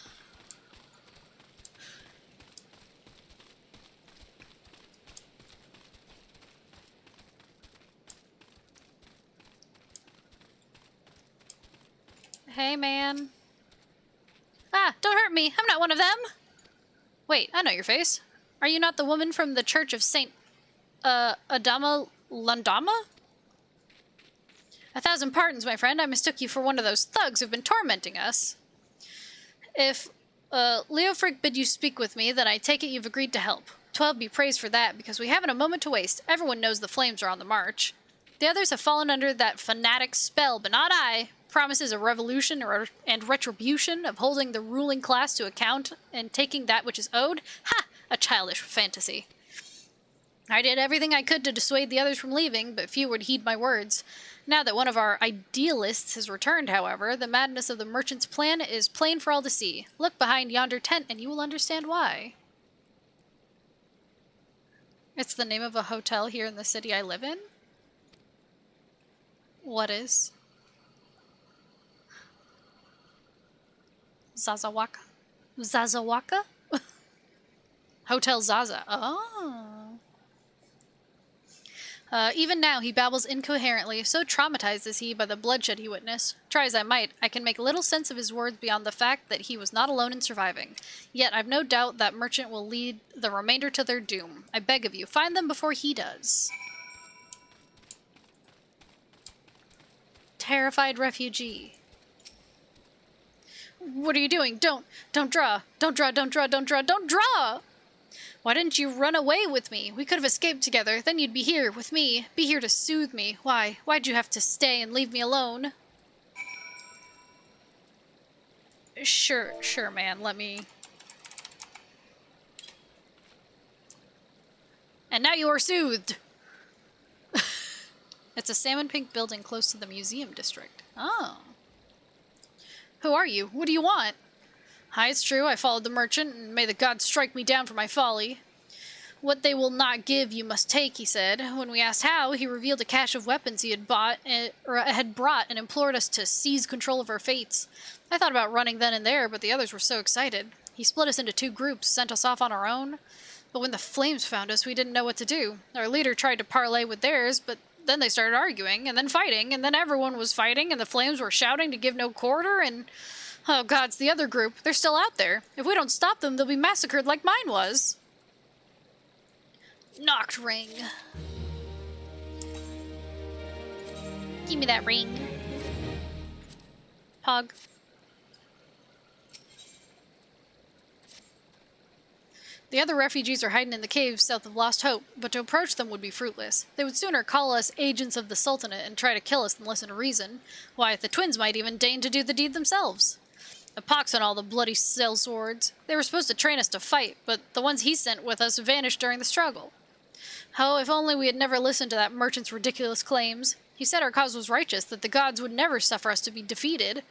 Hey, man. Ah, don't hurt me. I'm not one of them. Wait, I know your face. Are you not the woman from the Church of Saint, Adama Landama? 1,000 pardons, my friend. I mistook you for one of those thugs who've been tormenting us. If, Leofric bid you speak with me, then I take it you've agreed to help. 12 be praised for that, because we haven't a moment to waste. Everyone knows the flames are on the march. The others have fallen under that fanatic spell, but not I. promises a revolution and retribution, of holding the ruling class to account and taking that which is owed. Ha! A childish fantasy. I did everything I could to dissuade the others from leaving, but few would heed my words. Now that one of our idealists has returned, however, the madness of the merchant's plan is plain for all to see. Look behind yonder tent and you will understand why. It's the name of a hotel here in the city I live in? What is? Zazawaka? Zazawaka? Hotel Zaza. Oh. Even now, he babbles incoherently, so traumatized is he by the bloodshed he witnessed. Try as I might, I can make little sense of his words beyond the fact that he was not alone in surviving. Yet I've no doubt that merchant will lead the remainder to their doom. I beg of you, find them before he does. Terrified refugee. What are you doing? Don't draw. Don't draw, don't draw, don't draw, don't draw! Why didn't you run away with me? We could have escaped together. Then you'd be here with me. Be here to soothe me. Why? Why'd you have to stay and leave me alone? Sure, man. Let me... And now you are soothed! It's a salmon pink building close to the museum district. Oh. Who are you? What do you want? Hi, it's true, I followed the merchant, and may the gods strike me down for my folly. What they will not give, you must take, he said. When we asked how, he revealed a cache of weapons he had brought and implored us to seize control of our fates. I thought about running then and there, but the others were so excited. He split us into 2 groups, sent us off on our own. But when the flames found us, we didn't know what to do. Our leader tried to parley with theirs, but then they started arguing, and then fighting, and then everyone was fighting, and the flames were shouting to give no quarter, and... Oh gods, the other group. They're still out there. If we don't stop them, they'll be massacred like mine was. Knocked ring. Give me that ring. Pog. The other refugees are hiding in the caves south of Lost Hope, but to approach them would be fruitless. They would sooner call us agents of the Sultanate and try to kill us than listen to reason. Why, the twins might even deign to do the deed themselves. A pox on all the bloody sellswords. They were supposed to train us to fight, but the ones he sent with us vanished during the struggle. Oh, if only we had never listened to that merchant's ridiculous claims. He said our cause was righteous, that the gods would never suffer us to be defeated.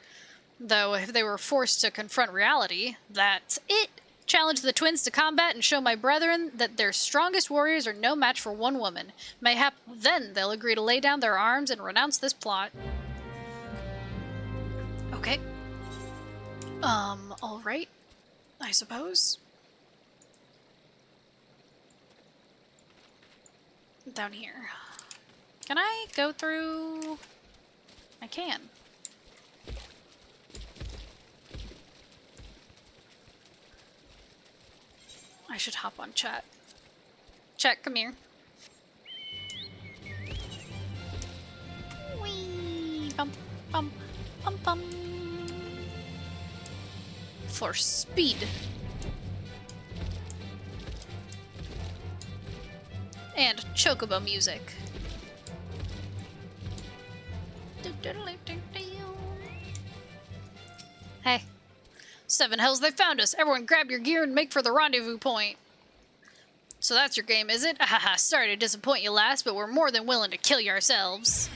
Though, if they were forced to confront reality, that's it. Challenge the twins to combat and show my brethren that their strongest warriors are no match for one woman. Mayhap then they'll agree to lay down their arms and renounce this plot. Okay. Alright. I suppose. Down here. Can I go through? I can. I should hop on chat. Chat, come here. Whee! Bump, bump, bump, bump. For speed. And chocobo music. Hey. 7 hells, they found us! Everyone grab your gear and make for the rendezvous point. So that's your game, is it? Ahaha, sorry to disappoint you, lass, but we're more than willing to kill you ourselves.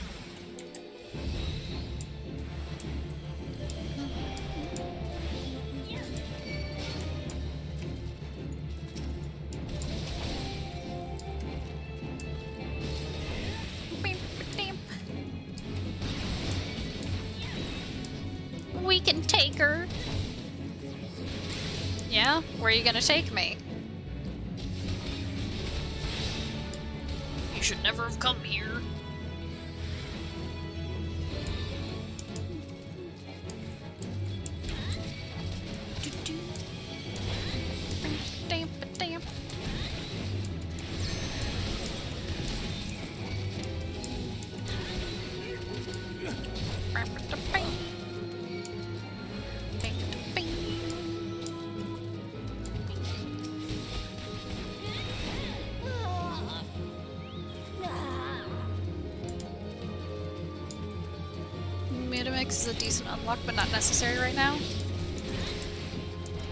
We can take her. Yeah? Where are you gonna take me? You should never have come here. Mudamix is a decent unlock, but not necessary right now.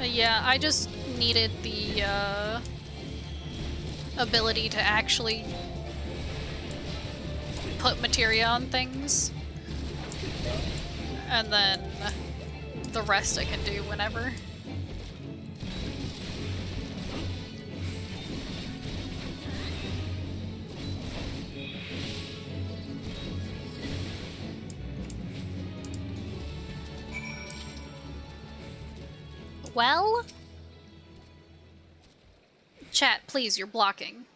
Yeah, I just needed the ability to actually put materia on things. And then the rest I can do whenever. Well? Chat, please, you're blocking.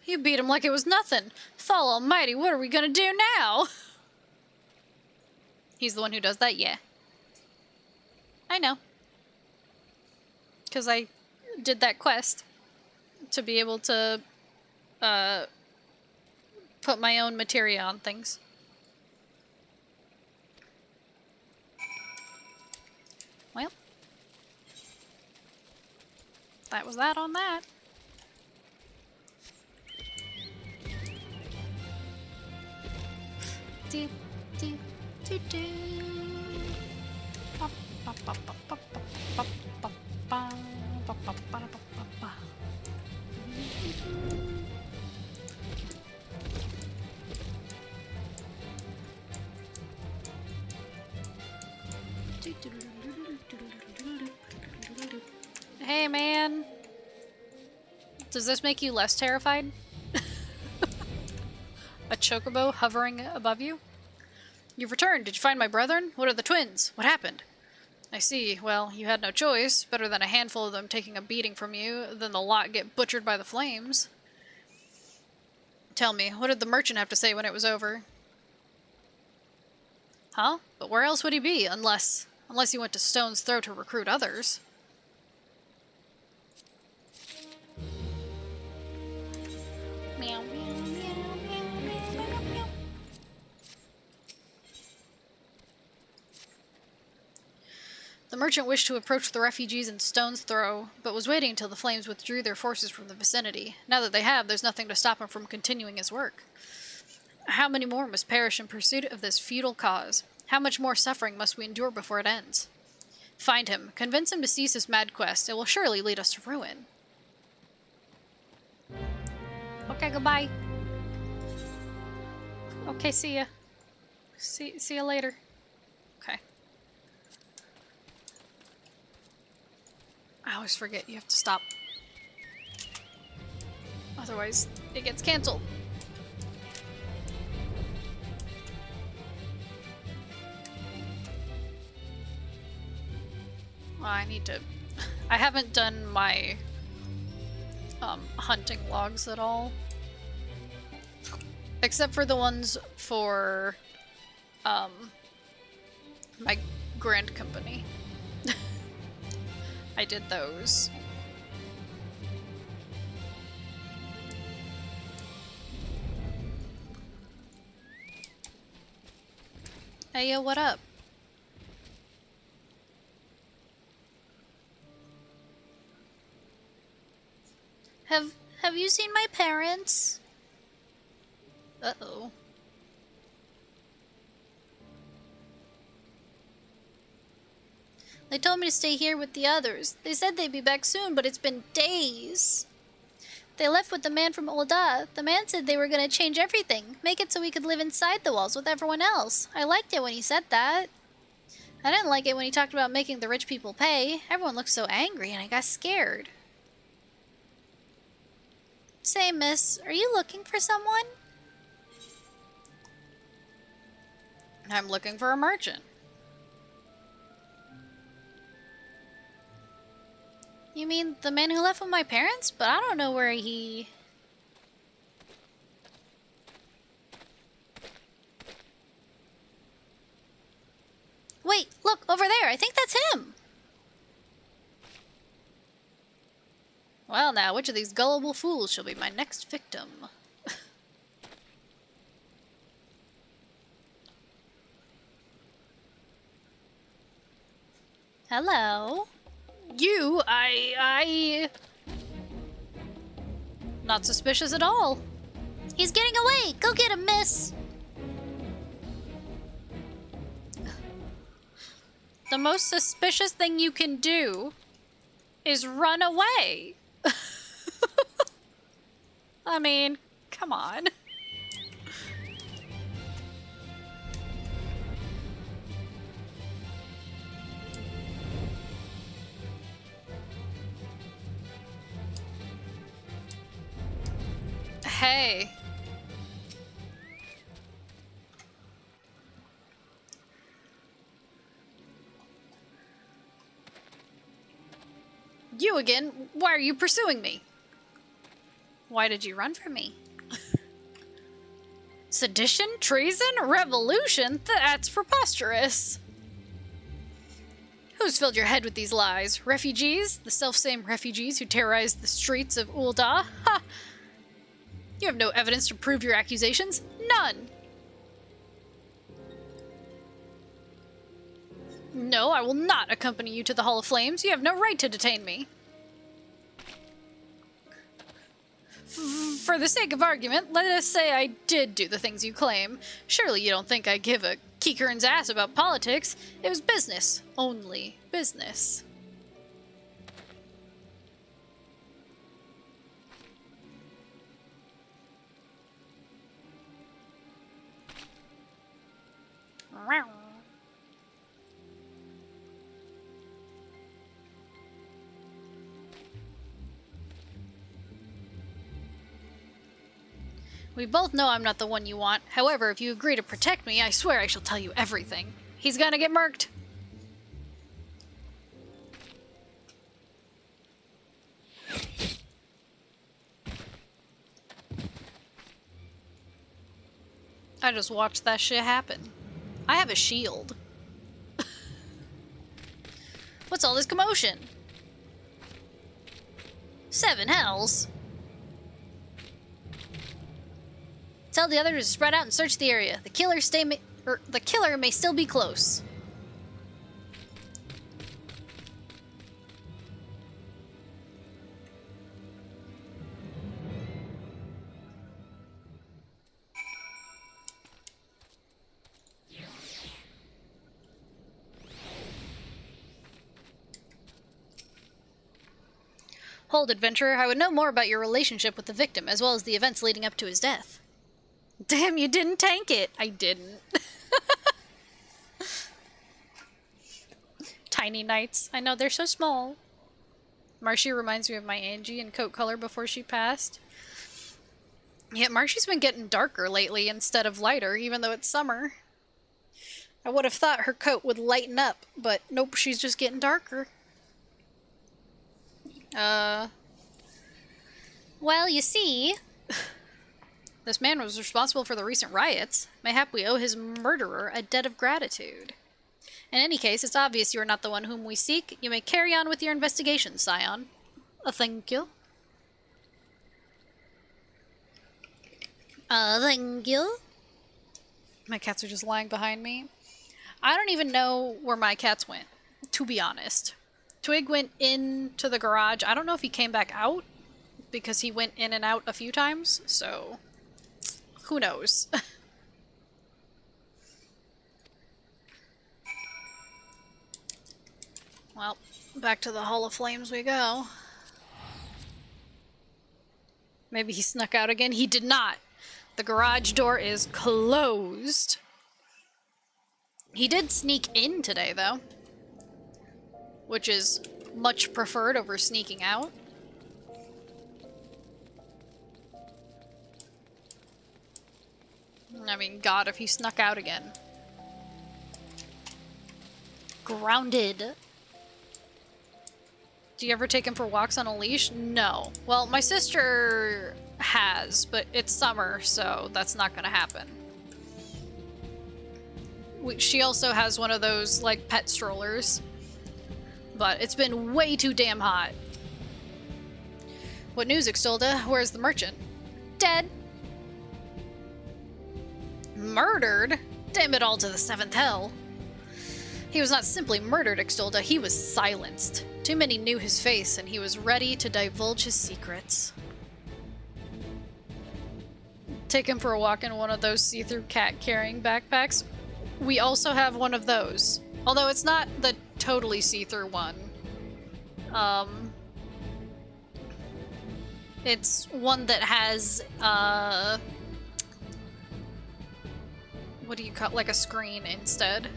You beat him like it was nothing. Thal almighty, what are we gonna do now? He's the one who does that? Yeah. I know. Because I did that quest to be able to put my own materia on things. Well. That was that on that. Do, do, do, do. Ba, ba, ba, ba, ba, ba, ba, ba, ba, ba, ba, ba, ba, ba. Hey, man. Does this make you less terrified? A chocobo hovering above you? You've returned. Did you find my brethren? What are the twins? What happened? I see. Well, you had no choice. Better than a handful of them taking a beating from you than the lot get butchered by the flames. Tell me, what did the merchant have to say when it was over? Huh? But where else would he be? Unless he went to Stone's Throw to recruit others. Meow, meow, meow, meow, meow, meow. The merchant wished to approach the refugees in Stone's Throw, but was waiting until the flames withdrew their forces from the vicinity. Now that they have, there's nothing to stop him from continuing his work. How many more must perish in pursuit of this futile cause? How much more suffering must we endure before it ends? Find him. Convince him to cease his mad quest. It will surely lead us to ruin. Okay, goodbye. Okay, see ya. See ya later. Okay. I always forget you have to stop. Otherwise, it gets cancelled. Well, I need to... I haven't done my hunting logs at all. Except for the ones for my grand company. I did those. Hey, yo, what up? Have you seen my parents? Uh-oh. They told me to stay here with the others. They said they'd be back soon, but it's been days. They left with the man from Ul'dah. The man said they were going to change everything, make it so we could live inside the walls with everyone else. I liked it when he said that. I didn't like it when he talked about making the rich people pay. Everyone looked so angry and I got scared. Say, miss, are you looking for someone? I'm looking for a merchant. You mean the man who left with my parents? But I don't know where he... Wait, look, over there. I think that's him. Well now, which of these gullible fools shall be my next victim? Hello? You, I... Not suspicious at all. He's getting away! Go get him, miss! The most suspicious thing you can do is run away. I mean, come on. Hey. You again? Why are you pursuing me? Why did you run from me? Sedition? Treason? Revolution? That's preposterous. Who's filled your head with these lies? Refugees? The self-same refugees who terrorized the streets of Ul'dah? Ha! You have no evidence to prove your accusations. None! No, I will not accompany you to the Hall of Flames. You have no right to detain me. For the sake of argument, let us say I did do the things you claim. Surely you don't think I give a Keekern's ass about politics. It was business. Only business. We both know I'm not the one you want. However, if you agree to protect me, I swear I shall tell you everything. He's gonna get murked. I just watched that shit happen. I have a shield. What's all this commotion? 7 hells. Tell the others to spread out and search the area. The killer may still be close. Hold, adventurer. I would know more about your relationship with the victim, as well as the events leading up to his death. Damn, you didn't tank it. I didn't. Tiny knights. I know, they're so small. Marshy reminds me of my Angie in coat color before she passed. Yeah, Marshy's been getting darker lately instead of lighter, even though it's summer. I would have thought her coat would lighten up, but nope, she's just getting darker. Well, you see... This man was responsible for the recent riots. Mayhap we owe his murderer a debt of gratitude. In any case, it's obvious you are not the one whom we seek. You may carry on with your investigation, Scion. Thank you. Thank you. My cats are just lying behind me. I don't even know where my cats went, to be honest. Twig went into the garage. I don't know if he came back out, because he went in and out a few times, so... Who knows? Well, back to the Hall of Flames we go. Maybe he snuck out again? He did not! The garage door is closed. He did sneak in today, though. Which is much preferred over sneaking out. I mean, God, if he snuck out again. Grounded. Do you ever take him for walks on a leash? No. Well, my sister has, but it's summer, so that's not gonna happen. She also has one of those, like, pet strollers. But it's been way too damn hot. What news, Ixtolda? Where's the merchant? Dead. Murdered? Damn it all to the 7th hell. He was not simply murdered, Ixtolda, he was silenced. Too many knew his face, and he was ready to divulge his secrets. Take him for a walk in one of those see-through cat-carrying backpacks. We also have one of those. Although it's not the totally see-through one. It's one that has, what do you call, like a screen instead.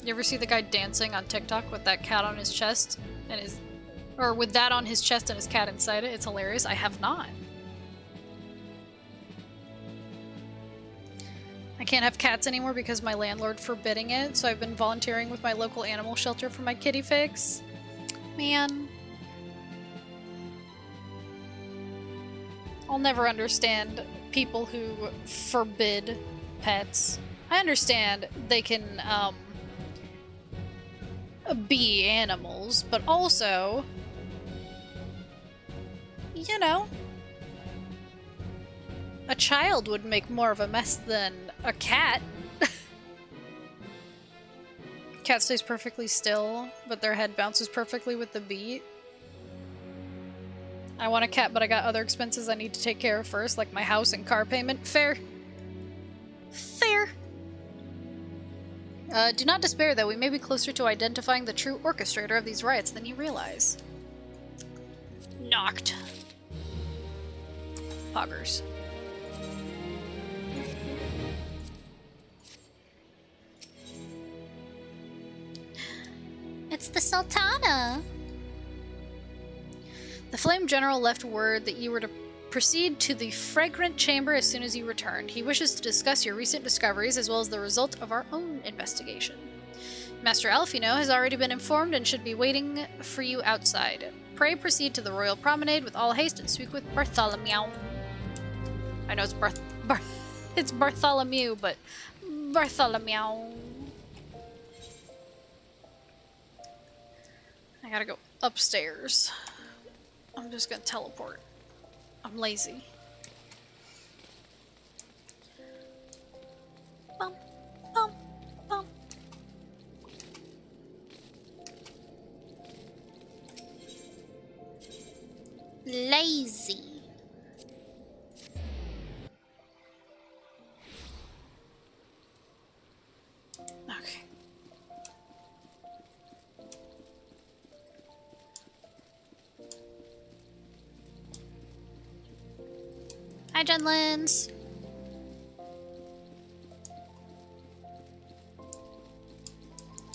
You ever see the guy dancing on TikTok with that cat on his chest and his, or with that on his chest and his cat inside it? It's hilarious. I have not. I can't have cats anymore because my landlord forbidding it, so I've been volunteering with my local animal shelter for my kitty fix. Man. I'll never understand people who forbid pets. I understand they can, be animals, but also, you know, a child would make more of a mess than a cat. Cat stays perfectly still, but their head bounces perfectly with the beat. I want a cat, but I got other expenses I need to take care of first, like my house and car payment. Fair. Fair. Do not despair, though. We may be closer to identifying the true orchestrator of these riots than you realize. Knocked. Poggers. It's the Sultana! The Flame General left word that you were to proceed to the Fragrant Chamber as soon as you returned. He wishes to discuss your recent discoveries as well as the result of our own investigation. Master Alfino has already been informed and should be waiting for you outside. Pray proceed to the Royal Promenade with all haste and speak with Bartholomew. I know it's it's Bartholomew, but Bartholomew. I gotta go upstairs. I'm just gonna teleport. I'm lazy. Bum, bum, bum. Lazy. Okay. Hi, Jenlins.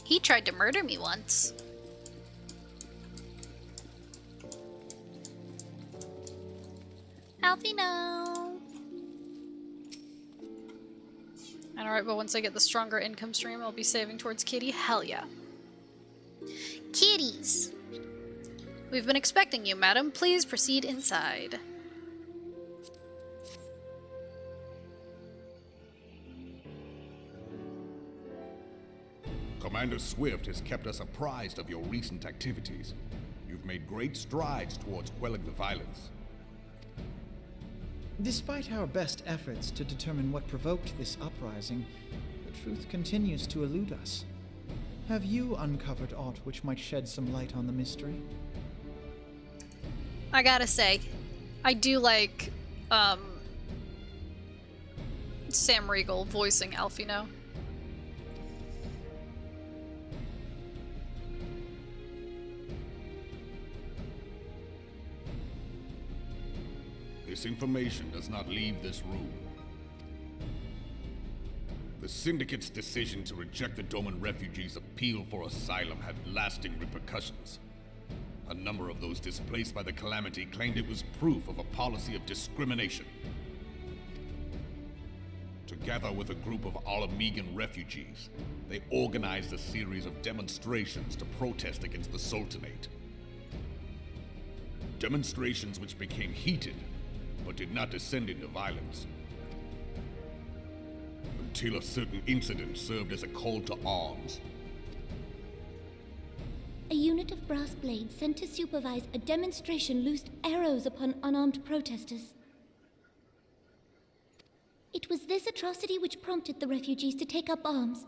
He tried to murder me once. Alfino. Alright, but once I get the stronger income stream, I'll be saving towards Kitty. Hell yeah. Kitties. We've been expecting you, madam. Please proceed inside. Commander Swift has kept us apprised of your recent activities. You've made great strides towards quelling the violence. Despite our best efforts to determine what provoked this uprising, the truth continues to elude us. Have you uncovered aught which might shed some light on the mystery? I gotta say, I do like, Sam Riegel voicing Alfino. This information does not leave this room. The Syndicate's decision to reject the Doman refugees' appeal for asylum had lasting repercussions. A number of those displaced by the calamity claimed it was proof of a policy of discrimination. Together with a group of Alamegan refugees, they organized a series of demonstrations to protest against the Sultanate. Demonstrations which became heated, but did not descend into violence. Until a certain incident served as a call to arms. A unit of brass blades sent to supervise a demonstration loosed arrows upon unarmed protesters. It was this atrocity which prompted the refugees to take up arms.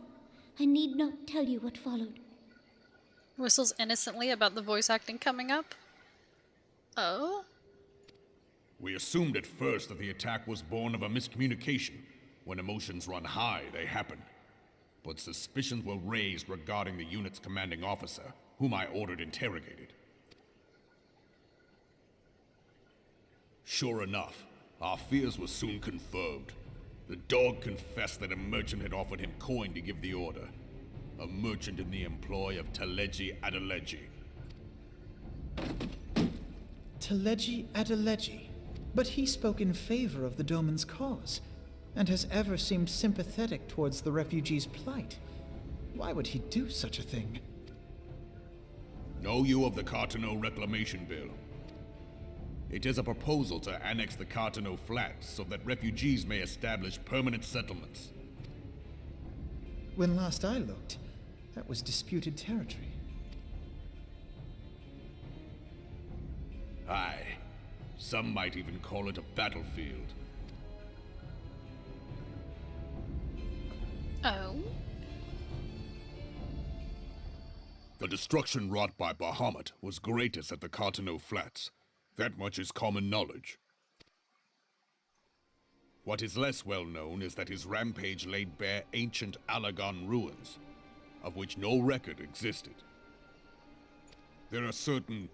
I need not tell you what followed. Whistles innocently about the voice acting coming up. Oh? We assumed at first that the attack was born of a miscommunication. When emotions run high, they happen. but suspicions were raised regarding the unit's commanding officer, whom I ordered interrogated. Sure enough, our fears were soon confirmed. The dog confessed that a merchant had offered him coin to give the order. A merchant in the employ of Teleji Adeleji. Teleji Adeleji. But he spoke in favor of the Doman's cause, and has ever seemed sympathetic towards the refugees' plight. Why would he do such a thing? Know you of the Cartano Reclamation Bill? It is a proposal to annex the Cartano Flats so that refugees may establish permanent settlements. When last I looked, that was disputed territory. Aye. Some might even call it a battlefield. Oh? The destruction wrought by Bahamut was greatest at the Cartano Flats. That much is common knowledge. What is less well known is that his rampage laid bare ancient Alagon ruins, of which no record existed. There are certain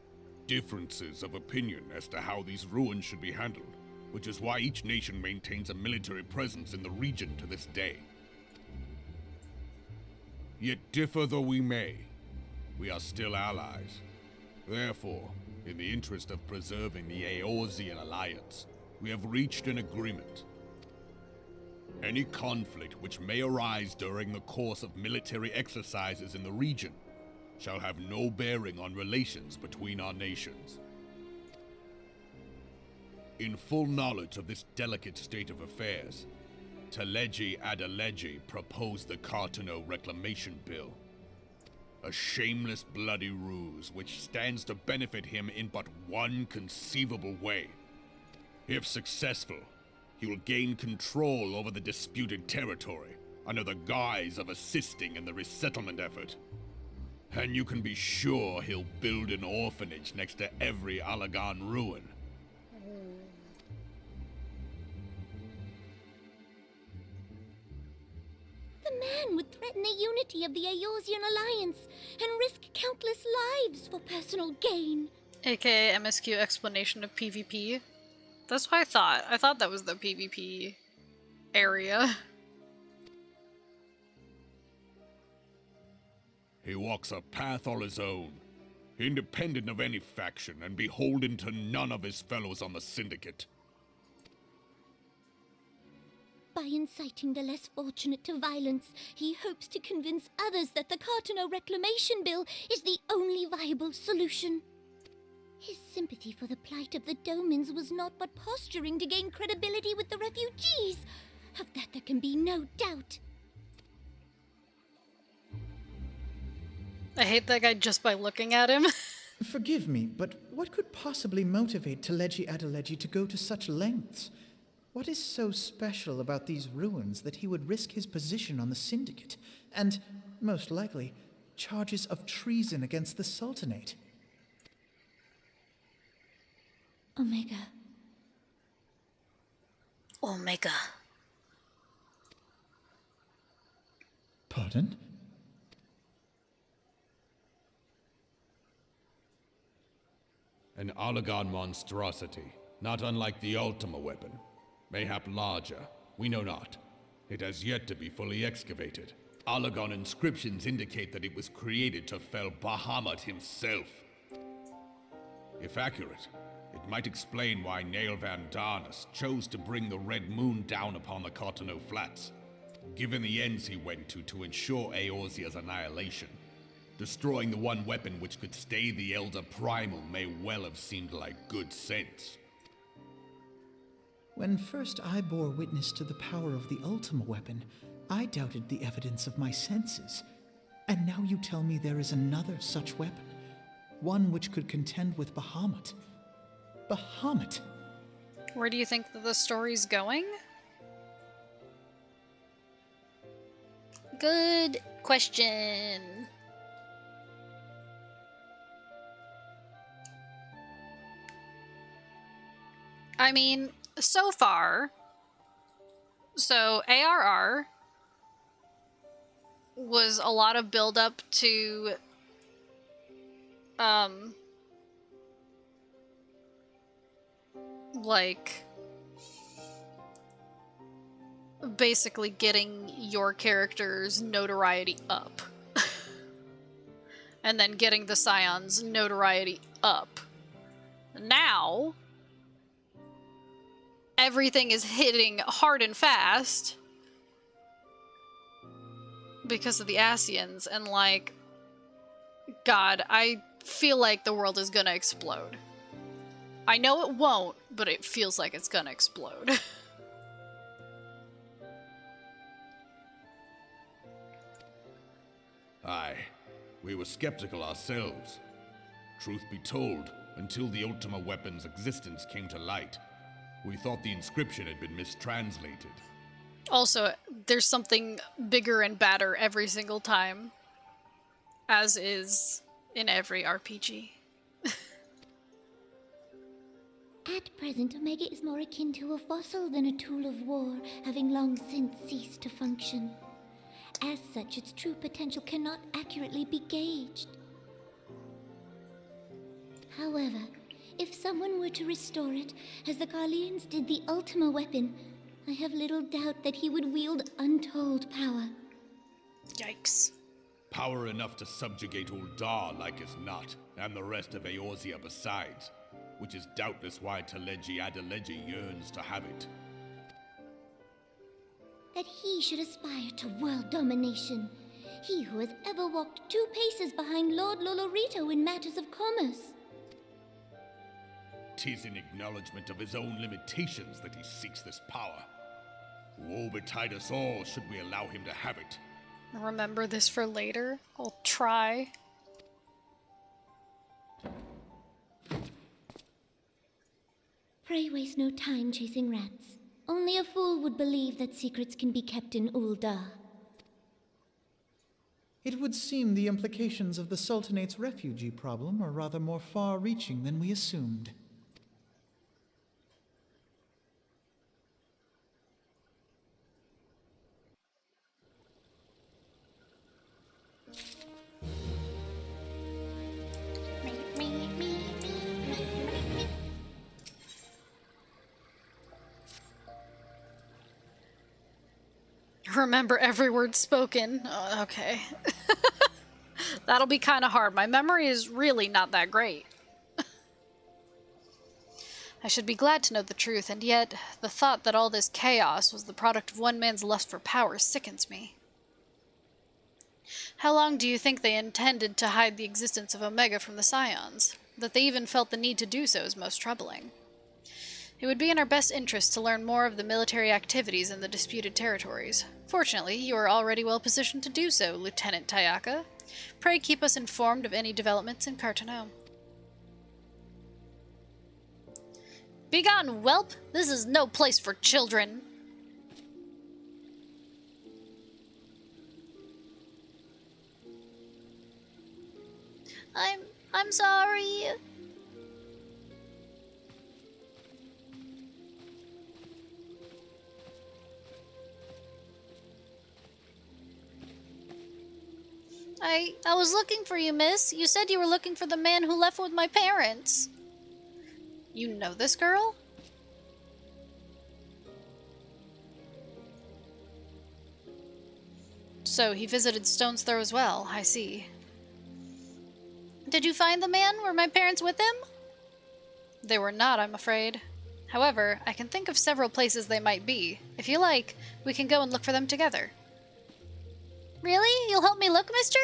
differences of opinion as to how these ruins should be handled, which is why each nation maintains a military presence in the region to this day. Yet differ though we may, we are still allies. Therefore, in the interest of preserving the Eorzean alliance, we have reached an agreement. Any conflict which may arise during the course of military exercises in the region shall have no bearing on relations between our nations. In full knowledge of this delicate state of affairs, Teleji Adeleji proposed the Cartano Reclamation Bill. A shameless bloody ruse which stands to benefit him in but one conceivable way. If successful, he will gain control over the disputed territory under the guise of assisting in the resettlement effort. And you can be sure he'll build an orphanage next to every Alagon ruin. The man would threaten the unity of the Eorzean alliance and risk countless lives for personal gain. AKA MSQ explanation of PvP. That's what I thought. I thought that was the PvP area. He walks a path all his own, independent of any faction and beholden to none of his fellows on the Syndicate. By inciting the less fortunate to violence, he hopes to convince others that the Cartano Reclamation Bill is the only viable solution. His sympathy for the plight of the Domans was not but posturing to gain credibility with the refugees. Of that there can be no doubt. I hate that guy just by looking at him. Forgive me, but what could possibly motivate Teleji Adeleji to go to such lengths? What is so special about these ruins that he would risk his position on the Syndicate, and, most likely, charges of treason against the Sultanate? Omega. Omega. Pardon? An Alagon monstrosity, not unlike the Ultima weapon. Mayhap larger, we know not. It has yet to be fully excavated. Alagon inscriptions indicate that it was created to fell Bahamut himself. If accurate, it might explain why Nail Van Darnus chose to bring the Red Moon down upon the Cartano Flats, given the ends he went to ensure Eorzea's annihilation. Destroying the one weapon which could stay the Elder Primal may well have seemed like good sense. When first I bore witness to the power of the Ultima weapon, I doubted the evidence of my senses. And now you tell me there is another such weapon, one which could contend with Bahamut. Bahamut! Where do you think that the story's going? Good question. I mean, so far, so ARR was a lot of build up to like basically getting your character's notoriety up. And then getting the Scion's notoriety up. Now, everything is hitting hard and fast because of the Ascians, and like, God, I feel like the world is gonna explode. I know it won't, but it feels like it's gonna explode. Aye, we were skeptical ourselves. Truth be told, until the Ultima weapon's existence came to light, we thought the inscription had been mistranslated. Also, there's something bigger and badder every single time, as is in every RPG. At present, Omega is more akin to a fossil than a tool of war, having long since ceased to function. As such, its true potential cannot accurately be gauged. However, if someone were to restore it, as the Garleans did the Ultima weapon, I have little doubt that he would wield untold power. Yikes. Power enough to subjugate Uldar like as not, and the rest of Eorzea besides, which is doubtless why Teleji Adeleji yearns to have it. That he should aspire to world domination. He who has ever walked 2 paces behind Lord Lolorito in matters of commerce. 'Tis in acknowledgement of his own limitations that he seeks this power. Woe betide us all should we allow him to have it. Remember this for later? I'll try. Pray waste no time chasing rats. Only a fool would believe that secrets can be kept in Uldar. It would seem the implications of the Sultanate's refugee problem are rather more far-reaching than we assumed. Remember every word spoken. Okay. That'll be kind of hard. My memory is really not that great. I should be glad to know the truth, and yet the thought that all this chaos was the product of one man's lust for power sickens me. How long do you think they intended to hide the existence of Omega from the Scions? That they even felt the need to do so is most troubling. It would be in our best interest to learn more of the military activities in the disputed territories. Fortunately, you are already well positioned to do so, Lieutenant Tayaka. Pray keep us informed of any developments in Carteneau. Begone, whelp! This is no place for children! I'm sorry. I was looking for you, miss. You said you were looking for the man who left with my parents. You know this girl? So he visited Stone's Throw as well, I see. Did you find the man? Were my parents with him? They were not, I'm afraid. However, I can think of several places they might be. If you like, we can go and look for them together. Really? You'll help me look, mister?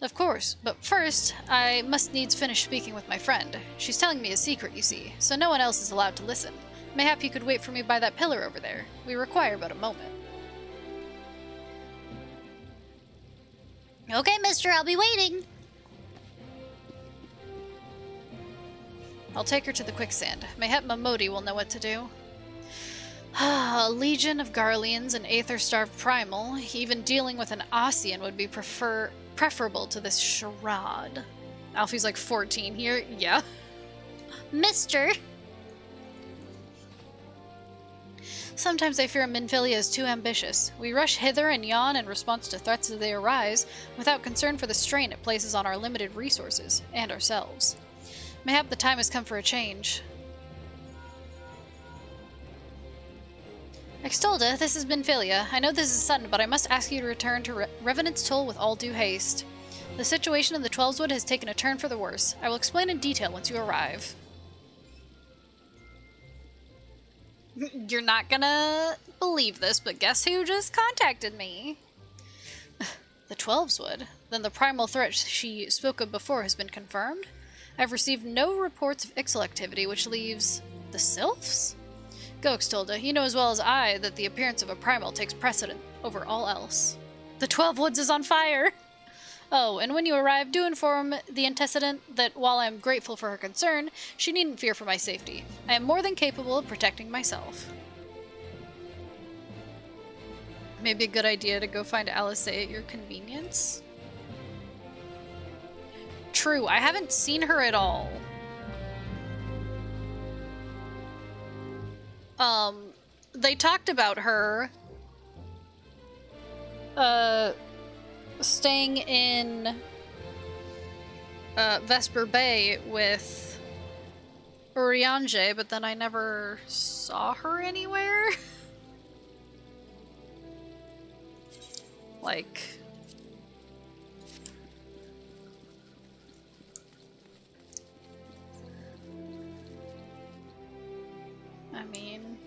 Of course, but first, I must needs finish speaking with my friend. She's telling me a secret, you see, so no one else is allowed to listen. Mayhap you could wait for me by that pillar over there. We require but a moment. Okay, mister, I'll be waiting. I'll take her to the quicksand. Mayhap Mamodi will know what to do. A legion of Garleans and Aether-starved Primal, even dealing with an Ascian would be preferable to this charade. Alfie's like 14 here. Yeah. Mister! Sometimes I fear Minfilia is too ambitious. We rush hither and yon in response to threats as they arise, without concern for the strain it places on our limited resources, and ourselves. Mayhap the time has come for a change. Extolda, this is Minfilia. I know this is sudden, but I must ask you to return to Revenant's Toll with all due haste. The situation in the Twelveswood has taken a turn for the worse. I will explain in detail once you arrive. You're not gonna believe this, but guess who just contacted me? The Twelveswood? Then the primal threat she spoke of before has been confirmed? I've received no reports of Ixal activity, which leaves... the Sylphs? Go, Extolda. You know as well as I that the appearance of a primal takes precedent over all else. The 12 Woods is on fire! Oh, and when you arrive, do inform the antecedent that while I am grateful for her concern, she needn't fear for my safety. I am more than capable of protecting myself. Maybe a good idea to go find Alice at your convenience? True, I haven't seen her at all. They talked about her, staying in, Vesper Bay with Urianger, but then I never saw her anywhere. Like... I mean,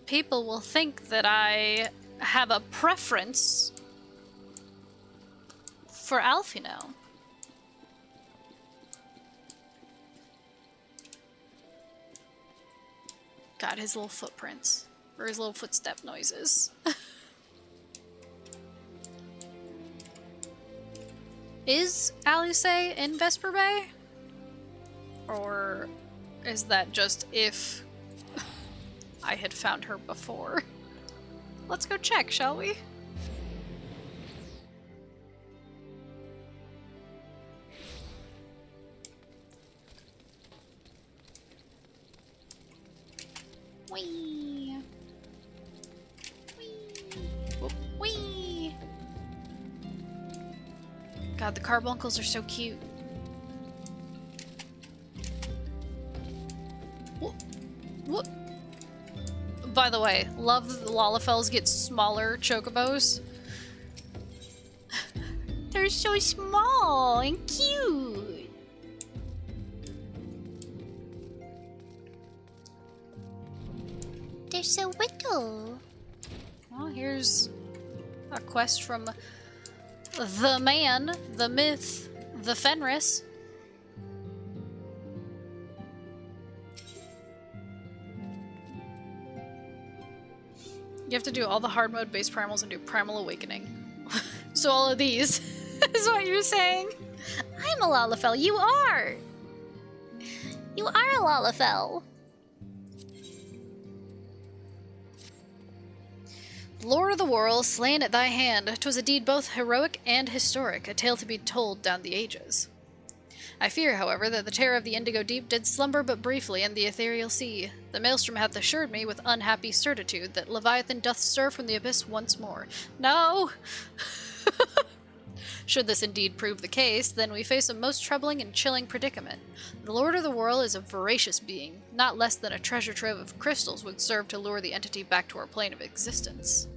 people will think that I have a preference for Alfino. God, his little footprints. Or his little footstep noises. Is Alice in Vesper Bay? Or is that just if I had found her before? Let's go check, shall we? Whee! Whee! Whoop, whee! God, the carbuncles are so cute. Whoop! Whoop! By the way, love that the Lalafels get smaller chocobos. They're so small and cute. They're so little. Well, here's a quest from the man, the myth, the Fenris. You have to do all the hard mode base primals and do Primal Awakening. So all of these is what you're saying? I'm a Lalafell. You are! You are a Lalafell. Lord of the World, slain at thy hand, 'twas a deed both heroic and historic, a tale to be told down the ages. I fear, however, that the terror of the Indigo Deep did slumber but briefly in the ethereal sea. The Maelstrom hath assured me with unhappy certitude that Leviathan doth stir from the abyss once more. No! Should this indeed prove the case, then we face a most troubling and chilling predicament. The Lord of the World is a voracious being. Not less than a treasure trove of crystals would serve to lure the entity back to our plane of existence.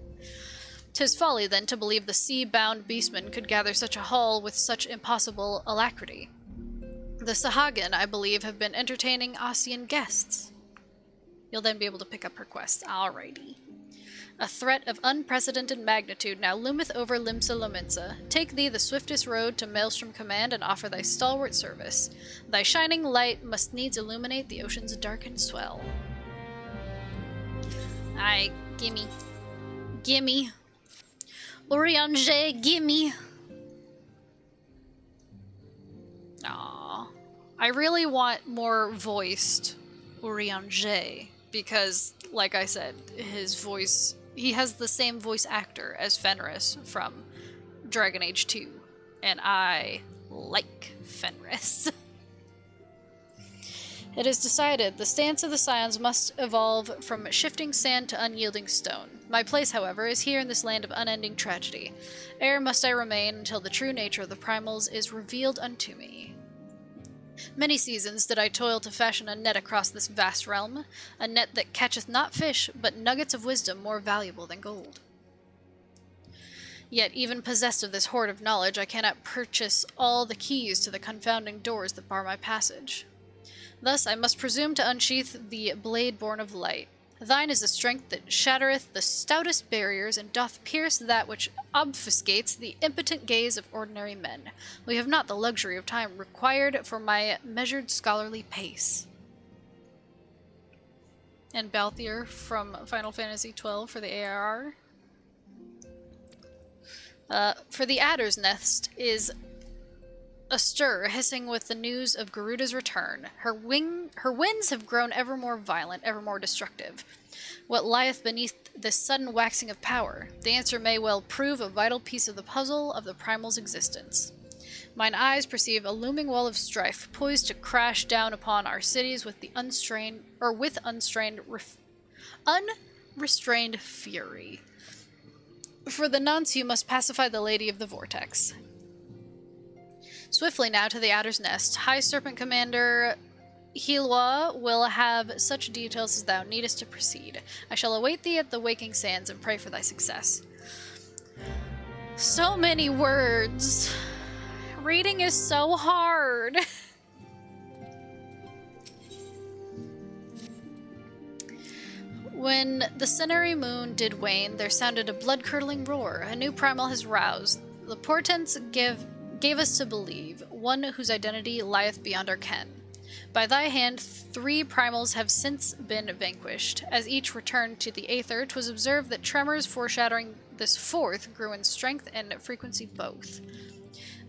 'Tis folly, then, to believe the sea-bound beastman could gather such a haul with such impossible alacrity. The Sahagin, I believe, have been entertaining Ossian guests. You'll then be able to pick up her quest. Alrighty. A threat of unprecedented magnitude now loometh over Limsa Lominsa. Take thee the swiftest road to Maelstrom Command and offer thy stalwart service. Thy shining light must needs illuminate the ocean's darkened swell. Aye, gimme. Gimme. Urianger, gimme. Aww. I really want more voiced Urianger because, like I said, his voice... He has the same voice actor as Fenris from Dragon Age 2, and I like Fenris. It is decided the stance of the Scions must evolve from shifting sand to unyielding stone. My place, however, is here in this land of unending tragedy. Ere must I remain until the true nature of the primals is revealed unto me. Many seasons did I toil to fashion a net across this vast realm, a net that catcheth not fish, but nuggets of wisdom more valuable than gold. Yet, even possessed of this hoard of knowledge, I cannot purchase all the keys to the confounding doors that bar my passage. Thus I must presume to unsheath the blade born of light. Thine is the strength that shattereth the stoutest barriers and doth pierce that which obfuscates the impotent gaze of ordinary men. We have not the luxury of time required for my measured scholarly pace. And Balthier from Final Fantasy XII for the ARR. For the Adder's Nest is astir, hissing with the news of Garuda's return. Her winds have grown ever more violent, ever more destructive. What lieth beneath this sudden waxing of power? The answer may well prove a vital piece of the puzzle of the primal's existence. Mine eyes perceive a looming wall of strife, poised to crash down upon our cities with unrestrained fury. For the nonce you must pacify the Lady of the Vortex. Swiftly now to the Adder's Nest. High Serpent Commander Hilwa will have such details as thou needest to proceed. I shall await thee at the Waking Sands and pray for thy success. So many words. Reading is so hard. When the Cenary moon did wane, there sounded a blood-curdling roar. A new primal has roused. The portents gave us to believe, one whose identity lieth beyond our ken. By thy hand 3 primals have since been vanquished. As each returned to the Aether, 'twas observed that tremors foreshadowing this 4th grew in strength and frequency both.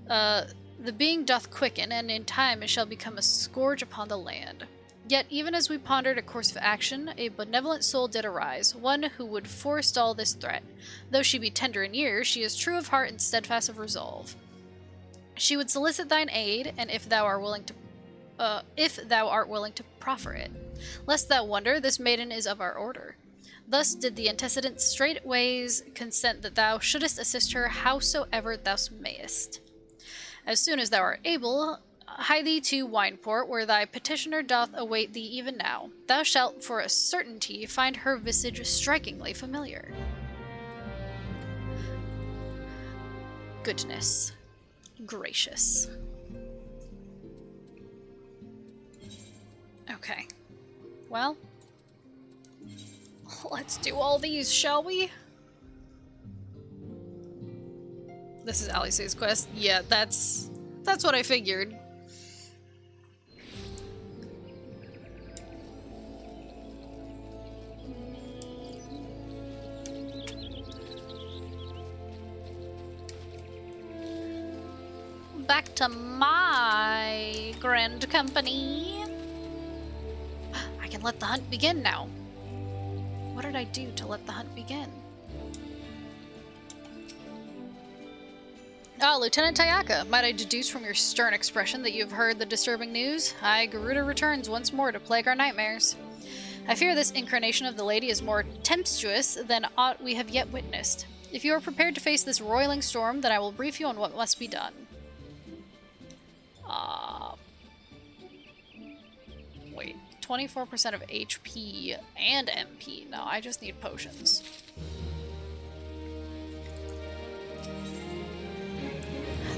The being doth quicken, and in time it shall become a scourge upon the land. Yet, even as we pondered a course of action, a benevolent soul did arise, one who would forestall this threat. Though she be tender in years, she is true of heart and steadfast of resolve. She would solicit thine aid, and if thou art willing to proffer it. Lest thou wonder, this maiden is of our order. Thus did the antecedent straightways consent that thou shouldest assist her howsoever thou mayest. As soon as thou art able, hie thee to Wineport, where thy petitioner doth await thee even now. Thou shalt for a certainty find her visage strikingly familiar. Goodness gracious. Okay. Well, let's do all these, shall we? This is Alice's quest. Yeah, that's what I figured. Back to my grand company. I can let the hunt begin now. What did I do to let the hunt begin? Ah, Lieutenant Tayaka, might I deduce from your stern expression that you have heard the disturbing news? Aye, Garuda returns once more to plague our nightmares. I fear this incarnation of the lady is more tempestuous than aught we have yet witnessed. If you are prepared to face this roiling storm, then I will brief you on what must be done. Wait, 24% of HP and MP. No, I just need potions.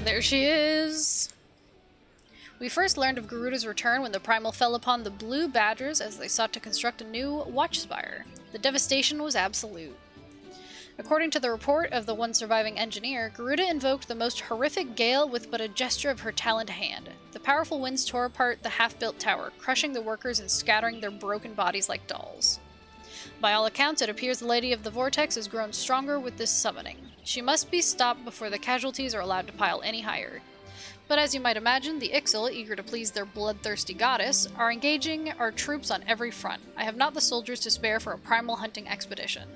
There she is! We first learned of Garuda's return when the Primal fell upon the Blue Badgers as they sought to construct a new watch spire. The devastation was absolute. According to the report of the one surviving engineer, Garuda invoked the most horrific gale with but a gesture of her taloned hand. The powerful winds tore apart the half-built tower, crushing the workers and scattering their broken bodies like dolls. By all accounts, it appears the Lady of the Vortex has grown stronger with this summoning. She must be stopped before the casualties are allowed to pile any higher. But as you might imagine, the Ixal, eager to please their bloodthirsty goddess, are engaging our troops on every front. I have not the soldiers to spare for a primal hunting expedition.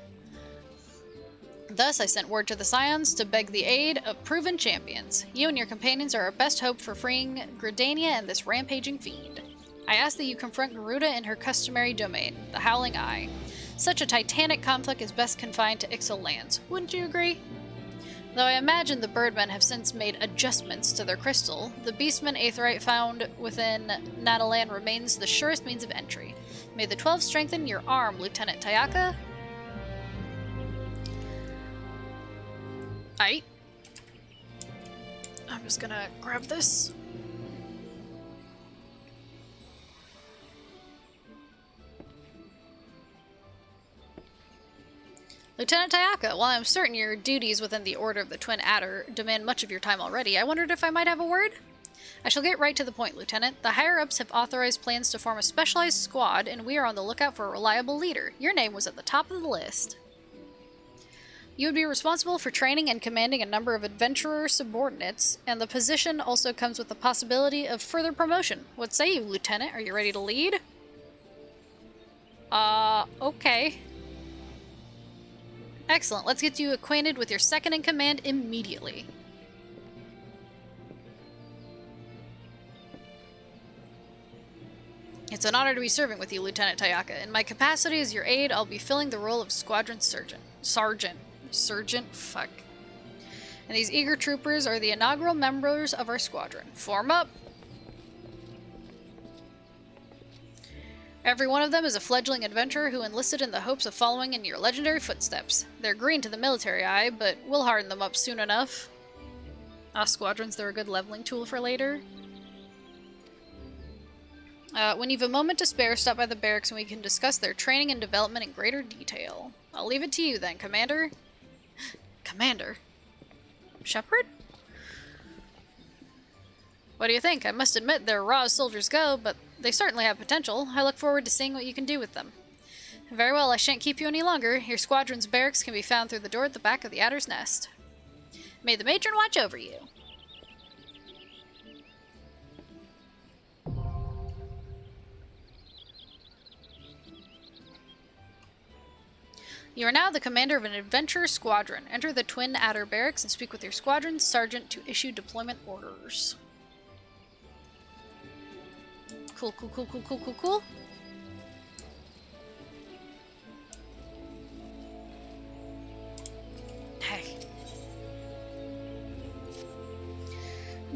Thus, I sent word to the Scions to beg the aid of proven champions. You and your companions are our best hope for freeing Gridania and this rampaging fiend. I ask that you confront Garuda in her customary domain, the Howling Eye. Such a titanic conflict is best confined to Ixal lands. Wouldn't you agree? Though I imagine the Birdmen have since made adjustments to their crystal, the Beastman Aetheryte found within Natalan remains the surest means of entry. May the 12 strengthen your arm, Lieutenant Tayaka. Aight. I'm just gonna grab this. Lieutenant Tayaka, while I'm certain your duties within the Order of the Twin Adder demand much of your time already, I wondered if I might have a word? I shall get right to the point, Lieutenant. The higher-ups have authorized plans to form a specialized squad, and we are on the lookout for a reliable leader. Your name was at the top of the list. You would be responsible for training and commanding a number of adventurer subordinates, and the position also comes with the possibility of further promotion. What say you, Lieutenant? Are you ready to lead? Okay. Excellent. Let's get you acquainted with your second-in-command immediately. It's an honor to be serving with you, Lieutenant Tayaka. In my capacity as your aide, I'll be filling the role of Squadron Sergeant. Fuck. And these eager troopers are the inaugural members of our squadron. Form up! Every one of them is a fledgling adventurer who enlisted in the hopes of following in your legendary footsteps. They're green to the military eye, but we'll harden them up soon enough. Squadrons, they're a good leveling tool for later. When you've a moment to spare, stop by the barracks and we can discuss their training and development in greater detail. I'll leave it to you then, Commander. Commander? Shepard? What do you think? I must admit they're raw as soldiers go, but they certainly have potential. I look forward to seeing what you can do with them. Very well, I shan't keep you any longer. Your squadron's barracks can be found through the door at the back of the Adder's Nest. May the matron watch over you. You are now the commander of an adventurer squadron. Enter the Twin Adder barracks and speak with your squadron sergeant to issue deployment orders. Cool. Hey.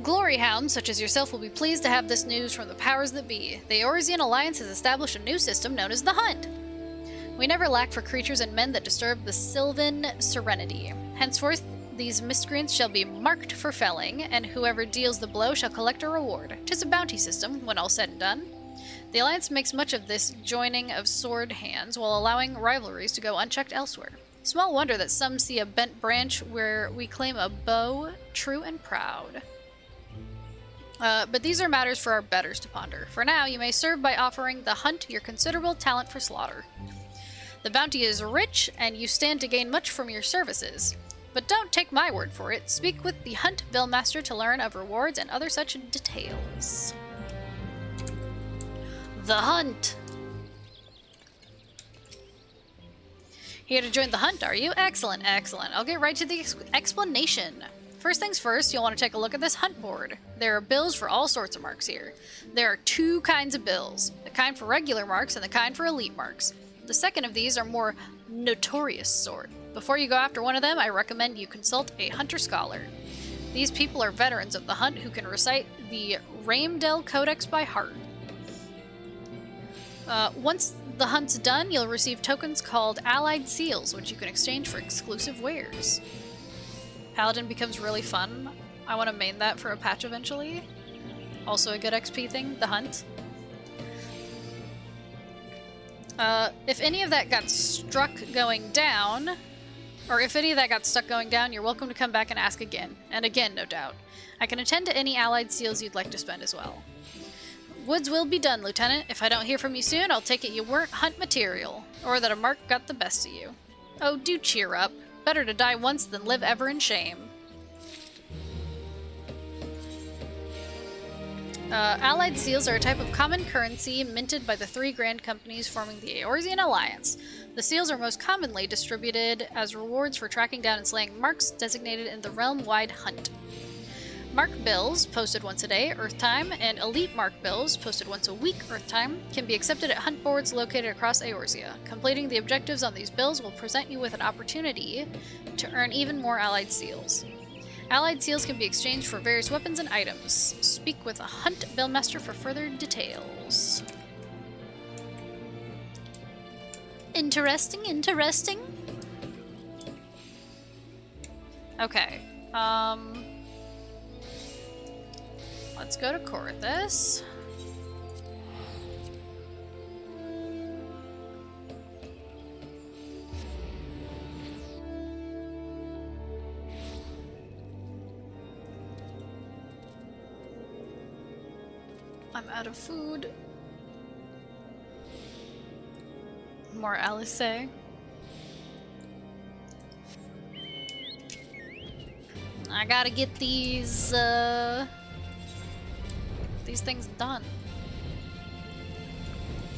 Glory hounds such as yourself will be pleased to have this news from the powers that be. The Eorzean Alliance has established a new system known as the Hunt. We never lack for creatures and men that disturb the Sylvan serenity. Henceforth, these miscreants shall be marked for felling, and whoever deals the blow shall collect a reward. 'Tis a bounty system, when all said and done. The Alliance makes much of this joining of sword hands, while allowing rivalries to go unchecked elsewhere. Small wonder that some see a bent branch where we claim a bow, true and proud. But these are matters for our betters to ponder. For now, you may serve by offering the Hunt your considerable talent for slaughter. The bounty is rich, and you stand to gain much from your services. But don't take my word for it. Speak with the Hunt Billmaster to learn of rewards and other such details. The Hunt! Here to join the Hunt, are you? Excellent. I'll get right to the explanation. First things first, you'll want to take a look at this Hunt board. There are bills for all sorts of marks here. There are two kinds of bills, the kind for regular marks and the kind for elite marks. The second of these are more notorious sort. Before you go after one of them, I recommend you consult a Hunter Scholar. These people are veterans of the Hunt who can recite the Raimdell Codex by heart. Once the Hunt's done, you'll receive tokens called Allied Seals, which you can exchange for exclusive wares. Paladin becomes really fun. I want to main that for a patch eventually. Also a good XP thing, the Hunt. If any of that got struck going down, or if any of that got stuck going down, you're welcome to come back and ask again. And again, no doubt. I can attend to any allied seals you'd like to spend as well. Woods will be done, Lieutenant. If I don't hear from you soon, I'll take it you weren't Hunt material, or that a mark got the best of you. Oh, do cheer up. Better to die once than live ever in shame. Allied seals are a type of common currency minted by the three grand companies forming the Eorzean Alliance. The seals are most commonly distributed as rewards for tracking down and slaying marks designated in the realm-wide Hunt. Mark bills, posted once a day, Earth time, and elite mark bills, posted once a week, Earth time, can be accepted at hunt boards located across Eorzea. Completing the objectives on these bills will present you with an opportunity to earn even more allied seals. Allied seals can be exchanged for various weapons and items. Speak with a hunt billmaster for further details. Interesting, interesting. Okay, let's go to Korithus. I'm out of food. More Alice. I gotta get these things done.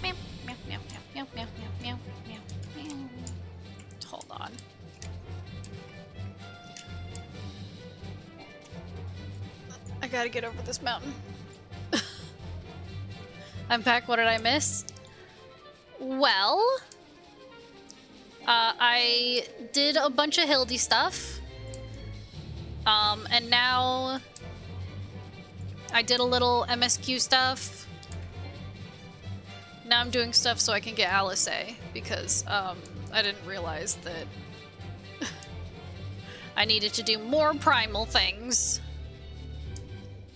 Meow, meow, meow, meow, meow, meow, meow, meow, meow. Hold on. I gotta get over this mountain. I'm back. What did I miss? Well, I did a bunch of Hildy stuff. And now I did a little MSQ stuff. Now I'm doing stuff so I can get Alice, because I didn't realize that I needed to do more primal things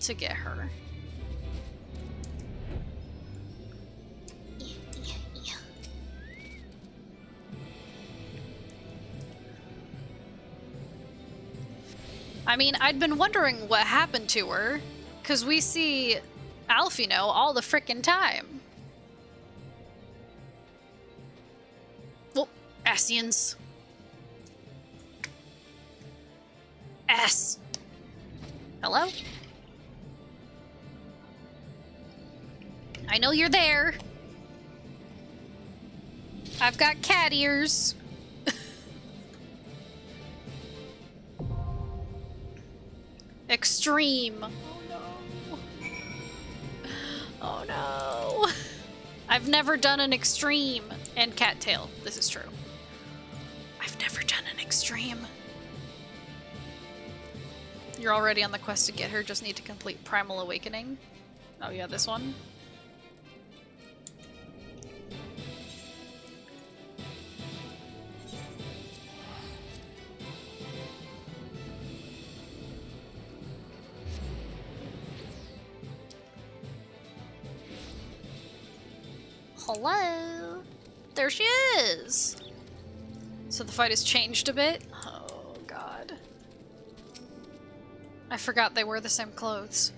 to get her. I mean, I'd been wondering what happened to her, because we see Alfino all the frickin' time. Oh, Asians. S. Hello? I know you're there. I've got cat ears. Extreme. Oh no. Oh no. I've never done an extreme. And cattail. This is true. I've never done an extreme. You're already on the quest to get her, just need to complete Primal Awakening. Oh yeah, this one. Hello? There she is! So the fight has changed a bit? Oh god. I forgot they wear the same clothes.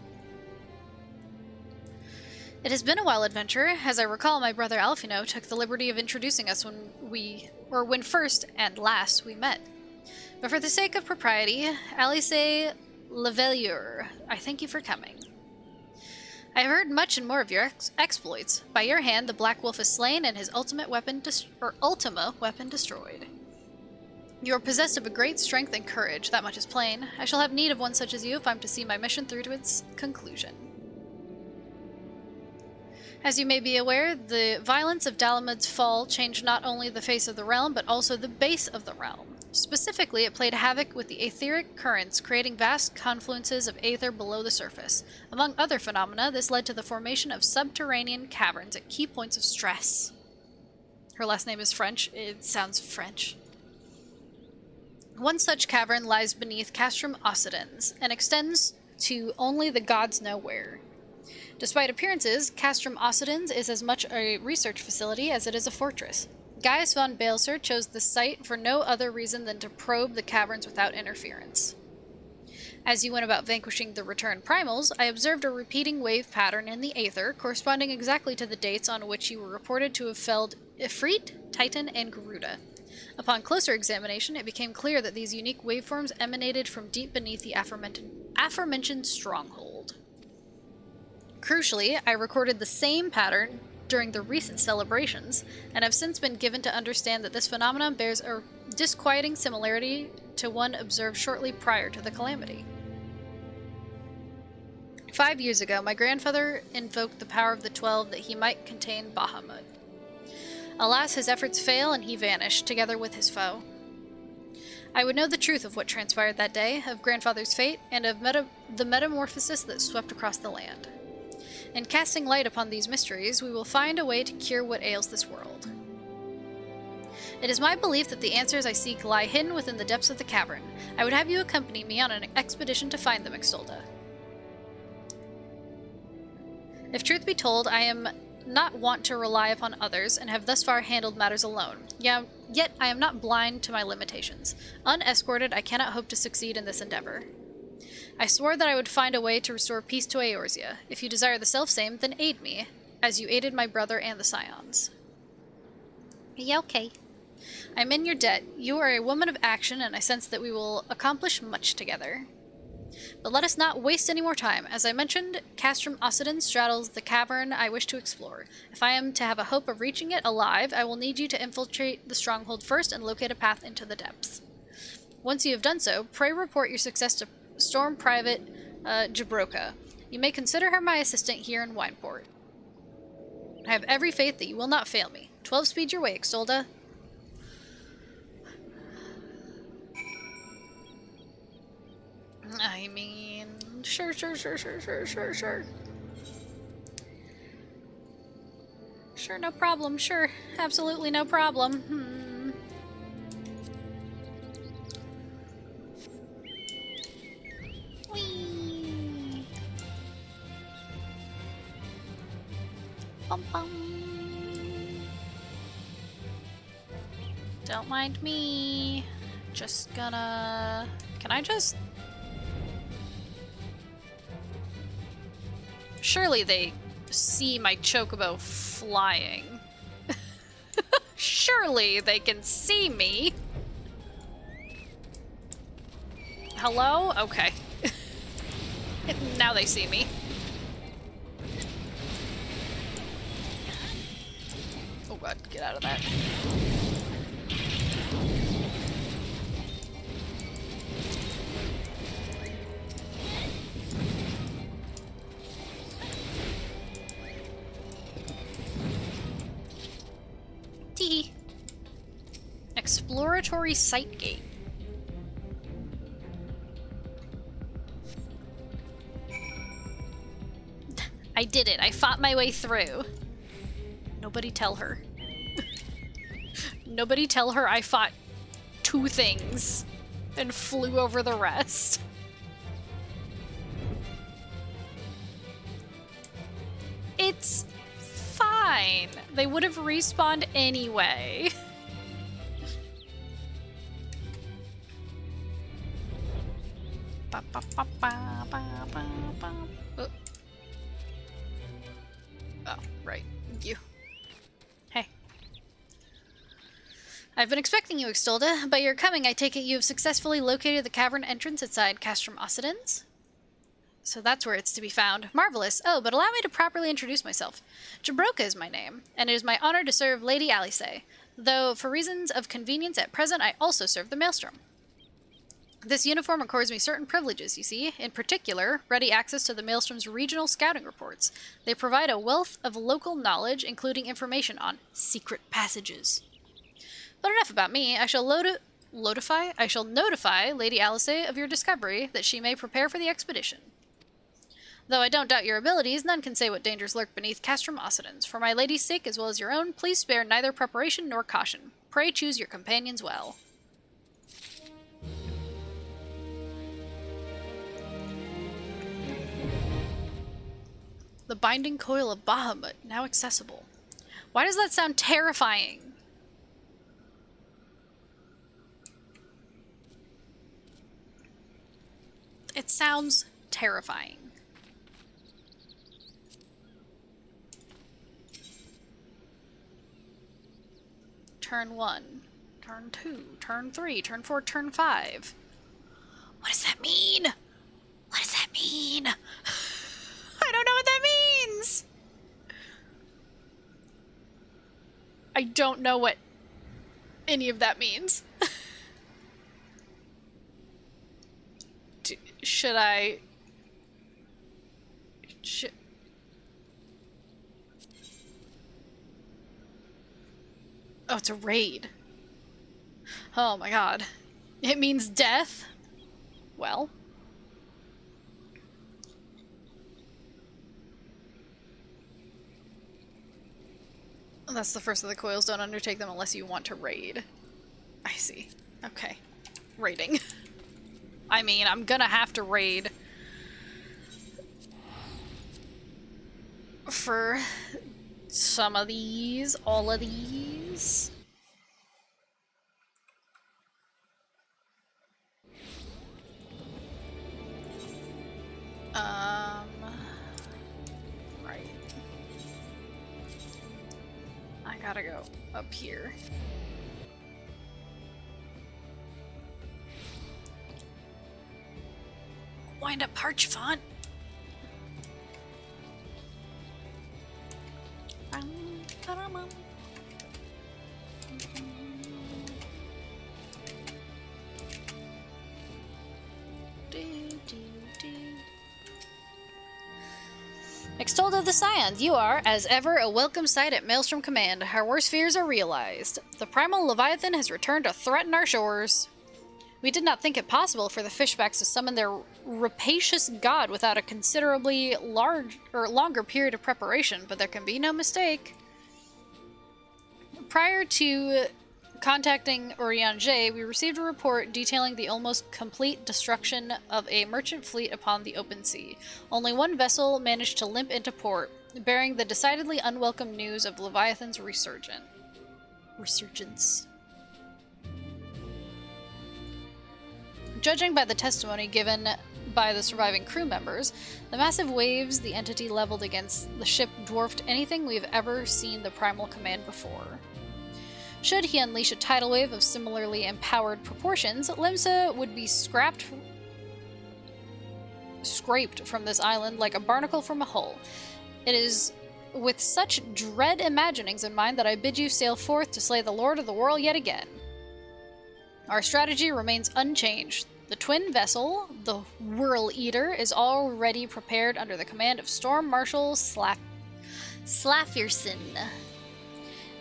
It has been a while, adventurer. As I recall, my brother Alfino took the liberty of introducing us when first and last we met. But for the sake of propriety, Alice Leveilleur, I thank you for coming. I have heard much and more of your exploits. By your hand, the Black Wolf is slain and his ultima weapon destroyed. You are possessed of a great strength and courage, that much is plain. I shall have need of one such as you if I'm to see my mission through to its conclusion. As you may be aware, the violence of Dalamud's fall changed not only the face of the realm, but also the base of the realm. Specifically, it played havoc with the etheric currents, creating vast confluences of aether below the surface. Among other phenomena, this led to the formation of subterranean caverns at key points of stress. Her last name is French. It sounds French. One such cavern lies beneath Castrum Occidens, and extends to only the gods know where. Despite appearances, Castrum Occidens is as much a research facility as it is a fortress. Gaius von Baelser chose this site for no other reason than to probe the caverns without interference. As you went about vanquishing the returned primals, I observed a repeating wave pattern in the aether, corresponding exactly to the dates on which you were reported to have felled Ifrit, Titan, and Garuda. Upon closer examination, it became clear that these unique waveforms emanated from deep beneath the aforementioned stronghold. Crucially, I recorded the same pattern during the recent celebrations, and have since been given to understand that this phenomenon bears a disquieting similarity to one observed shortly prior to the calamity. 5 years ago, my grandfather invoked the power of the 12 that he might contain Bahamut. Alas, his efforts fail and he vanished, together with his foe. I would know the truth of what transpired that day, of grandfather's fate, and of the metamorphosis that swept across the land. In casting light upon these mysteries, we will find a way to cure what ails this world. It is my belief that the answers I seek lie hidden within the depths of the cavern. I would have you accompany me on an expedition to find them, Extolda. If truth be told, I am not wont to rely upon others, and have thus far handled matters alone. Yet I am not blind to my limitations. Unescorted, I cannot hope to succeed in this endeavor. I swore that I would find a way to restore peace to Eorzea. If you desire the selfsame, then aid me, as you aided my brother and the Scions. Yeah, okay. I'm in your debt. You are a woman of action, and I sense that we will accomplish much together. But let us not waste any more time. As I mentioned, Castrum Occidens straddles the cavern I wish to explore. If I am to have a hope of reaching it alive, I will need you to infiltrate the stronghold first and locate a path into the depths. Once you have done so, pray report your success to Storm Private Jabroka. You may consider her my assistant here in Wineport. I have every faith that you will not fail me. 12 speed your way, Extolda. I mean, sure. Sure, no problem, sure. Absolutely no problem. Whee! Bum bum. Don't mind me. Just gonna... Can I just... Surely they see my chocobo flying. Surely they can see me. Hello? Okay. Now they see me. Oh god, get out of that. Tee. Exploratory Site Gate. I did it. I fought my way through. Nobody tell her. Nobody tell her I fought 2 things and flew over the rest. It's fine. They would have respawned anyway. Oh, right. You. Hey. I've been expecting you, Extolda. By your coming, I take it you have successfully located the cavern entrance inside Castrum Occidens? So that's where it's to be found. Marvelous. Oh, but allow me to properly introduce myself. Jabroka is my name, and it is my honor to serve Lady Alice, though for reasons of convenience at present I also serve the Maelstrom. This uniform accords me certain privileges, you see, in particular, ready access to the Maelstrom's regional scouting reports. They provide a wealth of local knowledge, including information on secret passages. But enough about me. I shall notify Lady Alice of your discovery, that she may prepare for the expedition. Though I don't doubt your abilities, none can say what dangers lurk beneath Castrum Occidens. For my lady's sake, as well as your own, please spare neither preparation nor caution. Pray choose your companions well. The Binding Coil of Bahamut, now accessible. Why does that sound terrifying? It sounds terrifying. Turn 1, turn 2, turn 3, turn 4, turn 5. What does that mean? What does that mean? I don't know what that means! I don't know what any of that means. Should I... Shit. Oh, it's a raid. Oh my god. It means death? Well. That's the first of the coils. Don't undertake them unless you want to raid. I see. Okay. Raiding. I mean, I'm gonna have to raid. For some of these, all of these. Right. I gotta go up here. Wind up parch font. Extolled of the Scions, you are, as ever, a welcome sight at Maelstrom Command. Our worst fears are realized. The primal Leviathan has returned to threaten our shores. We did not think it possible for the fishbacks to summon their rapacious god without a considerably longer period of preparation, but there can be no mistake. Prior to contacting Urianger, we received a report detailing the almost complete destruction of a merchant fleet upon the open sea. Only one vessel managed to limp into port, bearing the decidedly unwelcome news of Leviathan's resurgence. Judging by the testimony given by the surviving crew members, the massive waves the entity leveled against the ship dwarfed anything we've ever seen the Primal command before. Should he unleash a tidal wave of similarly empowered proportions, Limsa would be scraped from this island like a barnacle from a hull. It is with such dread imaginings in mind that I bid you sail forth to slay the Lord of the Whirl yet again. Our strategy remains unchanged. The twin vessel, the Whirl Eater, is already prepared under the command of Storm Marshal Slafferson.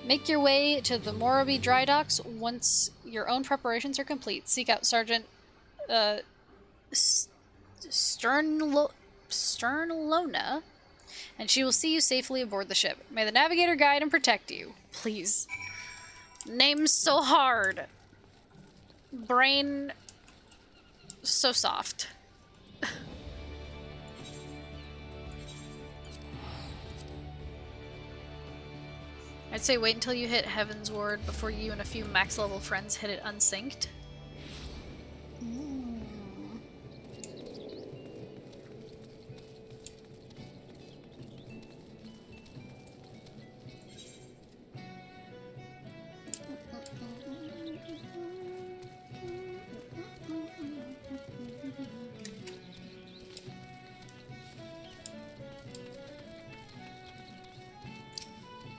Make your way to the Morobe dry docks once your own preparations are complete. Seek out Sergeant Sternlona, and she will see you safely aboard the ship. May the navigator guide and protect you. Please. Name's so hard. Brain so soft. I'd say wait until you hit Heaven's Ward before you and a few max level friends hit it unsynced.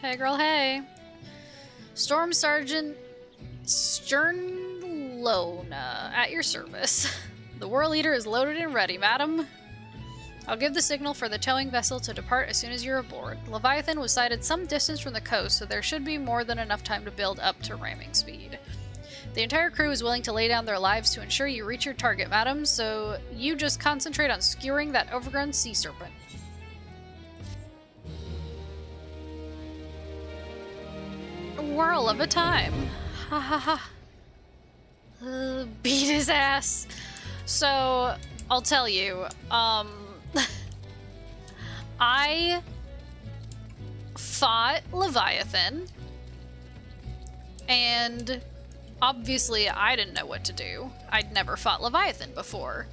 Hey girl, hey. Storm Sergeant Sternlona, at your service. The Whirl Eater is loaded and ready, madam. I'll give the signal for the towing vessel to depart as soon as you're aboard. Leviathan was sighted some distance from the coast, so there should be more than enough time to build up to ramming speed. The entire crew is willing to lay down their lives to ensure you reach your target, madam, so you just concentrate on skewering that overgrown sea serpent. Whirl of a time. Ha ha ha. Beat his ass. So, I'll tell you, I fought Leviathan, and obviously I didn't know what to do. I'd never fought Leviathan before.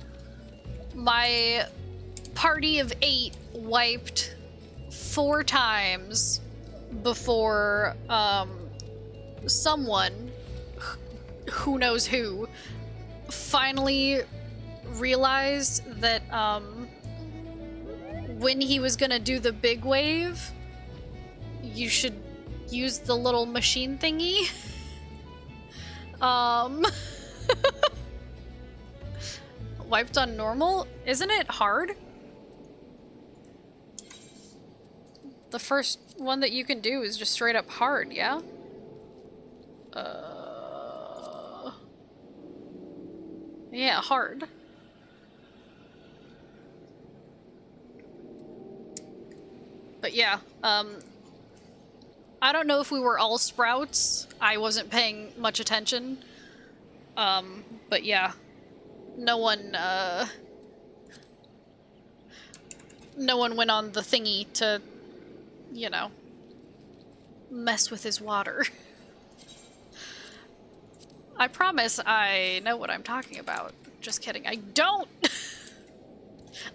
My party of 8 wiped 4 times before, someone, who knows who, finally realized that, when he was gonna do the big wave, you should use the little machine thingy. Wiped on normal? Isn't it hard? The first one that you can do is just straight up hard, yeah? Yeah, hard. But yeah, I don't know if we were all sprouts. I wasn't paying much attention. But yeah. No one went on the thingy to, you know, mess with his water. I promise I know what I'm talking about. Just kidding. I don't!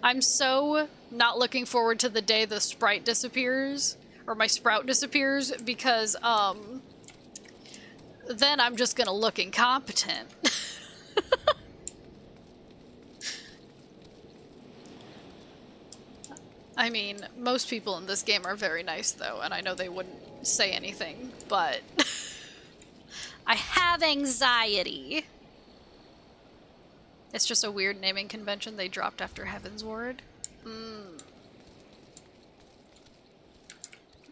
I'm so not looking forward to the day the sprite disappears, or my sprout disappears, because, then I'm just gonna look incompetent. I mean, most people in this game are very nice, though, and I know they wouldn't say anything, but I have anxiety. It's just a weird naming convention they dropped after Heaven's Ward.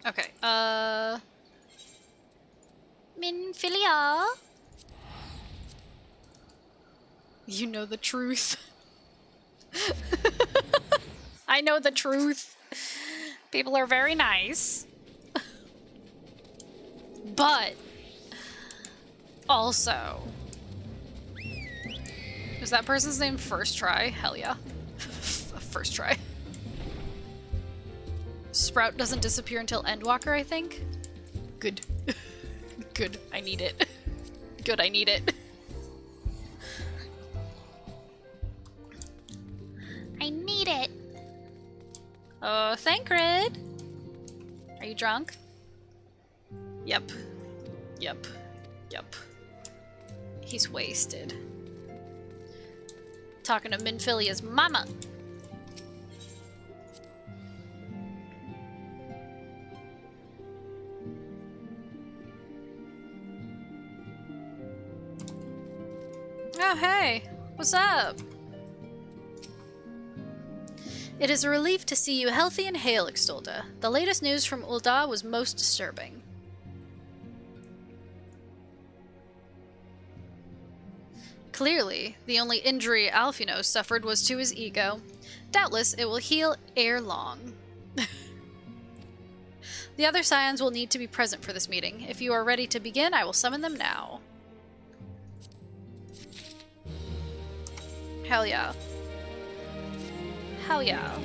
Okay, Minfilia? You know the truth. I know the truth. People are very nice. But also, is that person's name First Try? Hell yeah. First Try. Sprout doesn't disappear until Endwalker, I think. Good. Good. I need it. Good, I need it. I need it. Oh, Thancred. Are you drunk? Yep. Yep. Yep. He's wasted. Talking to Minfilia's mama. Oh, hey. What's up? It is a relief to see you healthy and hale, Extolda. The latest news from Ul'dah was most disturbing. Clearly, the only injury Alphino suffered was to his ego. Doubtless, it will heal ere long. The other scions will need to be present for this meeting. If you are ready to begin, I will summon them now. Hell yeah. Hell yeah.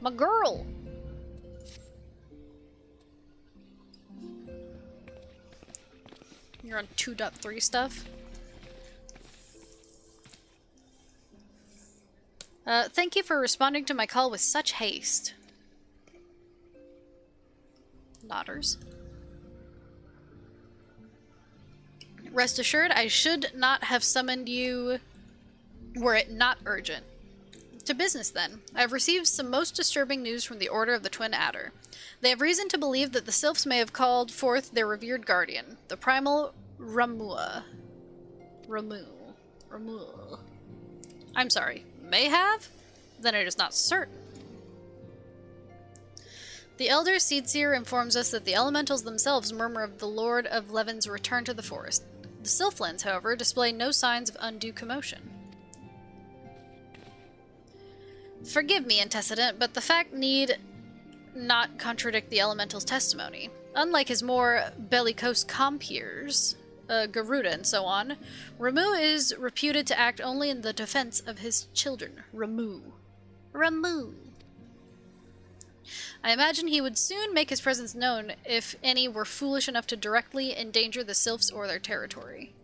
My girl! You're on 2.3 stuff? Thank you for responding to my call with such haste. Nodders. Rest assured, I should not have summoned you were it not urgent. To business, then. I have received some most disturbing news from the Order of the Twin Adder. They have reason to believe that the Sylphs may have called forth their revered guardian, the primal Ramu. I'm sorry, may have? Then it is not certain. The Elder Seedseer informs us that the elementals themselves murmur of the Lord of Levin's return to the forest. The Sylphlands, however, display no signs of undue commotion. Forgive me, antecedent, but the fact need not contradict the elemental's testimony. Unlike his more bellicose compeers, Garuda and so on, Ramu is reputed to act only in the defense of his children. Ramu. I imagine he would soon make his presence known if any were foolish enough to directly endanger the Sylphs or their territory.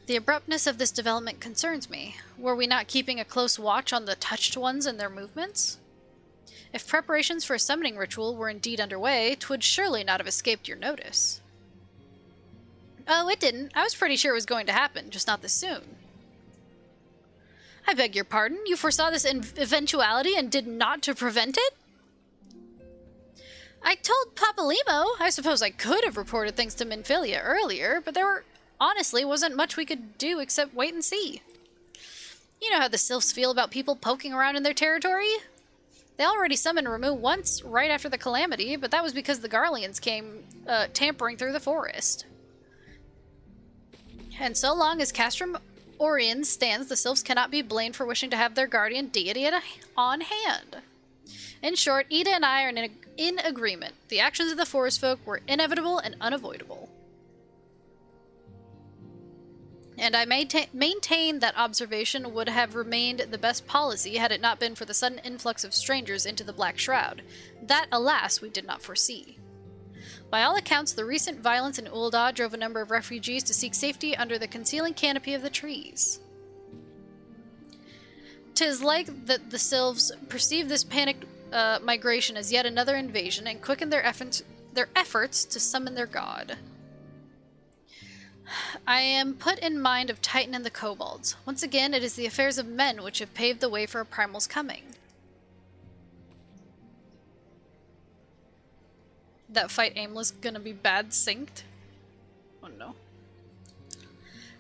The abruptness of this development concerns me. Were we not keeping a close watch on the touched ones and their movements? If preparations for a summoning ritual were indeed underway, 'twould surely not have escaped your notice. Oh, it didn't. I was pretty sure it was going to happen, just not this soon. I beg your pardon? You foresaw this eventuality and did not to prevent it? I told Papalimo. I suppose I could have reported things to Minfilia earlier, but there honestly wasn't much we could do except wait and see. You know how the Sylphs feel about people poking around in their territory? They already summoned Ramuh once, right after the Calamity, but that was because the Garleans came tampering through the forest. And so long as Castrum Orient stands, the Sylphs cannot be blamed for wishing to have their guardian deity on hand. In short, Ida and I are in agreement. The actions of the forest folk were inevitable and unavoidable. And I maintain that observation would have remained the best policy had it not been for the sudden influx of strangers into the Black Shroud. That, alas, we did not foresee. By all accounts, the recent violence in Ul'dah drove a number of refugees to seek safety under the concealing canopy of the trees. 'Tis like that the Sylphs perceive this panicked migration as yet another invasion and quicken their efforts to summon their god. I am put in mind of Titan and the kobolds. Once again, it is the affairs of men which have paved the way for a primal's coming. That fight aimless gonna be bad synced? Oh no.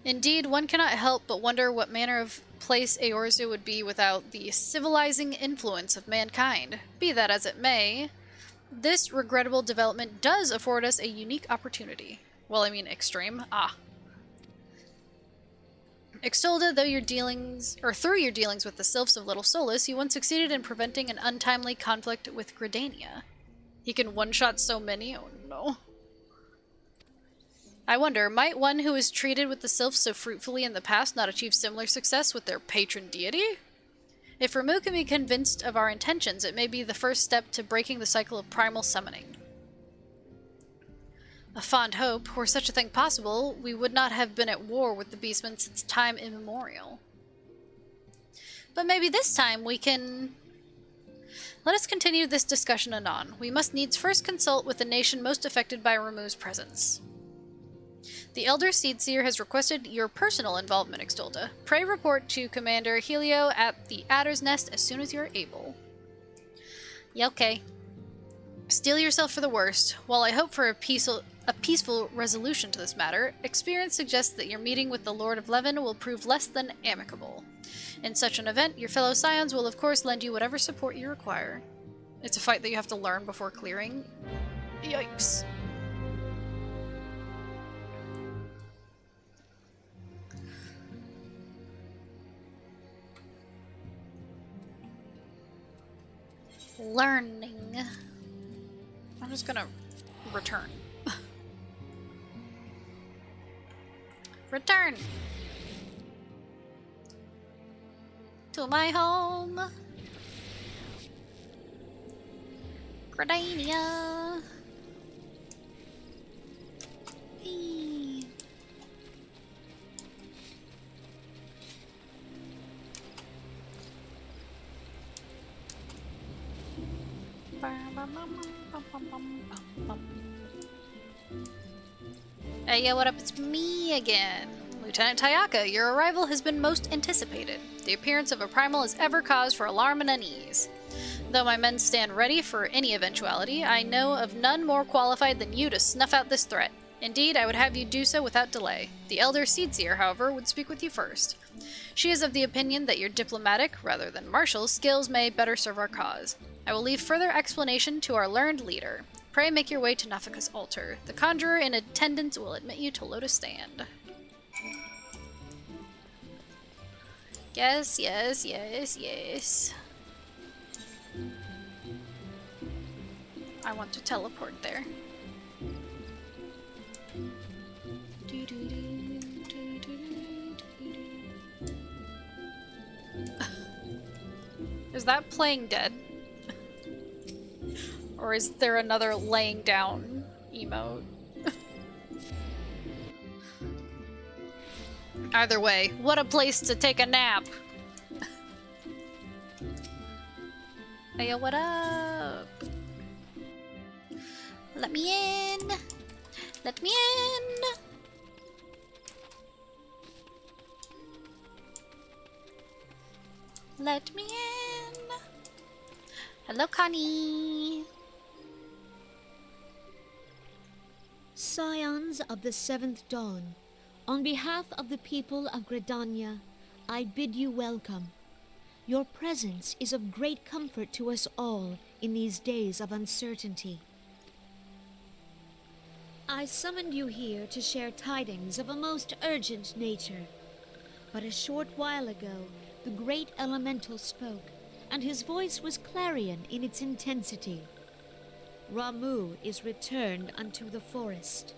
Indeed, one cannot help but wonder what manner of place Eorzea would be without the civilizing influence of mankind. Be that as it may, this regrettable development does afford us a unique opportunity. Well, I mean extreme. Extolda, through your dealings with the Sylphs of Little Solus, you once succeeded in preventing an untimely conflict with Gridania. He can one-shot so many? Oh no. I wonder, might one who has treated with the Sylphs so fruitfully in the past not achieve similar success with their patron deity? If Ramuh can be convinced of our intentions, it may be the first step to breaking the cycle of primal summoning. A fond hope, were such a thing possible, we would not have been at war with the Beastmen since time immemorial. But maybe this time we can... Let us continue this discussion anon. We must needs first consult with the nation most affected by Ramuh's presence. The Elder Seedseer has requested your personal involvement, Extolda. Pray report to Commander Helio at the Adder's Nest as soon as you are able. Yeah, okay. Steel yourself for the worst. While I hope for a peaceful resolution to this matter, experience suggests that your meeting with the Lord of Levin will prove less than amicable. In such an event, your fellow Scions will of course lend you whatever support you require. It's a fight that you have to learn before clearing. Yikes. Learning. I'm just gonna return. Return to my home, Gridania. Whee. Hey, yo, what up? It's me again. Lieutenant Tayaka, your arrival has been most anticipated. The appearance of a primal is ever cause for alarm and unease. Though my men stand ready for any eventuality, I know of none more qualified than you to snuff out this threat. Indeed, I would have you do so without delay. The Elder Seedseer, however, would speak with you first. She is of the opinion that your diplomatic, rather than martial, skills may better serve our cause. I will leave further explanation to our learned leader. Pray make your way to Nafika's altar. The conjurer in attendance will admit you to Lotus Stand. Yes, yes, yes, yes. I want to teleport there. Is that playing dead? Or is there another laying down emote? Either way, what a place to take a nap! Hey, yo, what up? Let me in! Let me in! Let me in! Hello, Connie! Scions of the Seventh Dawn, on behalf of the people of Gridania, I bid you welcome. Your presence is of great comfort to us all in these days of uncertainty. I summoned you here to share tidings of a most urgent nature. But a short while ago, the great elemental spoke, and his voice was clarion in its intensity. Ramuh is returned unto the forest.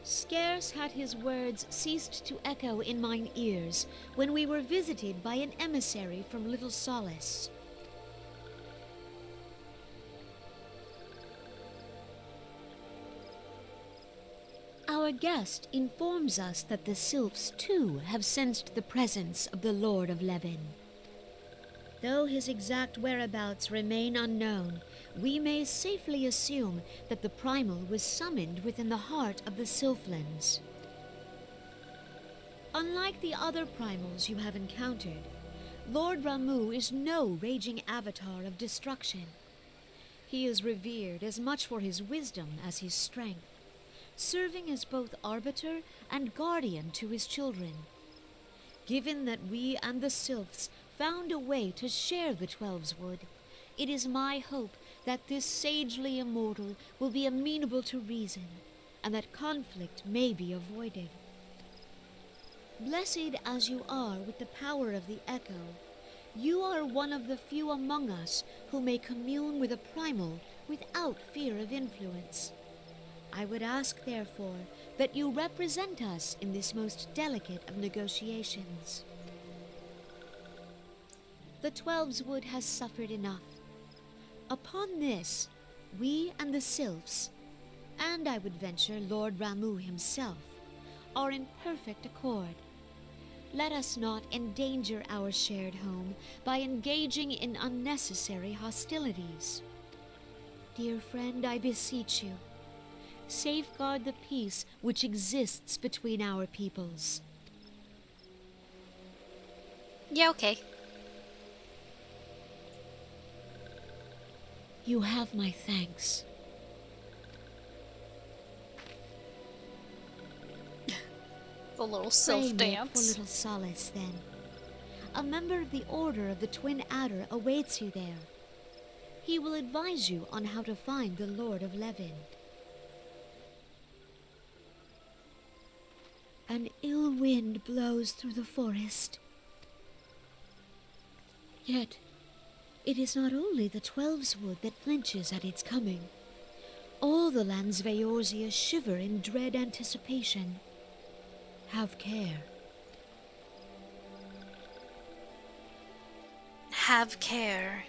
Scarce had his words ceased to echo in mine ears when we were visited by an emissary from Little Solace. Our guest informs us that the sylphs too have sensed the presence of the Lord of Levin. Though his exact whereabouts remain unknown, we may safely assume that the primal was summoned within the heart of the Sylphlands. Unlike the other primals you have encountered, Lord Ramuh is no raging avatar of destruction. He is revered as much for his wisdom as his strength, serving as both arbiter and guardian to his children. Given that we and the Sylphs found a way to share the Twelveswood, it is my hope that this sagely immortal will be amenable to reason, and that conflict may be avoided. Blessed as you are with the power of the Echo, you are one of the few among us who may commune with a primal without fear of influence. I would ask, therefore, that you represent us in this most delicate of negotiations. The Twelveswood has suffered enough. Upon this, we and the Sylphs, and I would venture Lord Ramuh himself, are in perfect accord. Let us not endanger our shared home by engaging in unnecessary hostilities. Dear friend, I beseech you, safeguard the peace which exists between our peoples. Yeah, okay. You have my thanks. The little Pray sylph make for dance. Little Solace, then. A member of the Order of the Twin Adder awaits you there. He will advise you on how to find the Lord of Levin. An ill wind blows through the forest. Yet, it is not only the Twelveswood that flinches at its coming. All the lands Veorzia shiver in dread anticipation. Have care. Have care.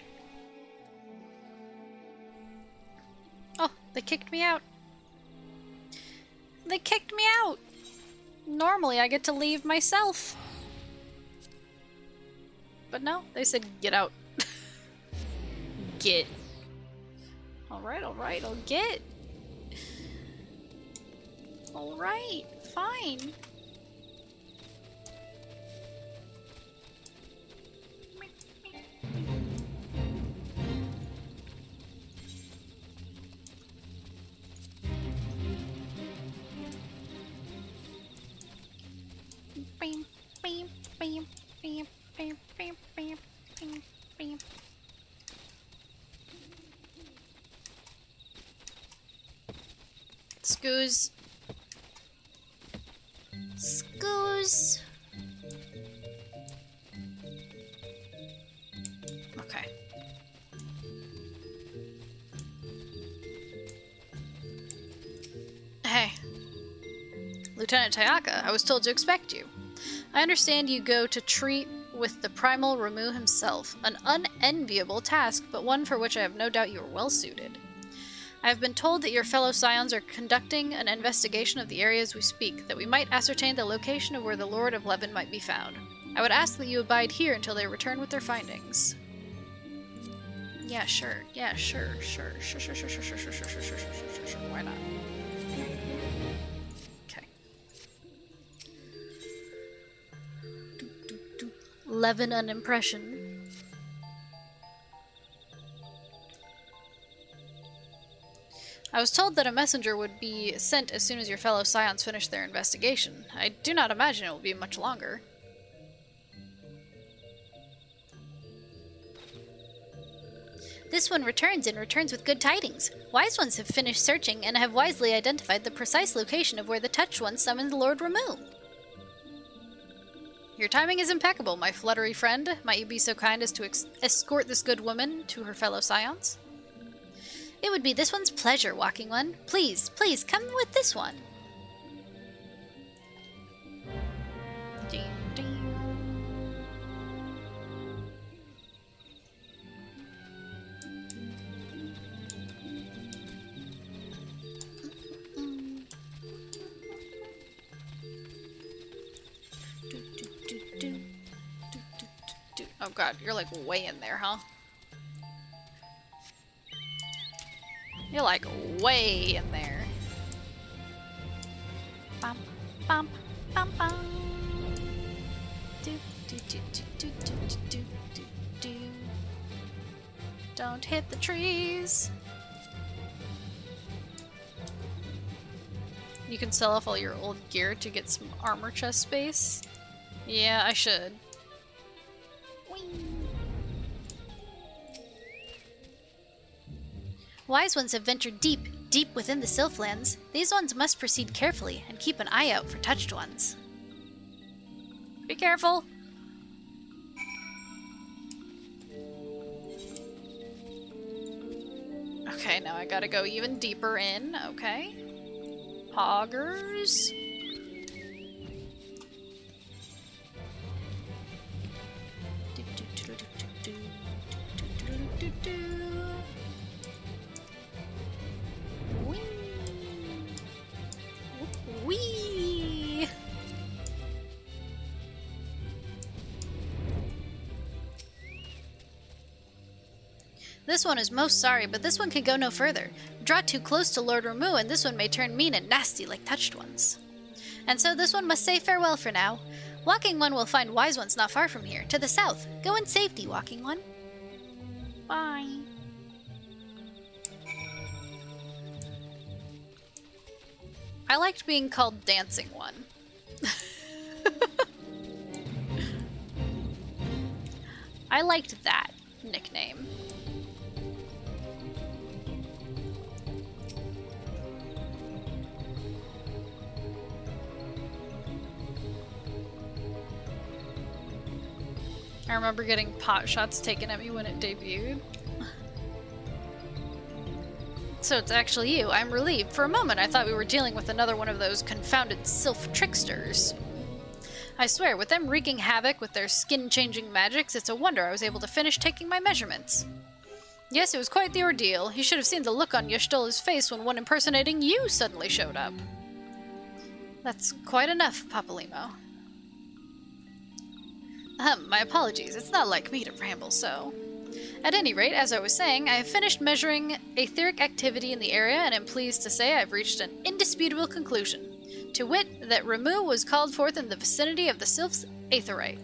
Oh, they kicked me out. They kicked me out! Normally I get to leave myself. But no, they said get out. Get. Alright, I'll get. Alright, fine. Bam, bam, bam, bam, bam, bam, bam, bam, bam. Scoos. Scoos. Okay. Hey. Lieutenant Tayaka, I was told to expect you. I understand you go to treat with the primal Ramuh himself, an unenviable task, but one for which I have no doubt you are well suited. I have been told that your fellow scions are conducting an investigation of the areas we speak, that we might ascertain the location of where the Lord of Levin might be found. I would ask that you abide here until they return with their findings. Yeah, sure. Yeah, sure. Why not? Okay. Levin an impression. I was told that a messenger would be sent as soon as your fellow scions finish their investigation. I do not imagine it will be much longer. This one returns and returns with good tidings. Wise ones have finished searching and have wisely identified the precise location of where the touched one summoned Lord Ramu. Your timing is impeccable, my fluttery friend. Might you be so kind as to escort this good woman to her fellow scions? It would be this one's pleasure, Walking One. Please, please, come with this one. Ding, ding. Oh god, you're like way in there, huh? You're like way in there. Bum, bum, bum, bum. Do, do, do, do, do, do, do, do, do. Don't hit the trees. You can sell off all your old gear to get some armor chest space. Yeah, I should. Whee. Wise ones have ventured deep, deep within the Sylphlands. These ones must proceed carefully and keep an eye out for touched ones. Be careful! Okay, now I gotta go even deeper in. Okay. Poggers. Whee! This one is most sorry, but this one can go no further. Draw too close to Lord Ramu, and this one may turn mean and nasty like touched ones. And so this one must say farewell for now. Walking One will find wise ones not far from here, to the south. Go in safety, Walking One. Bye. I liked being called Dancing One. I liked that nickname. I remember getting pot shots taken at me when it debuted. So it's actually you. I'm relieved. For a moment, I thought we were dealing with another one of those confounded sylph tricksters. I swear, with them wreaking havoc with their skin-changing magics, it's a wonder I was able to finish taking my measurements. Yes, it was quite the ordeal. You should have seen the look on Y'shtola's face when one impersonating you suddenly showed up. That's quite enough, Papalimo. My apologies. It's not like me to ramble so. At any rate, as I was saying, I have finished measuring etheric activity in the area and am pleased to say I've reached an indisputable conclusion. To wit, that Ramu was called forth in the vicinity of the Sylph's Aetherite.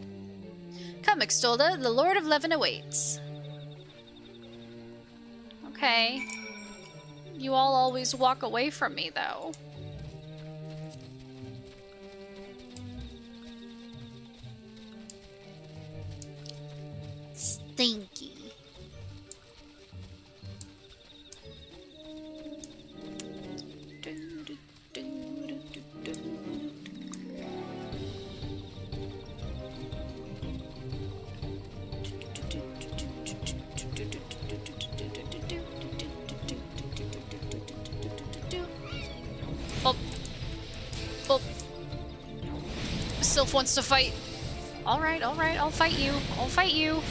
Come, Ixtolda, the Lord of Levin awaits. Okay. You all always walk away from me, though. Stinky. Oh. Oh. Sylph wants to fight. Alright, I'll fight you. I'll fight you.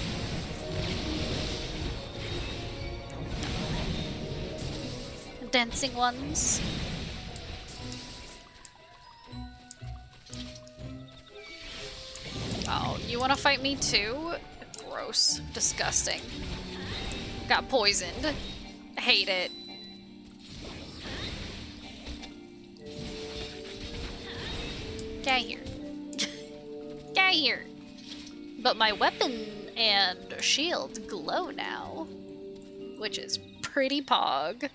Dancing ones. Oh, you wanna fight me too? Gross. Disgusting. Got poisoned. Hate it. Get here. Get here. But my weapon and shield glow now, which is pretty pog.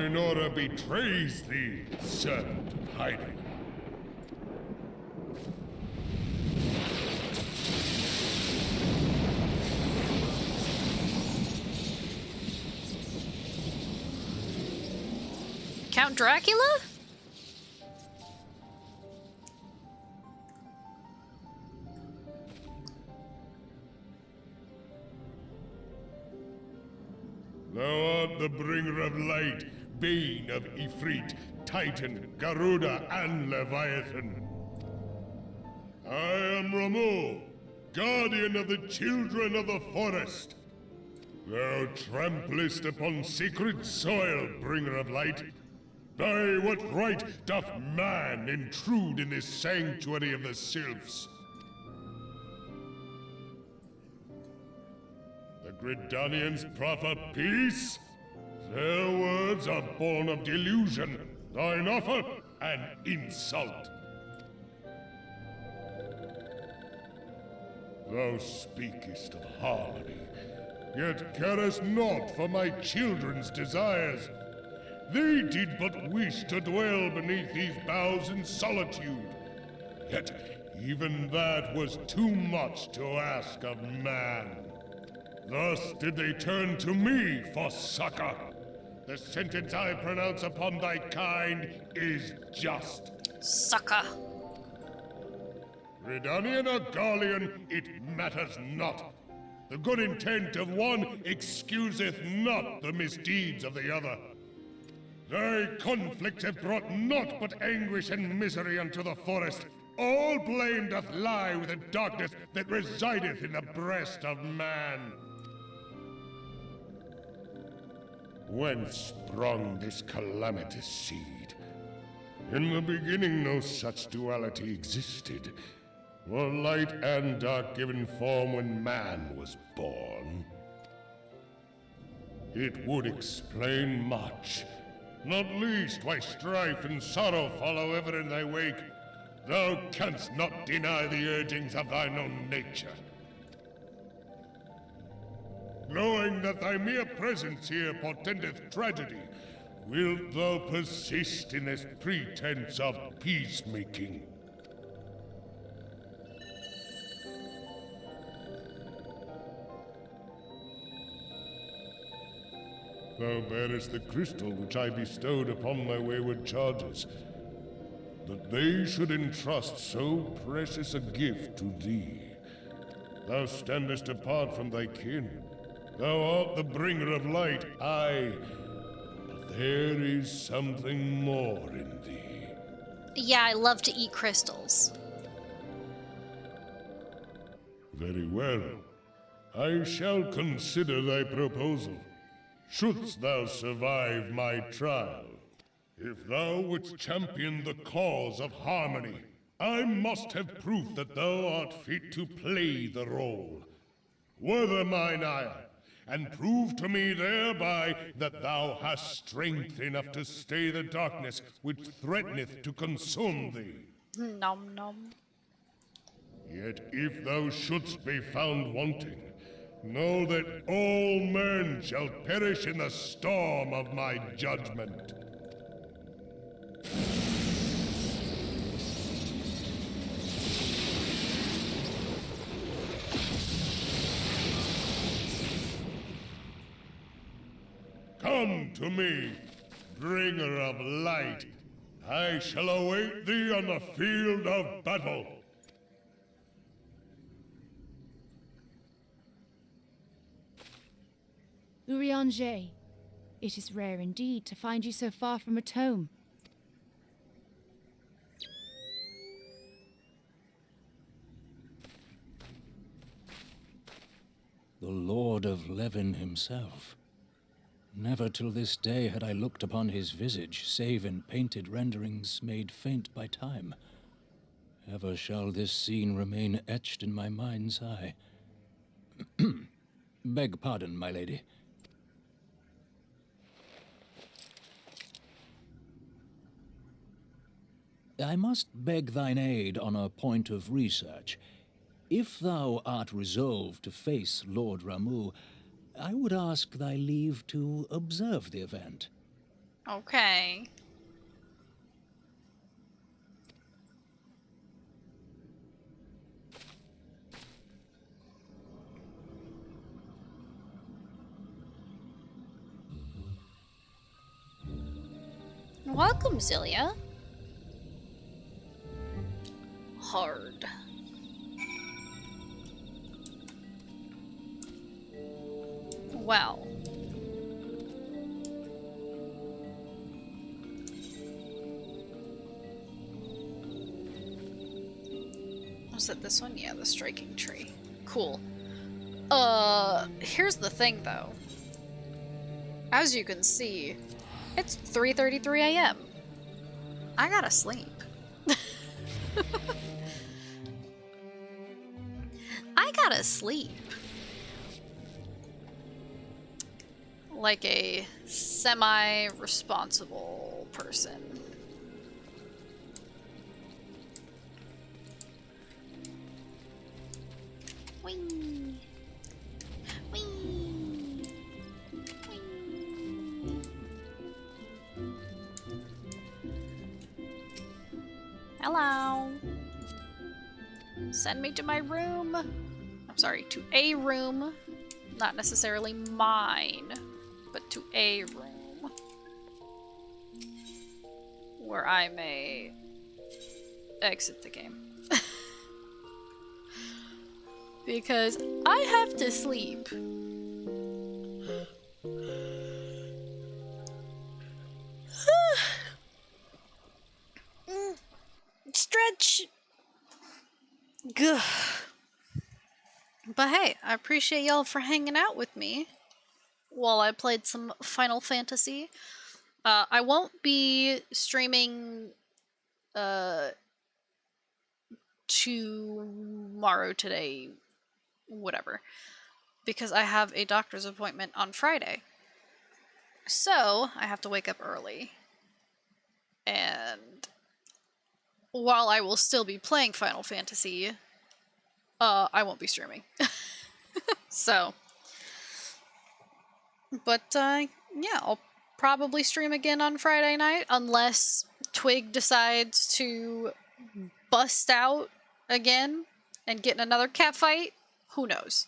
Minora betrays thee, servant of Hyden. Count Dracula? Thou art the bringer of light, bane of Ifrit, Titan, Garuda, and Leviathan. I am Ramu, guardian of the children of the forest. Thou tramplest upon sacred soil, bringer of light. By what right doth man intrude in this sanctuary of the sylphs? The Gridanians proffer peace? Their words are born of delusion, thine offer an insult. Thou speakest of harmony, yet carest not for my children's desires. They did but wish to dwell beneath these boughs in solitude. Yet even that was too much to ask of man. Thus did they turn to me for succor. The sentence I pronounce upon thy kind is just. Sucker. Redanian or Garlean, it matters not. The good intent of one excuseth not the misdeeds of the other. Thy conflicts have brought naught but anguish and misery unto the forest. All blame doth lie with the darkness that resideth in the breast of man. Whence sprung this calamitous seed? In the beginning no such duality existed. Were light and dark given form when man was born? It would explain much. Not least why strife and sorrow follow ever in thy wake. Thou canst not deny the urgings of thine own nature. Knowing that thy mere presence here portendeth tragedy, wilt thou persist in this pretense of peacemaking? Thou bearest the crystal which I bestowed upon my wayward charges. That they should entrust so precious a gift to thee. Thou standest apart from thy kin. Thou art the bringer of light, aye. But there is something more in thee. Yeah, I love to eat crystals. Very well. I shall consider thy proposal. Shouldst thou survive my trial. If thou wouldst champion the cause of harmony, I must have proof that thou art fit to play the role. Wither mine ire, and prove to me thereby that thou hast strength enough to stay the darkness which threateneth to consume thee. Nom nom. Yet if thou shouldst be found wanting, know that all men shall perish in the storm of my judgment. Come to me, bringer of light. I shall await thee on the field of battle. Urianger, it is rare indeed to find you so far from at home. The Lord of Levin himself. Never till this day had I looked upon his visage, save in painted renderings made faint by time. Ever shall this scene remain etched in my mind's eye. Beg pardon, my lady. I must beg thine aid on a point of research. If thou art resolved to face Lord Ramu, I would ask thy leave to observe the event. Okay. Welcome, Zilia. Hard. Well. Was it this one? Yeah, the striking tree. Cool. Here's the thing though. As you can see, it's 3:33 a.m. I gotta sleep. I gotta sleep. Like a semi-responsible person. Whee! Whee! Whee! Hello. Send me to my room. I'm sorry, to a room. Not necessarily mine, but to a room. Where I may exit the game. Because I have to sleep. Stretch. Gah. But hey, I appreciate y'all for hanging out with me while I played some Final Fantasy. I won't be streaming tomorrow, today, whatever, because I have a doctor's appointment on Friday. So, I have to wake up early. And while I will still be playing Final Fantasy, I won't be streaming. So, but yeah, I'll probably stream again on Friday night unless Twig decides to bust out again and get in another cat fight. Who knows?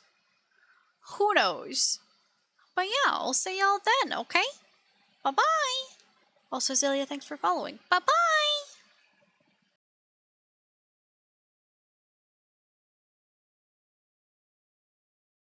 Who knows? But yeah, I'll see y'all then, okay? Bye-bye! Also, Zelia, thanks for following. Bye-bye!